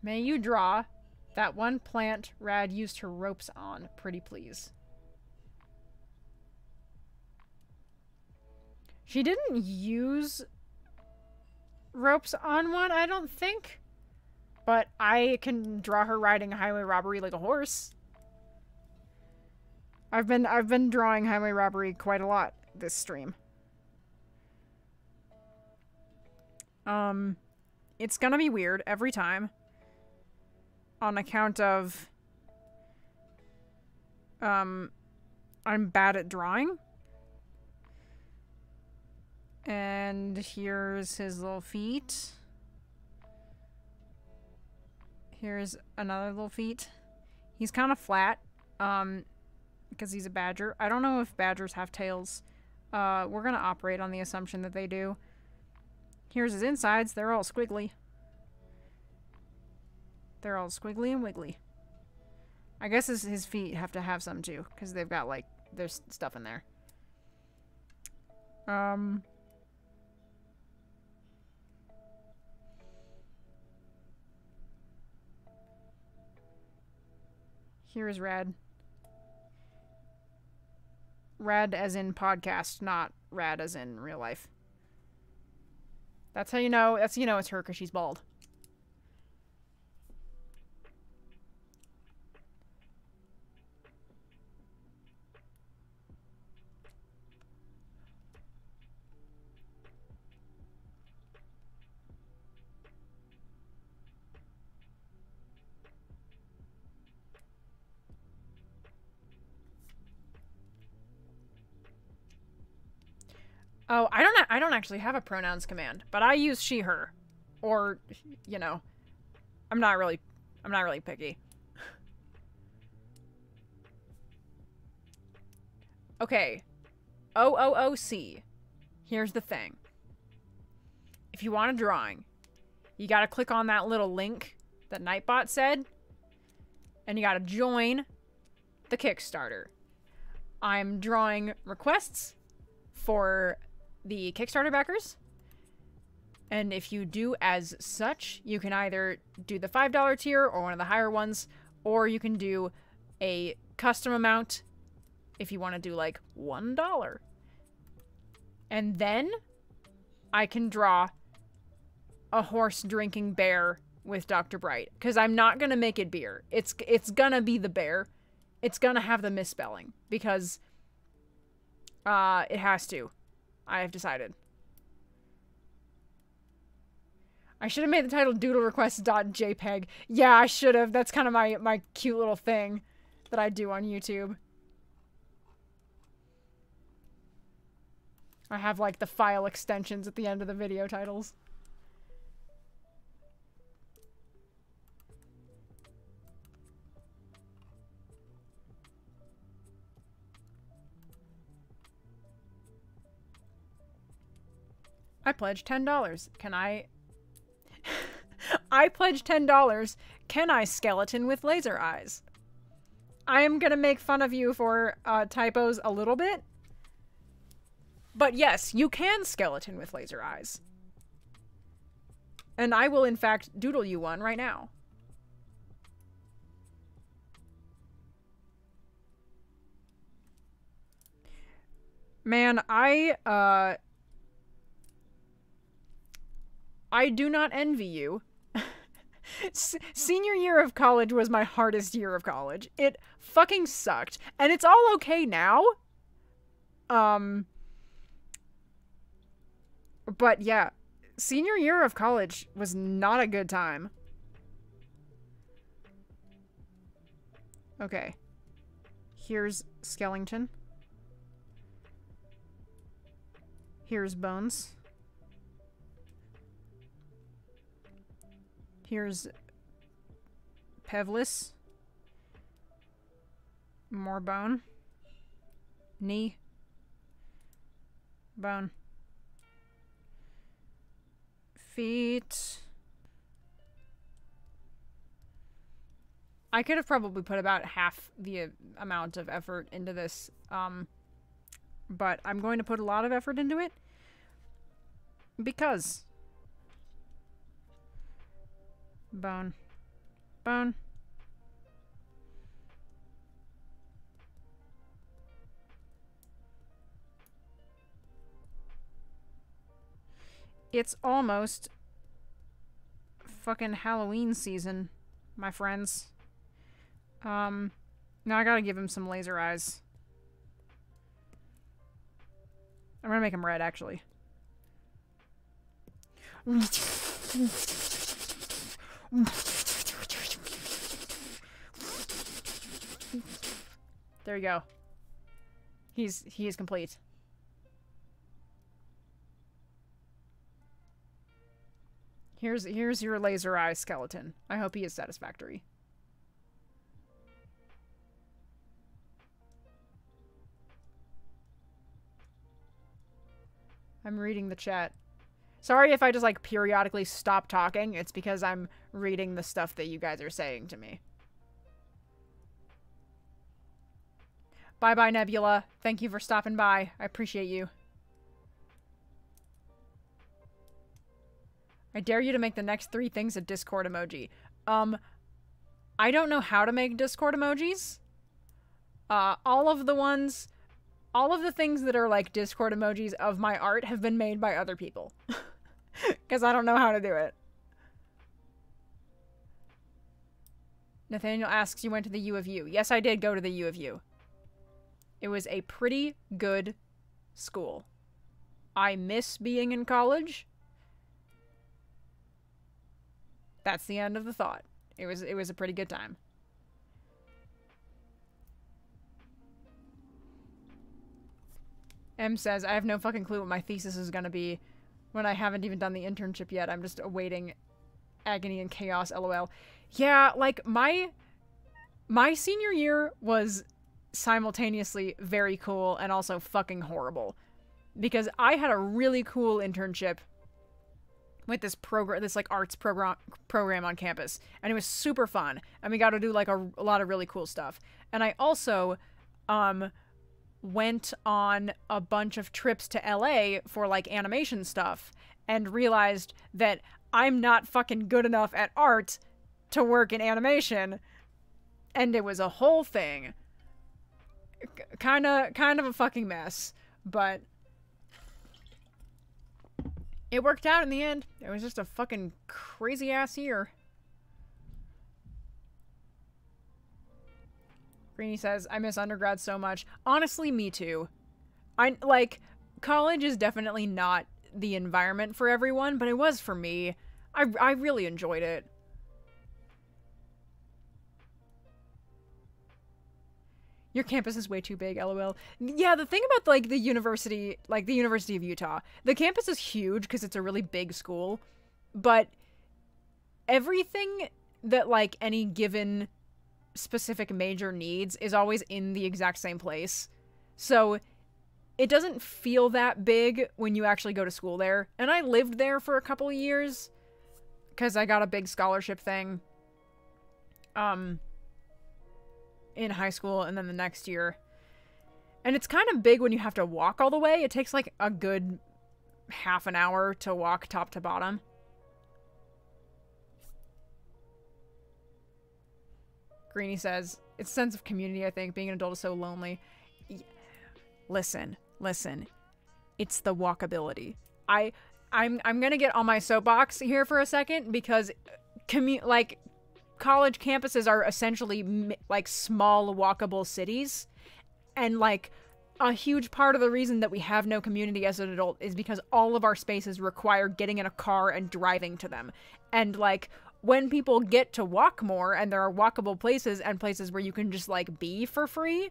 May you draw that one plant Rad used her ropes on, pretty please. She didn't use ropes on one, I don't think. But I can draw her riding a highway robbery like a horse. I've been drawing highway robbery quite a lot this stream. It's gonna be weird every time. On account of I'm bad at drawing. And here's his little feet. Here's another little feet. He's kind of flat, because he's a badger. I don't know if badgers have tails. We're gonna operate on the assumption that they do. Here's his insides. They're all squiggly. They're all squiggly and wiggly. I guess his feet have to have some too, because they've got, like, there's stuff in there. Here is Rad. Rad as in podcast, not Rad as in real life. That's how you know, it's her, because she's bald. Oh, I don't actually have a pronouns command, but I use she, her. Or, you know, I'm not really picky. Okay. OOOC. Here's the thing. If you want a drawing, you gotta click on that little link that Nightbot said, and you gotta join the Kickstarter. I'm drawing requests for the Kickstarter backers, and if you do as such, you can either do the $5 tier or one of the higher ones, or you can do a custom amount if you want to do like $1. And then I can draw a horse drinking bear with Dr. Bright, because I'm not gonna make it beer. It's gonna be the bear. It's gonna have the misspelling because it has to. I have decided. I should have made the title Doodle Requests.jpg. Yeah, I should have. That's kind of my cute little thing that I do on YouTube. I have like the file extensions at the end of the video titles. I pledged $10. Can I... I pledged $10. Can I skeleton with laser eyes? I am gonna make fun of you for typos a little bit. But yes, you can skeleton with laser eyes. And I will in fact doodle you one right now. Man, I do not envy you. Senior year of college was my hardest year of college. It fucking sucked. And it's all okay now. But yeah, senior year of college was not a good time. Okay. Here's Skellington. Here's Bones. Here's Pevlis. More bone. Knee. Bone. Feet. I could have probably put about half the amount of effort into this, but I'm going to put a lot of effort into it because bone. Bone. It's almost fucking Halloween season, my friends. Now I gotta give him some laser eyes. I'm gonna make him red, actually. There you go. He is complete. Here's your laser eye skeleton. I hope he is satisfactory. I'm reading the chat. Sorry if I just, like, periodically stop talking. It's because I'm reading the stuff that you guys are saying to me. Bye-bye, Nebula. Thank you for stopping by. I appreciate you. I dare you to make the next 3 things a Discord emoji. I don't know how to make Discord emojis. All of the things that are like Discord emojis of my art have been made by other people. Because I don't know how to do it. Nathaniel asks, you went to the U of U. Yes, I did go to the U of U. It was a pretty good school. I miss being in college. That's the end of the thought. It was a pretty good time. M says, I have no fucking clue what my thesis is gonna be when I haven't even done the internship yet. I'm just awaiting agony and chaos, lol. Yeah, like, my senior year was simultaneously very cool and also fucking horrible. Because I had a really cool internship with this program, this like arts program on campus, and it was super fun, and we got to do like a lot of really cool stuff. And I also went on a bunch of trips to LA for like animation stuff and realized that I'm not fucking good enough at art to work in animation, and it was a whole thing. Kind of a fucking mess, but it worked out in the end. It was just a fucking crazy ass year. Greenie says, I miss undergrad so much. Honestly, me too. Like, college is definitely not the environment for everyone, but it was for me. I really enjoyed it. Your campus is way too big, lol. Yeah, the thing about, like, the University of Utah, the campus is huge because it's a really big school, but everything that, like, any given specific major needs is always in the exact same place. So it doesn't feel that big when you actually go to school there. And I lived there for a couple of years because I got a big scholarship thing in high school and then the next year. And it's kind of big when you have to walk all the way. It takes like a good half an hour to walk top to bottom. Greenie says, it's a sense of community, I think. Being an adult is so lonely. Listen. It's the walkability. I'm gonna get on my soapbox here for a second because college campuses are essentially like small walkable cities, and like a huge part of the reason that we have no community as an adult is because all of our spaces require getting in a car and driving to them. And like when people get to walk more and there are walkable places and places where you can just like be for free,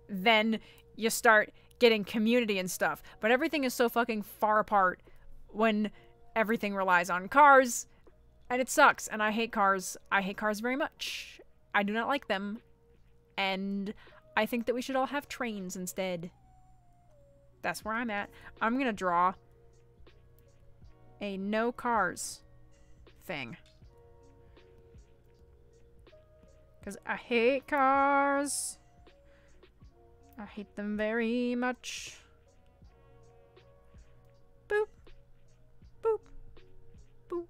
then you start getting community and stuff. But everything is so fucking far apart when everything relies on cars, and it sucks. And I hate cars. I hate cars very much. I do not like them. And I think that we should all have trains instead. That's where I'm at. I'm gonna draw a no cars thing. Because I hate cars. I hate them very much. Boop. Boop. Boop.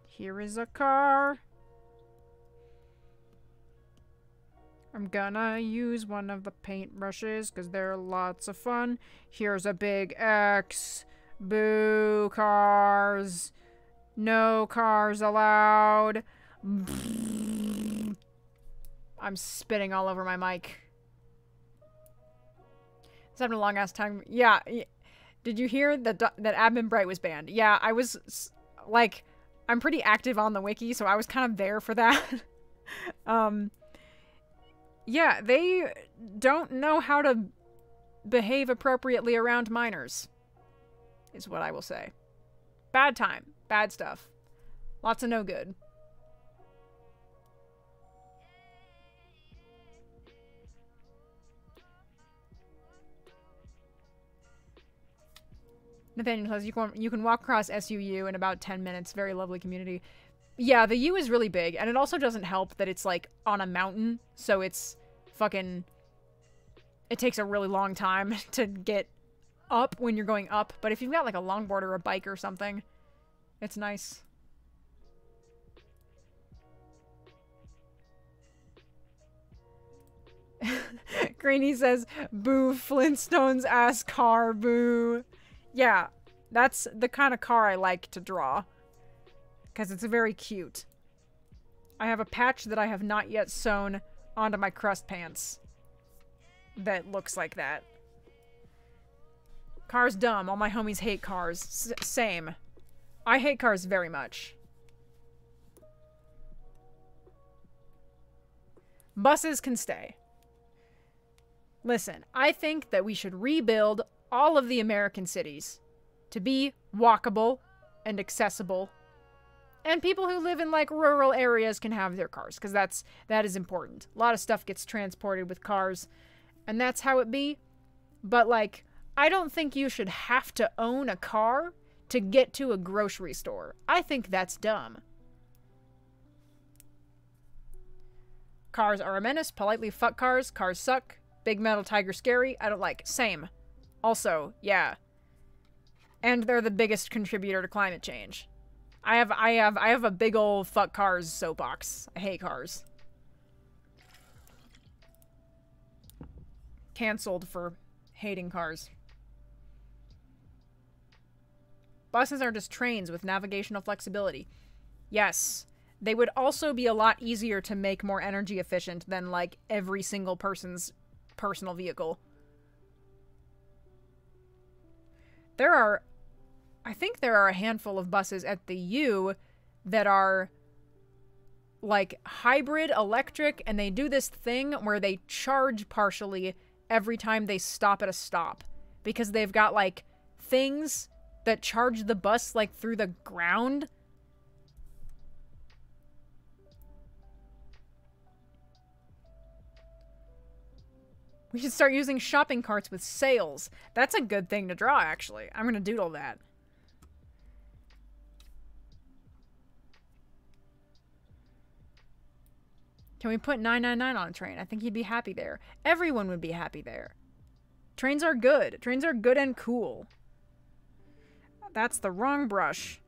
Here is a car. I'm gonna use one of the paintbrushes because they're lots of fun. Here's a big X. Boo cars. No cars allowed. I'm spitting all over my mic. It's having a long ass time. Yeah. Did you hear that Admin Bright was banned? Yeah, I was like, I'm pretty active on the wiki, so I was kind of there for that. Yeah, they don't know how to behave appropriately around minors, is what I will say. Bad time. Bad stuff. Lots of no good. Nathaniel says, you can walk across SUU in about 10 minutes. Very lovely community. Yeah, the U is really big, and it also doesn't help that it's, like, on a mountain, so it's fucking... It takes a really long time to get up when you're going up, but if you've got, like, a longboard or a bike or something, it's nice. Greeny says, boo, Flintstones ass car, boo. Yeah, that's the kind of car I like to draw. Because it's very cute. I have a patch that I have not yet sewn onto my crust pants. That looks like that. Cars dumb. All my homies hate cars. Same. I hate cars very much. Buses can stay. Listen, I think that we should rebuild all of the American cities to be walkable and accessible. And people who live in, like, rural areas can have their cars, because that is important. A lot of stuff gets transported with cars, and that's how it be. But, like, I don't think you should have to own a car to get to a grocery store. I think that's dumb. Cars are a menace. Politely fuck cars. Cars suck. Big metal tiger scary. I don't like. Same. Also, yeah. And they're the biggest contributor to climate change. I have a big old fuck cars soapbox. I hate cars. Cancelled for hating cars. Buses are just trains with navigational flexibility. Yes. They would also be a lot easier to make more energy efficient than, like, every single person's personal vehicle. I think there are a handful of buses at the U that are, like, hybrid electric, and they do this thing where they charge partially every time they stop at a stop. Because they've got, like, things that charge the bus, like, through the ground. We should start using shopping carts with sails. That's a good thing to draw, actually. I'm gonna doodle that. Can we put 999 on a train? I think he'd be happy there. Everyone would be happy there. Trains are good. Trains are good and cool. That's the wrong brush.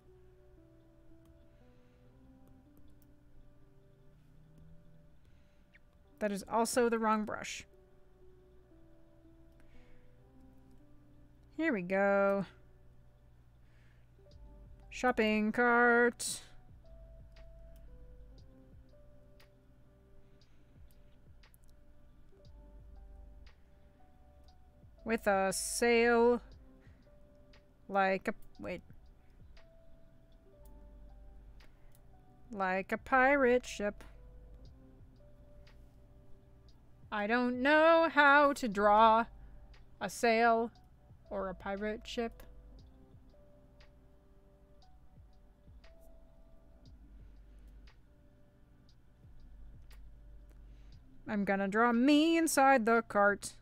That is also the wrong brush. Here we go. Shopping cart. With a sail. Like a... wait. Like a pirate ship. I don't know how to draw a sail or a pirate ship. I'm gonna draw me inside the cart.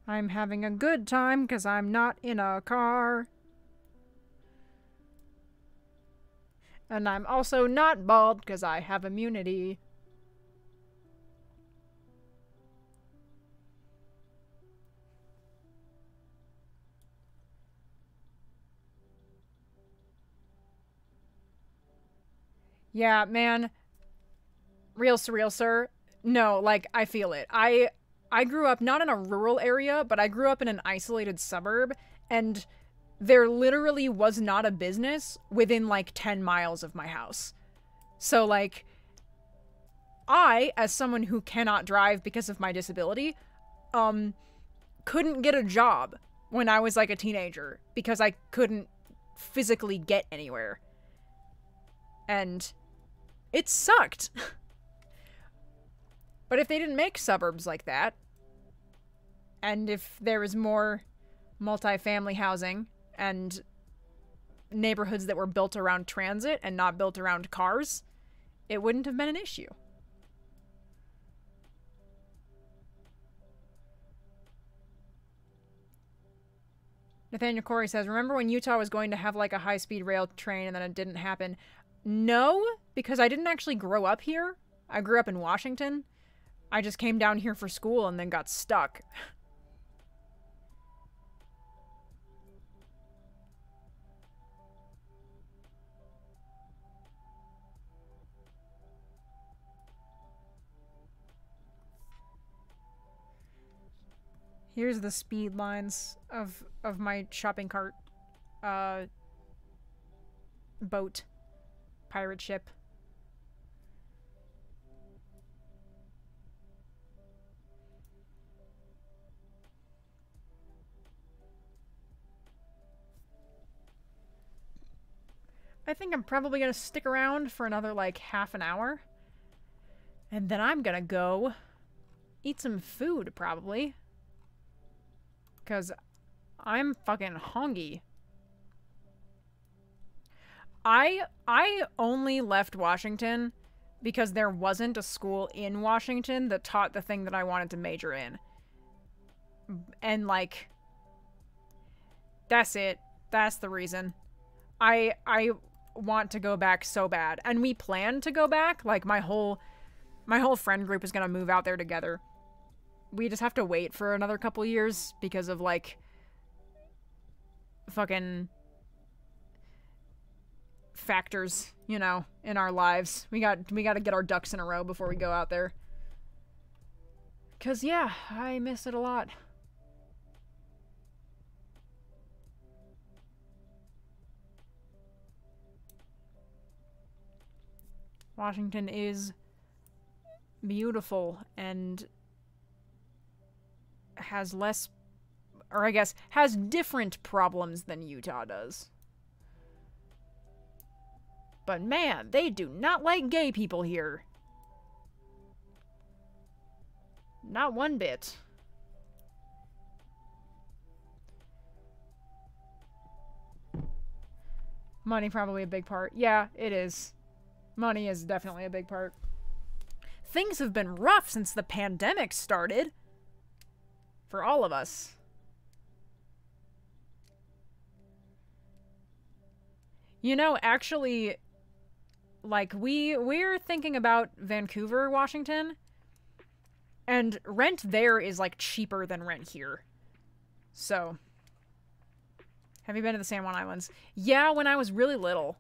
I'm having a good time because I'm not in a car. And I'm also not bald because I have immunity. Yeah, man. Real surreal, sir. No, like, I feel it. I grew up not in a rural area, but I grew up in an isolated suburb, and there literally was not a business within, like, 10 miles of my house. So, like, I, as someone who cannot drive because of my disability, couldn't get a job when I was, like, a teenager because I couldn't physically get anywhere. And it sucked. But if they didn't make suburbs like that, and if there was more multifamily housing and neighborhoods that were built around transit and not built around cars, it wouldn't have been an issue. Nathaniel Corey says, remember when Utah was going to have like a high-speed rail train and then it didn't happen? No, because I didn't actually grow up here. I grew up in Washington. I just came down here for school and then got stuck. Here's the speed lines of my shopping cart boat pirate ship. I think I'm probably gonna stick around for another like half an hour. And then I'm gonna go eat some food probably. 'Cause I'm fucking hungry. I only left Washington because there wasn't a school in Washington that taught the thing that I wanted to major in. And like that's it. That's the reason. I want to go back so bad. And we plan to go back. Like my whole friend group is going to move out there together. We just have to wait for another couple years because of like fucking factors, you know, in our lives. We got to get our ducks in a row before we go out there. 'Cause yeah, I miss it a lot. Washington is beautiful and has less, or I guess has different problems than Utah does. But man, they do not like gay people here. Not one bit. Money probably a big part. Yeah, it is. Money is definitely a big part. Things have been rough since the pandemic started. For all of us. You know, actually, like, we're thinking about Vancouver, Washington. And rent there is, like, cheaper than rent here. So. Have you been to the San Juan Islands? Yeah, when I was really little.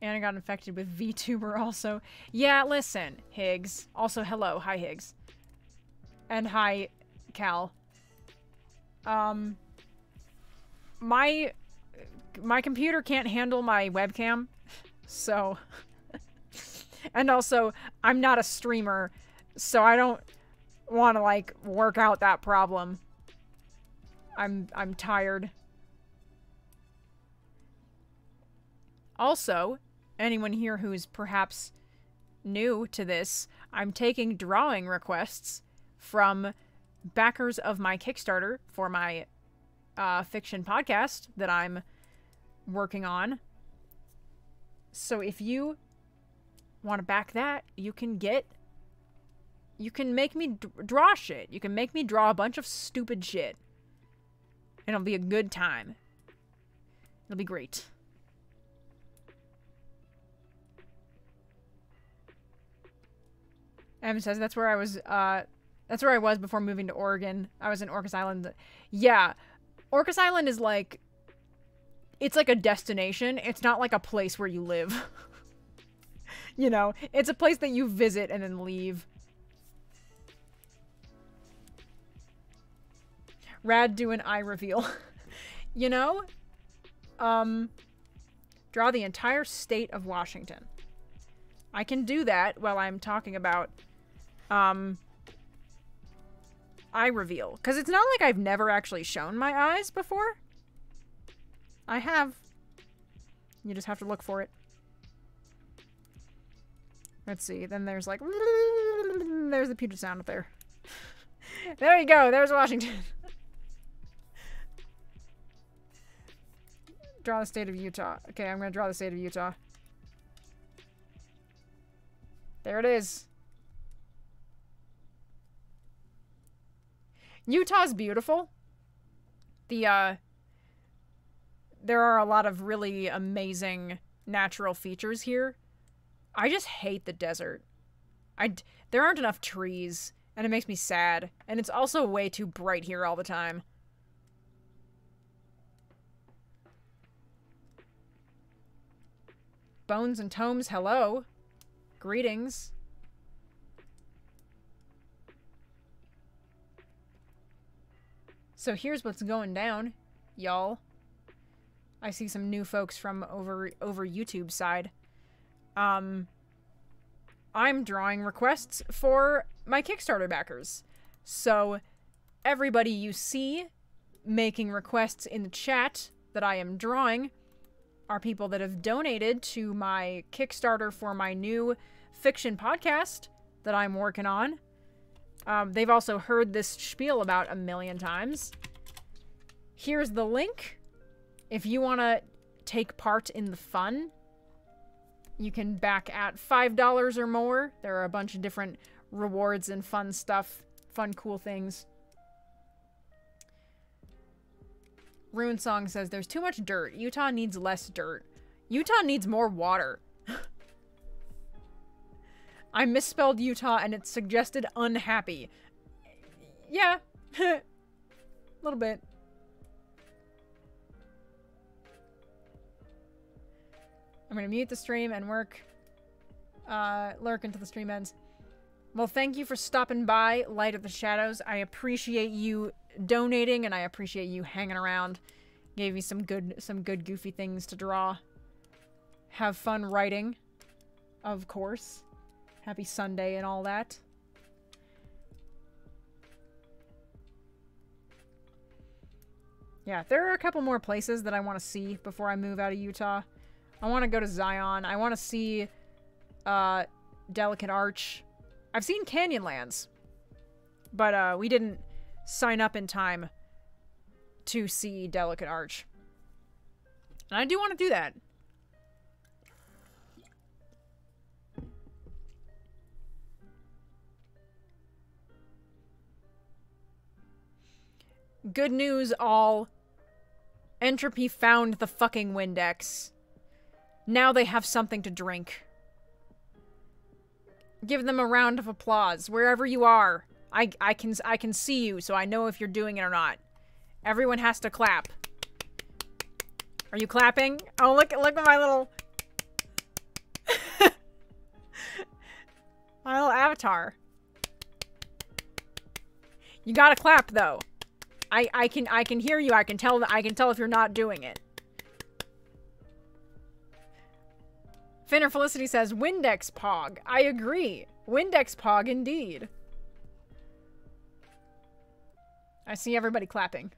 And I got infected with VTuber also. Yeah, listen, Higgs. Also, hello. Hi, Higgs. And hi, Cal. My computer can't handle my webcam. So... and also, I'm not a streamer. So I don't want to, like, work out that problem. I'm tired. Also... anyone here who's perhaps new to this, I'm taking drawing requests from backers of my Kickstarter for my fiction podcast that I'm working on. So if you want to back that, you can make me draw shit. You can make me draw a bunch of stupid shit. And it'll be a good time. It'll be great. Evan says that's where I was before moving to Oregon. I was in Orcas Island. Yeah. Orcas Island is like, it's like a destination. It's not like a place where you live. You know, it's a place that you visit and then leave. Rad do an eye reveal. You know? Draw the entire state of Washington. I can do that while I'm talking about, eye reveal. Because it's not like I've never actually shown my eyes before. I have. You just have to look for it. Let's see. Then there's like... There's the Puget Sound up there. There you go. There's Washington. Draw the state of Utah. Okay, I'm going to draw the state of Utah. There it is. Utah's beautiful. There are a lot of really amazing natural features here. I just hate the desert. There aren't enough trees, and it makes me sad. And it's also way too bright here all the time. Bones and Tomes, hello. Greetings. So here's what's going down, y'all. I see some new folks from over YouTube side. I'm drawing requests for my Kickstarter backers. So everybody you see making requests in the chat that I am drawing are people that have donated to my Kickstarter for my new fiction podcast that I'm working on. They've also heard this spiel about a million times. Here's the link. If you want to take part in the fun, you can back at $5 or more. There are a bunch of different rewards and fun stuff. Fun, cool things. Rune Song says, there's too much dirt. Utah needs less dirt. Utah needs more water. I misspelled Utah and it suggested unhappy. Yeah. A little bit. I'm gonna mute the stream and lurk until the stream ends. Well, thank you for stopping by, Light of the Shadows. I appreciate you donating and I appreciate you hanging around. Gave me some good goofy things to draw. Have fun writing, of course. Happy Sunday and all that. Yeah, there are a couple more places that I want to see before I move out of Utah. I want to go to Zion. I want to see Delicate Arch. I've seen Canyonlands, but we didn't sign up in time to see Delicate Arch. And I do want to do that. Good news, all. Entropy found the fucking Windex. Now they have something to drink. Give them a round of applause, wherever you are. I can see you, so I know if you're doing it or not. Everyone has to clap. Are you clapping? Oh, look at my little... my little avatar. You gotta clap, though. I can hear you. I can tell if you're not doing it. Finner Felicity says, Windex Pog. I agree. Windex Pog indeed. I see everybody clapping.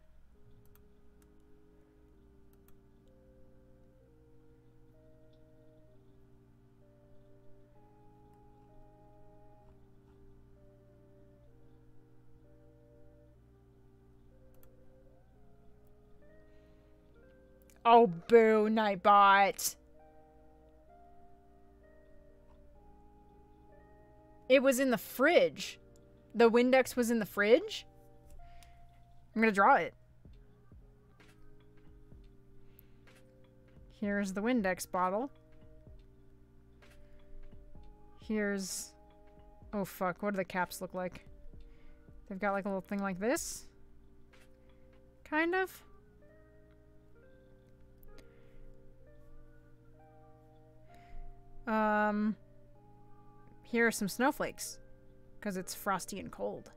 Oh, boo, Nightbot. It was in the fridge. The Windex was in the fridge? I'm gonna draw it. Here's the Windex bottle. Here's... Oh, fuck. What do the caps look like? They've got like a little thing like this. Kind of. Here are some snowflakes. Because it's frosty and cold.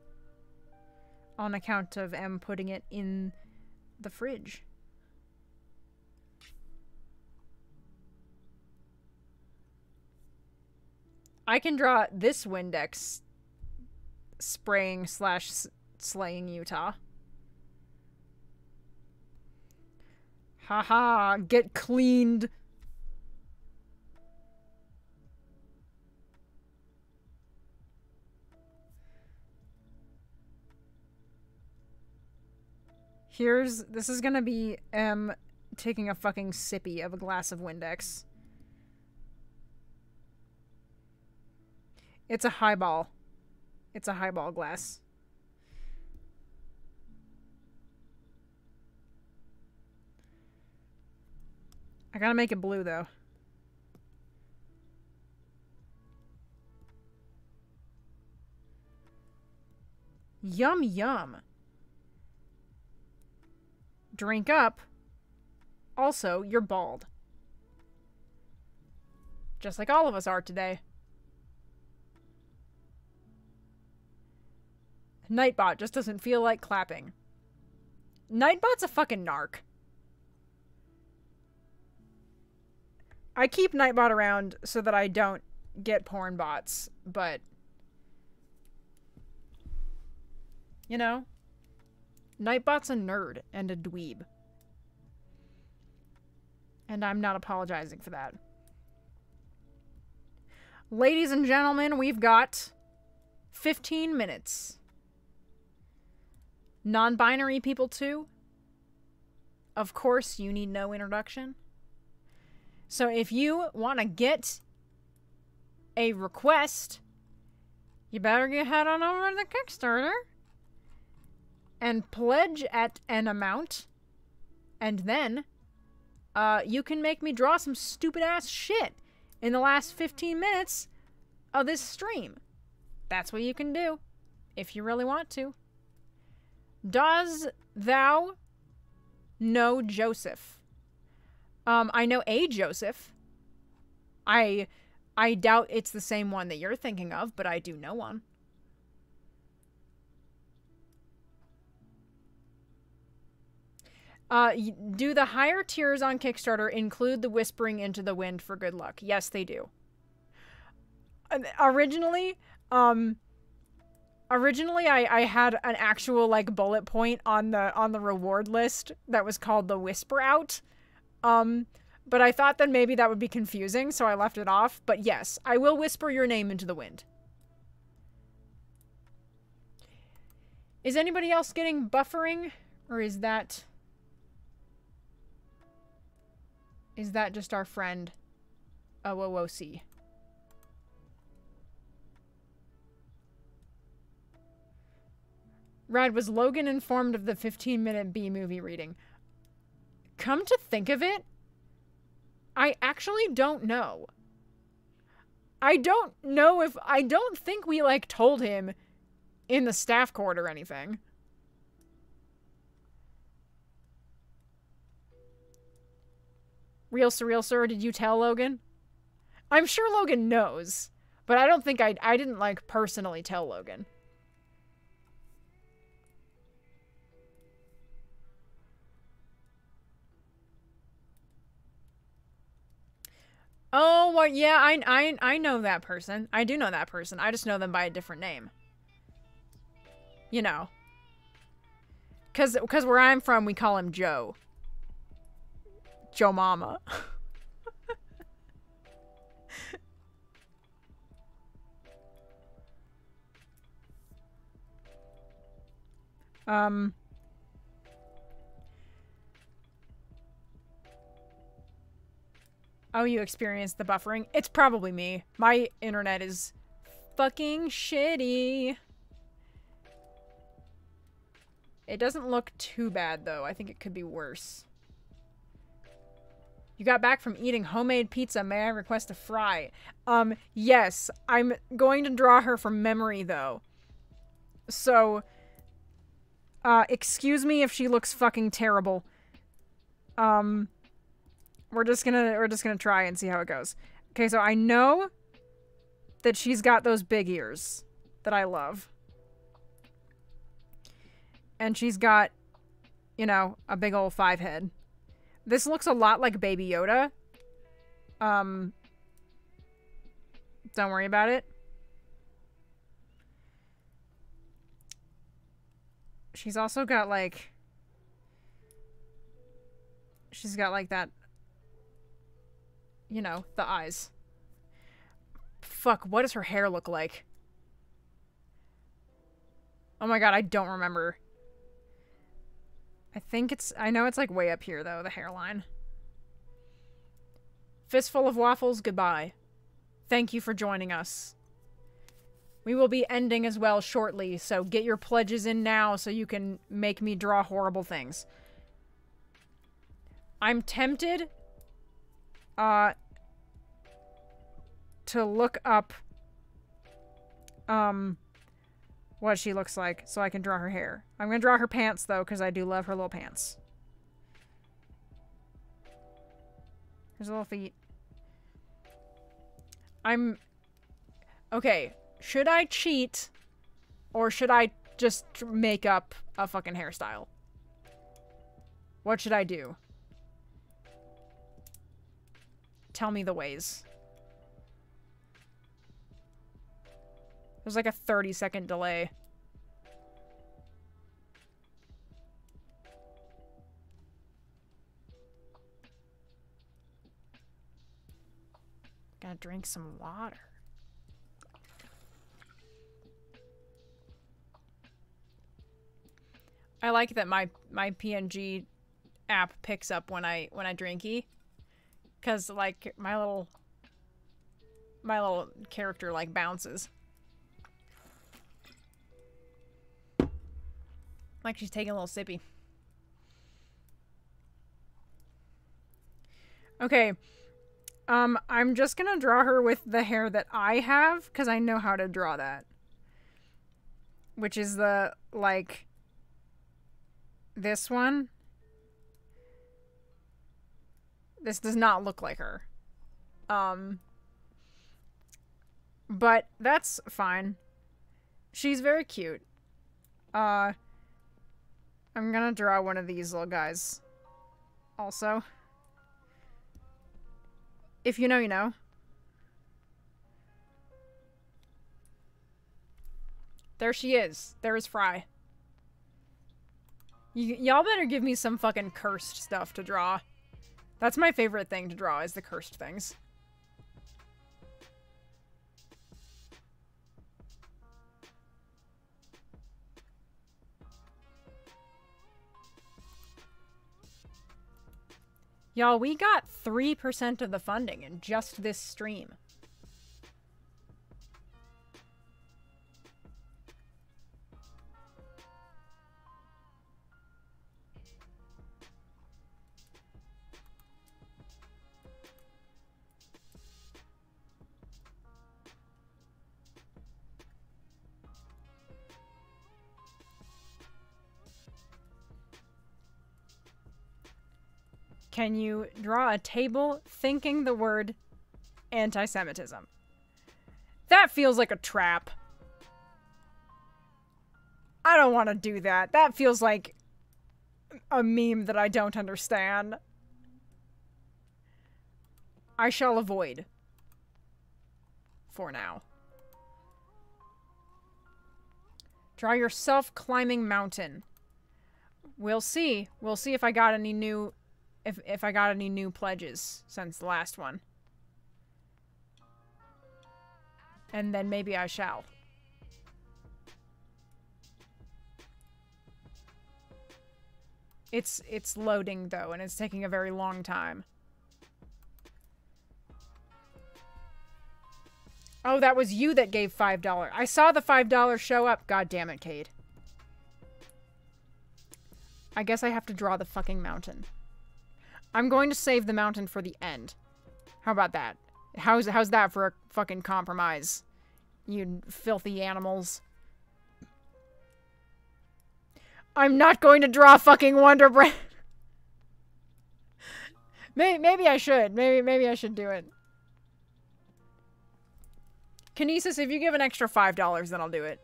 On account of M putting it in the fridge. I can draw this Windex spraying slash slaying Utah. Haha, get cleaned. This is gonna be taking a fucking sippy of a glass of Windex. It's a highball. It's a highball glass. I gotta make it blue though. Yum yum. Drink up. Also, you're bald. Just like all of us are today. Nightbot just doesn't feel like clapping. Nightbot's a fucking narc. I keep Nightbot around so that I don't get porn bots, but... You know? Nightbot's a nerd and a dweeb. And I'm not apologizing for that. Ladies and gentlemen, we've got 15 minutes. Non-binary people too? Of course, you need no introduction. So if you want to get a request, you better head on over to the Kickstarter and pledge at an amount, and then you can make me draw some stupid ass shit in the last 15 minutes of this stream. That's what you can do if you really want to. Does thou know Joseph? I know a Joseph. I doubt it's the same one that you're thinking of, but I do know one. Do the higher tiers on Kickstarter include the whispering into the wind for good luck? Yes, they do. Originally, I had an actual like bullet point on the reward list that was called the whisper out. But I thought that maybe that would be confusing, so I left it off. But yes, I will whisper your name into the wind. Is anybody else getting buffering? Or is that just our friend OOOC? Rad, was Logan informed of the 15-minute B-movie reading? Come to think of it, I actually don't know. I don't think we, like, told him in the staff court or anything. Real surreal, sir, did you tell Logan? I'm sure Logan knows, but I don't think I didn't, like, personally tell Logan. Oh, well, yeah, I know that person. I do know that person. I just know them by a different name. You know. Cause where I'm from, we call him Joe. Joe Mama. Oh, you experienced the buffering? It's probably me. My internet is fucking shitty. It doesn't look too bad, though. I think it could be worse. You got back from eating homemade pizza. May I request a fry? Yes. I'm going to draw her from memory, though. So, excuse me if she looks fucking terrible. We're just gonna try and see how it goes. Okay, so I know that she's got those big ears that I love. And she's got, you know, a big old 5 head. This looks a lot like Baby Yoda. Don't worry about it. She's also got, like... She's got, like, that... You know, the eyes. Fuck, what does her hair look like? Oh my god, I don't remember. I know it's like way up here though, the hairline. Fistful of waffles, goodbye. Thank you for joining us. We will be ending as well shortly, so get your pledges in now so you can make me draw horrible things. I'm tempted to look up what she looks like so I can draw her hair. I'm gonna draw her pants though, because I do love her little pants. Here's her little feet. Okay, should I cheat or should I just make up a fucking hairstyle? What should I do? Tell me the ways. There's like a 30-second delay. Gotta drink some water. I like that my PNG app picks up when I drinky. 'Cause like my little character like bounces. Like she's taking a little sippy. Okay. I'm just gonna draw her with the hair that I have, because I know how to draw that. Which is the, like, this one. This does not look like her. But that's fine. She's very cute. I'm gonna draw one of these little guys. Also. If you know, you know. There she is. There is Fry. Y'all better give me some fucking cursed stuff to draw. That's my favorite thing to draw, is the cursed things. Y'all, we got 3% of the funding in just this stream. Can you draw a table thinking the word anti-Semitism? That feels like a trap. I don't want to do that. That feels like a meme that I don't understand. I shall avoid. For now. Draw yourself climbing mountain. We'll see. We'll see if I got any new... If I got any new pledges since the last one. And then maybe I shall. It's loading though, and it's taking a very long time. Oh, that was you that gave $5. I saw the $5 show up. God damn it, Cade. I guess I have to draw the fucking mountain. I'm going to save the mountain for the end. How about that? How's that for a fucking compromise? You filthy animals. I'm not going to draw fucking Wonder Bread. Maybe I should. Maybe I should do it. Kinesis, if you give an extra $5, then I'll do it.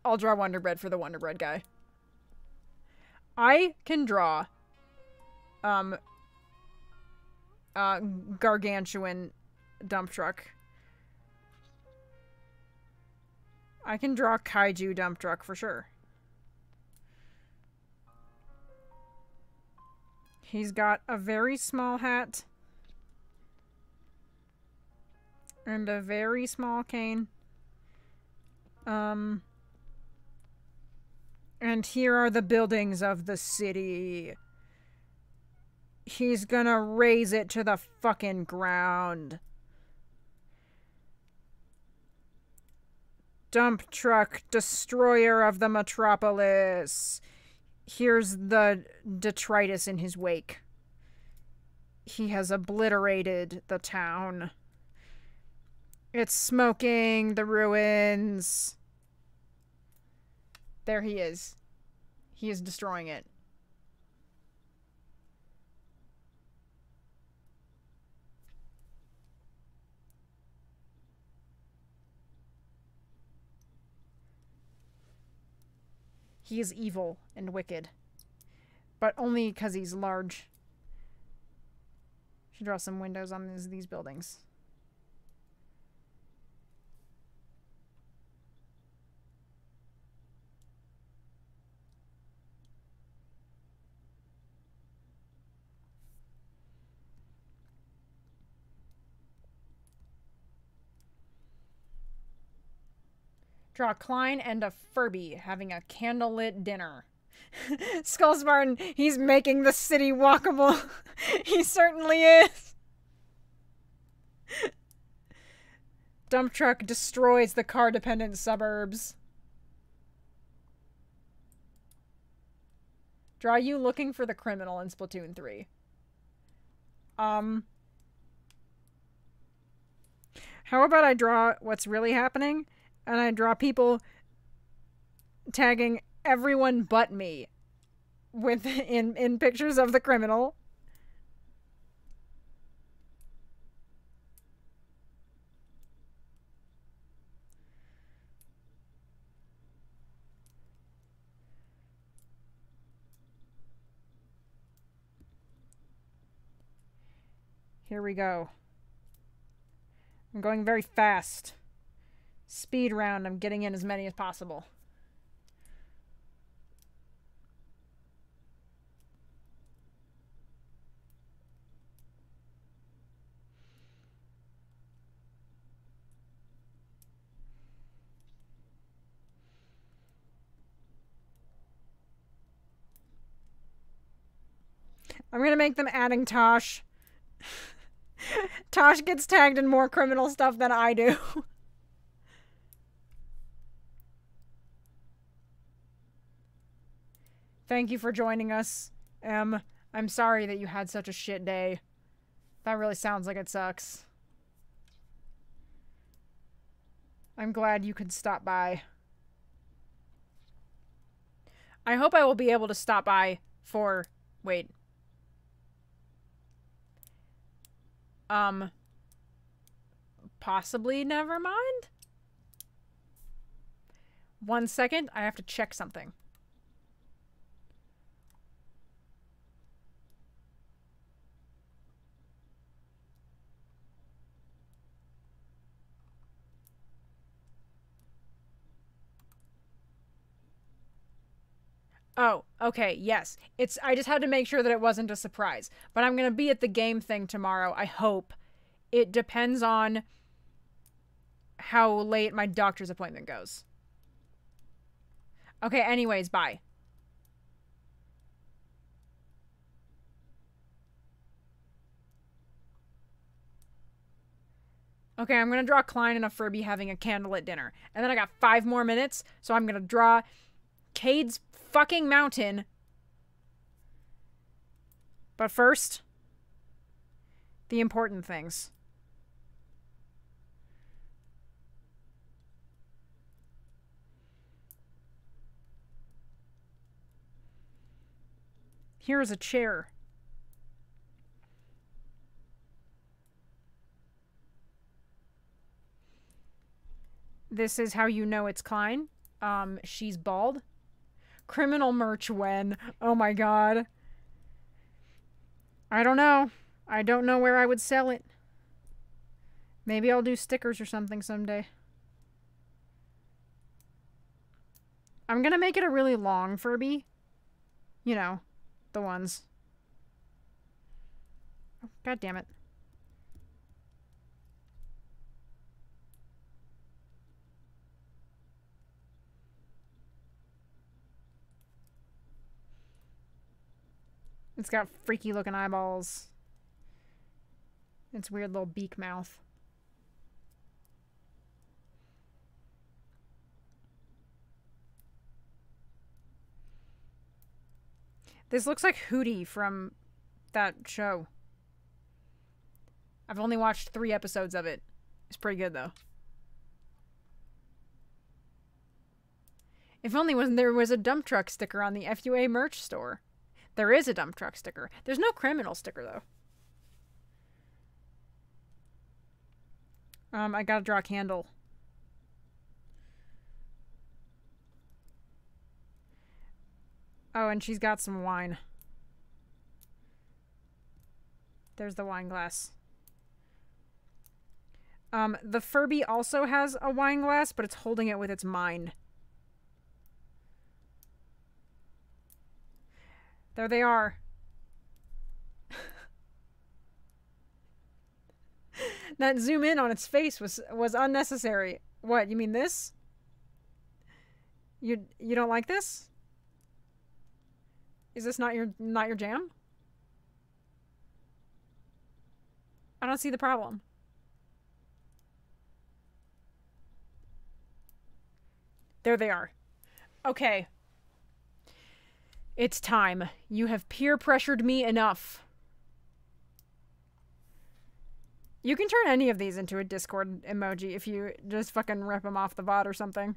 I'll draw Wonder Bread for the Wonder Bread guy. I can draw gargantuan dump truck. I can draw kaiju dump truck for sure. He's got a very small hat. And a very small cane. And here are the buildings of the city. He's gonna raze it to the fucking ground. Dump truck, destroyer of the metropolis. Here's the detritus in his wake. He has obliterated the town. It's smoking the ruins. There he is. He is destroying it. He is evil and wicked. But only because he's large. Should draw some windows on these buildings. Draw Klein and a Furby having a candlelit dinner. Skull Spartan, he's making the city walkable. He certainly is. Dump truck destroys the car-dependent suburbs. Draw you looking for the criminal in Splatoon 3. How about I draw what's really happening? And I draw people tagging everyone but me in pictures of the criminal. Here we go. I'm going very fast. Speed round, I'm getting in as many as possible. I'm gonna make them adding Tosh. Tosh gets tagged in more criminal stuff than I do. Thank you for joining us, Em. I'm sorry that you had such a shit day. That really sounds like it sucks. I'm glad you could stop by. I hope I will be able to stop by for... Wait. Possibly never mind? 1 second, I have to check something. Oh, okay, yes. I just had to make sure that it wasn't a surprise. But I'm gonna be at the game thing tomorrow, I hope. It depends on how late my doctor's appointment goes. Okay, anyways, bye. Okay, I'm gonna draw Klein and a Furby having a candlelit dinner. And then I got 5 more minutes, so I'm gonna draw Cade's fucking mountain. But first, the important things. Here is a chair. This is how you know it's Klein. She's bald. Criminal merch when? Oh my god. I don't know. I don't know where I would sell it. Maybe I'll do stickers or something someday. I'm gonna make it a really long Furby. You know, the ones. Oh, god damn it. It's got freaky looking eyeballs. Its weird little beak mouth. This looks like Hootie from that show. I've only watched 3 episodes of it. It's pretty good though. If only there was a dump truck sticker on the FUA merch store. There is a dump truck sticker. There's no criminal sticker, though. I gotta draw a candle. Oh, and she's got some wine. There's the wine glass. The Furby also has a wine glass, but it's holding it with its mind. There they are. That zoom in on its face was unnecessary. What, you mean this? You don't like this? Is this not your jam? I don't see the problem. There they are. Okay. It's time. You have peer pressured me enough. You can turn any of these into a Discord emoji if you just fucking rip them off the bot or something.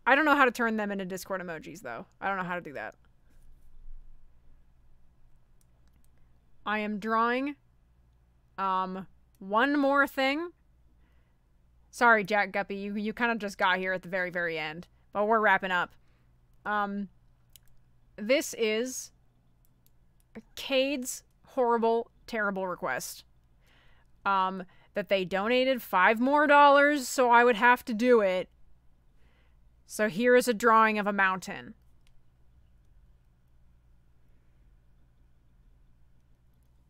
I don't know how to turn them into Discord emojis, though. I don't know how to do that. I am drawing one more thing. Sorry, Jack Guppy, you kind of just got here at the very, very end. But we're wrapping up. This is Cade's horrible, terrible request. That they donated $5 more, so I would have to do it. So here is a drawing of a mountain.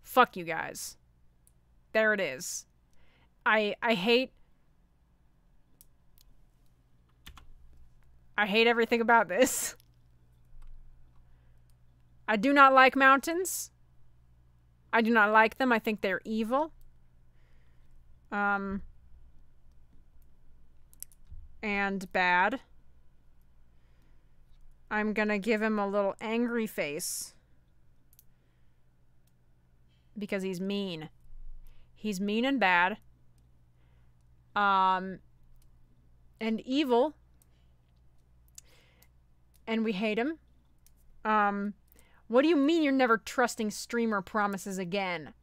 Fuck you guys. There it is. I hate everything about this. I do not like mountains. I do not like them. I think they're evil. And bad. I'm gonna give him a little angry face. Because he's mean. He's mean and bad. And evil. And we hate him. What do you mean you're never trusting streamer promises again?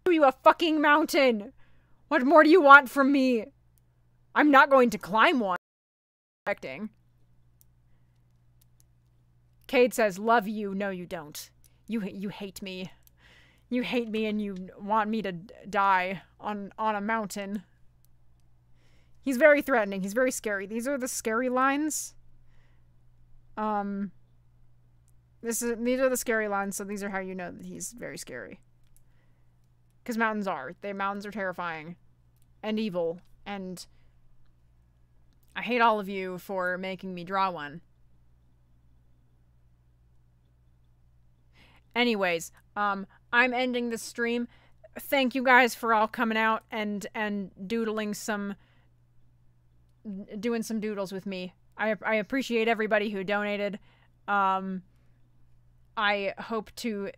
Are you a fucking mountain? What more do you want from me? I'm not going to climb one. Cade says, love you. No, you don't. You hate me. You hate me and you want me to die on a mountain. He's very threatening. He's very scary. These are the scary lines. These are the scary lines, so these are how you know that he's very scary. Because mountains are terrifying. And evil. And I hate all of you for making me draw one. Anyways, I'm ending this stream. thank you guys for all coming out and doodling doing some doodles with me. I appreciate everybody who donated. I hope to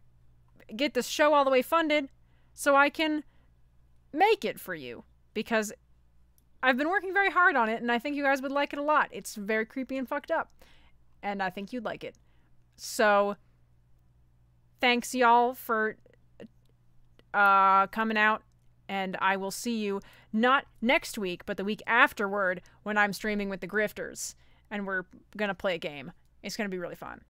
get this show all the way funded so I can make it for you, because I've been working very hard on it and I think you guys would like it a lot. It's very creepy and fucked up, and I think you'd like it. So thanks y'all for coming out, and I will see you not next week but the week afterward when I'm streaming with the Grifters and we're gonna play a game. It's gonna be really fun.